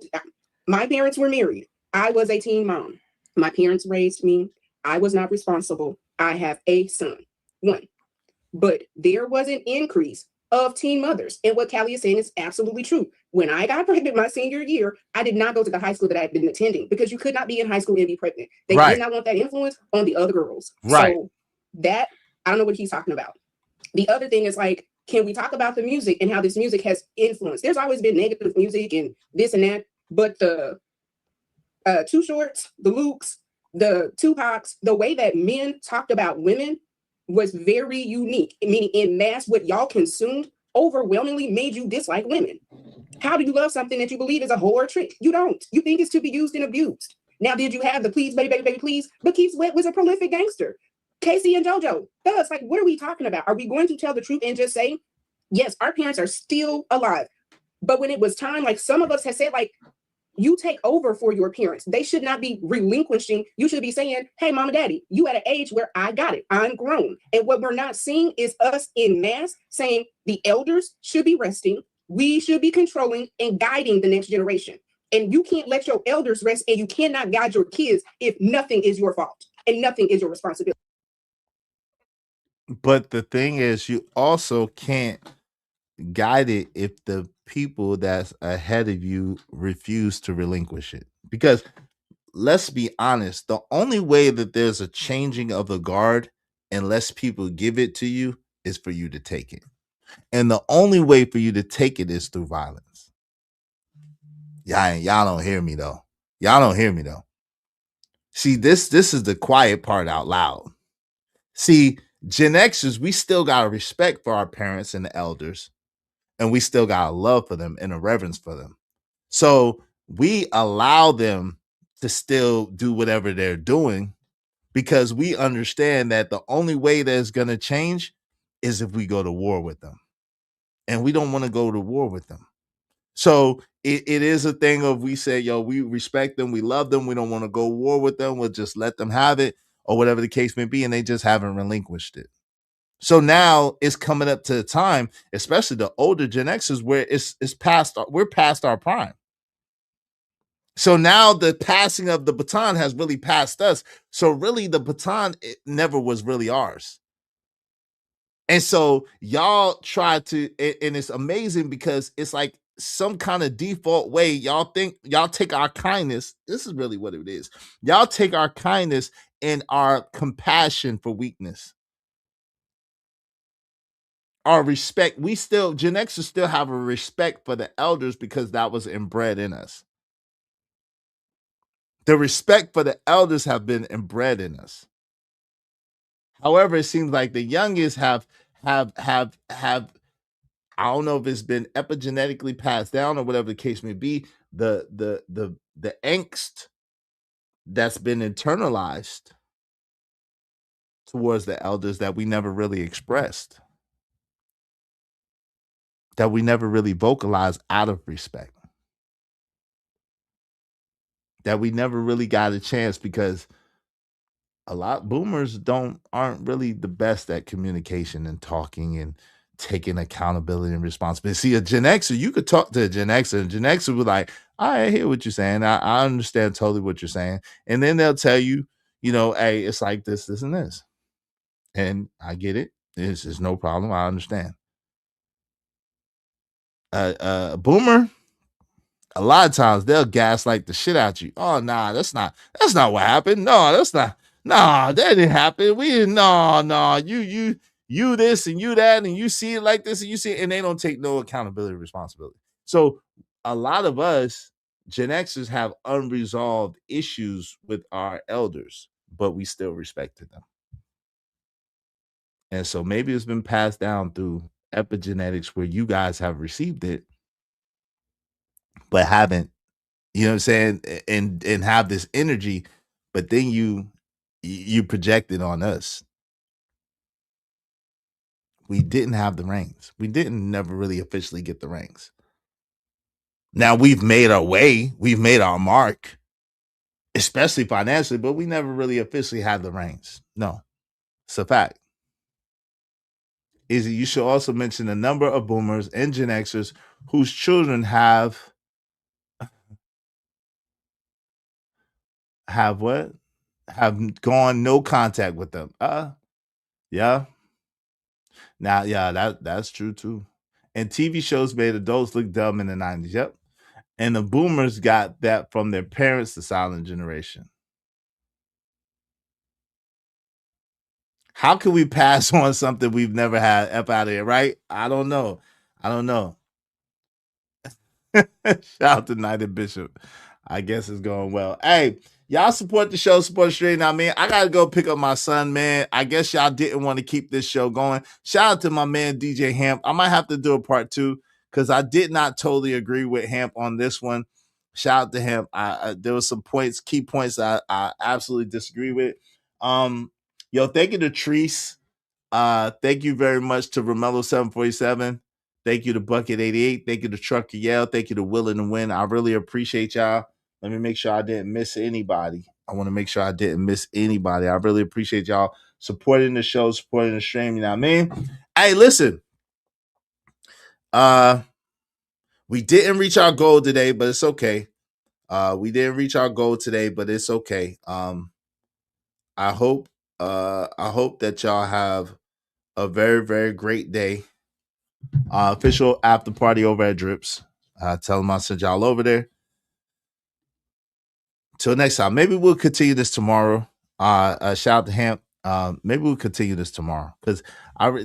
my parents were married. I was a teen mom. My parents raised me. I was not responsible. I have a son, one. But there was an increase of teen mothers. And what Callie is saying is absolutely true. When I got pregnant my senior year, I did not go to the high school that I had been attending because you could not be in high school and be pregnant. They did not want that influence on the other girls. Right. So that, I don't know what he's talking about. The other thing is like, can we talk about the music and how this music has influenced? There's always been negative music and this and that, but the Too Shorts, the Lukes, the Tupacs, the way that men talked about women was very unique. Meaning in mass, what y'all consumed overwhelmingly made you dislike women. How do you love something that you believe is a whore trick? You don't. You think it's to be used and abused. Now, did you have the Please, Baby, Baby, Baby, Please? But Keith Sweat was a prolific gangster. Casey and JoJo. That's like, what are we talking about? Are we going to tell the truth and just say, yes, our parents are still alive? But when it was time, like some of us have said, like, you take over for your parents. They should not be relinquishing. You should be saying, hey, mom and daddy, you at an age where I got it. I'm grown. And what we're not seeing is us in mass saying the elders should be resting. We should be controlling and guiding the next generation. And you can't let your elders rest, and you cannot guide your kids if nothing is your fault and nothing is your responsibility. But the thing is, you also can't guide it if the people that's ahead of you refuse to relinquish it. Because let's be honest, the only way that there's a changing of the guard, unless people give it to you, is for you to take it. And the only way for you to take it is through violence. Y'all don't hear me though. Y'all don't hear me though. See, this is the quiet part out loud. See, Gen Xers, we still got a respect for our parents and the elders, and we still got a love for them and a reverence for them. So we allow them to still do whatever they're doing because we understand that the only way that's going to change is if we go to war with them. And we don't want to go to war with them. So it is a thing of we say, yo, we respect them, we love them, we don't want to go war with them, we'll just let them have it or whatever the case may be, and they just haven't relinquished it. So now it's coming up to the time, especially the older Gen Xers, where it's past, we're past our prime. So now the passing of the baton has really passed us. So really the baton, it never was really ours. And so y'all try to, and it's amazing because it's like some kind of default way y'all think, y'all take our kindness. This is really what it is. Y'all take our kindness and our compassion for weakness. Our respect, we still, Gen Xers still have a respect for the elders because that was inbred in us. The respect for the elders have been inbred in us. However, it seems like the youngest have I don't know if it's been epigenetically passed down or whatever the case may be, the angst that's been internalized towards the elders that we never really expressed, that we never really vocalized out of respect, that we never really got a chance because a lot boomers aren't really the best at communication and talking and taking accountability and responsibility. See, a Gen Xer, you could talk to a Gen Xer, and Gen Xer was like, I hear what you're saying. I understand totally what you're saying. And then they'll tell you, you know, hey, it's like this, and this. And I get it. It's no problem. I understand. Boomer, a lot of times they'll gaslight the shit out you. Oh, nah, that's not what happened. No, that's not. Nah, that didn't happen. We didn't. No, you this and you that, and you see it like this and you see it, and they don't take no accountability or responsibility. So a lot of us Gen Xers have unresolved issues with our elders, but we still respected them. And so maybe it's been passed down through epigenetics where you guys have received it, but haven't, you know what I'm saying, and have this energy, but then you project it on us. We didn't have the reins. We didn't never really officially get the reins. Now we've made our way, we've made our mark, especially financially, but we never really officially had the reins. No, it's a fact. You should also mention the number of boomers and Gen Xers whose children have what? Have gone no contact with them. Yeah. Now, yeah, that's true too. And TV shows made adults look dumb in the 90s. Yep. And the boomers got that from their parents, the silent generation. How can we pass on something we've never had up out of here, right? I don't know. Shout out to Knight and Bishop. I guess it's going well. Hey, y'all support the show, support the stream. Now, man, I gotta go pick up my son, man. I guess y'all didn't want to keep this show going. Shout out to my man DJ Hamp. I might have to do a part 2 because I did not totally agree with Hamp on this one. Shout out to him. There was some key points I absolutely disagree with. Yo, thank you to Treese. Thank you very much to Romello 747. Thank you to Bucket 88. Thank you to Trucker Yell. Thank you to Willing to Win. I really appreciate y'all. Let me make sure I didn't miss anybody. I want to make sure I didn't miss anybody. I really appreciate y'all supporting the show, supporting the stream. You know what I mean? Hey, listen. We didn't reach our goal today, but it's okay. We didn't reach our goal today, but it's okay. I hope that y'all have a very, very great day. Official after party over at Drips. Tell them I sent y'all over there. Till next time. Maybe we'll continue this tomorrow. Shout out to Hamp. Maybe we'll continue this tomorrow because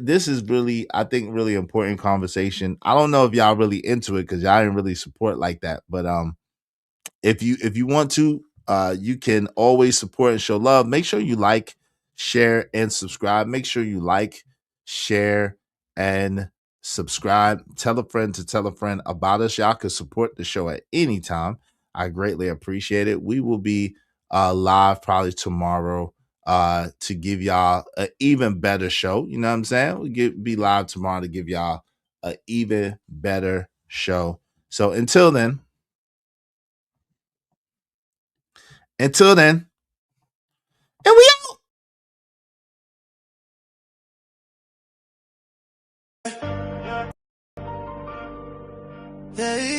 this is really, I think, really important conversation. I don't know if y'all really into it because y'all didn't really support like that. But if you want to, you can always support and show love. Make sure you like, share, and subscribe. Make sure you like, share, and subscribe. Tell a friend to tell a friend about us. Y'all can support the show at any time. I greatly appreciate it. We will be live probably tomorrow to give y'all an even better show. You know what I'm saying? We'll be live tomorrow to give y'all an even better show. So until then, and we out. Yeah, yeah,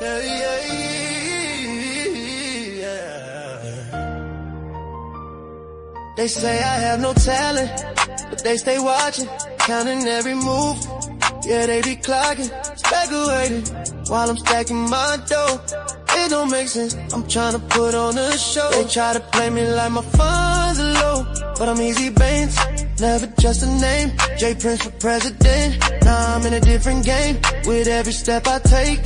yeah, yeah. They say I have no talent, but they stay watching, counting every move. Yeah, they be clocking, speculating while I'm stacking my dough. It don't make sense, I'm trying to put on a show. They try to play me like my funds are low, but I'm easy Baines, never just a name. J Prince for president, now I'm in a different game. With every step I take,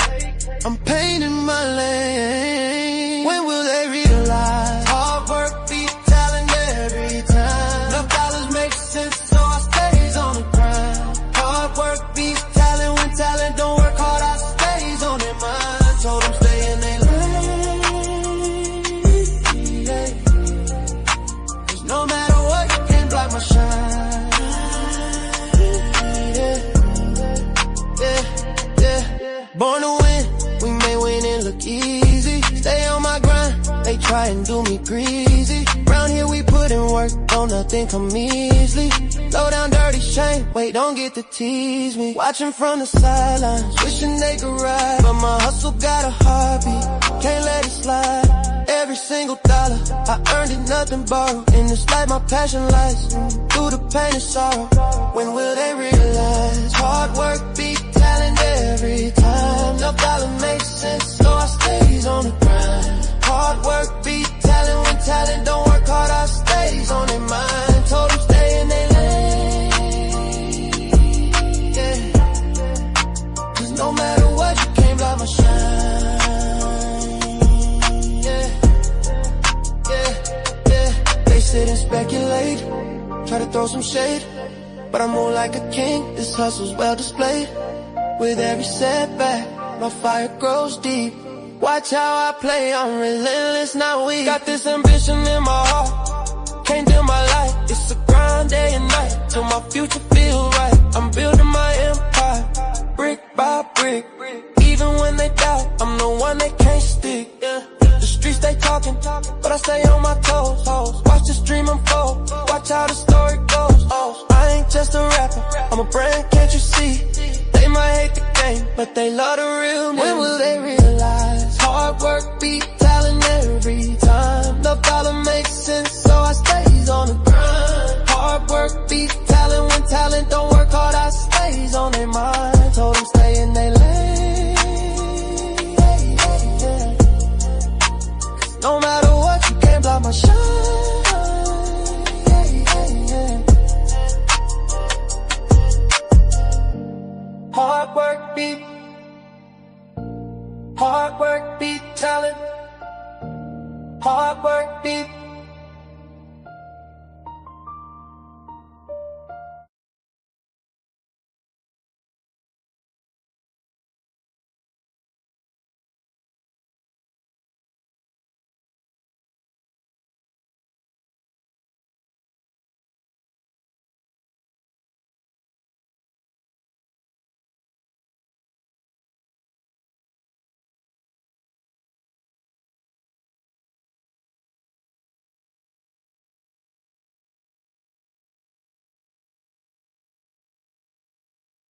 I'm painting my lane. When will they realize hard work beats talent every time? Enough dollars make sense, so I stays on the grind. Hard work beats talent, when talent don't work hard, I stays on their mind. Told them stay in their lane, yeah. 'Cause no matter what, you can't block my shine. Yeah. Born to win, we may win and look easy. Stay on my grind, they try and do me greasy. Round here we put in work, don't nothing come easily. Low down dirty shame, wait, don't get to tease me. Watching from the sidelines, wishing they could ride, but my hustle got a heartbeat, can't let it slide. Every single dollar, I earned it, nothing borrowed. In this life my passion lies, through the pain and sorrow. When will they realize hard work beat talent every time? No dollar makes sense, so I stays on the grind. Hard work beat talent, when talent don't work hard, I stays on their mind. Told them stay in their lane, yeah. 'Cause no matter what, you can't block my shine. They sit and speculate, try to throw some shade, but I'm more like a king, this hustle's well displayed. With every setback, my fire grows deep. Watch how I play, I'm relentless, not weak. Got this ambition in my heart, can't dim my light. It's a grind day and night, till my future feel right. I'm building my empire, brick by brick. Even when they doubt, I'm the one they can't stick, yeah. The streets they talking, but I stay on my toes. Watch this dream unfold, watch how the story goes. Oh, I ain't just a rapper, I'm a brand, can't you see? They might hate the game, but they love the real me. When will they realize hard work beat talent every time? No dollar makes sense, so I stays on the grind. Hard work beat talent, when talent don't work hard, I stays on their mind. Told them stay in their lane, yeah. No matter what, you can't block my shine, yeah. Hard work beat talent. Hard work beat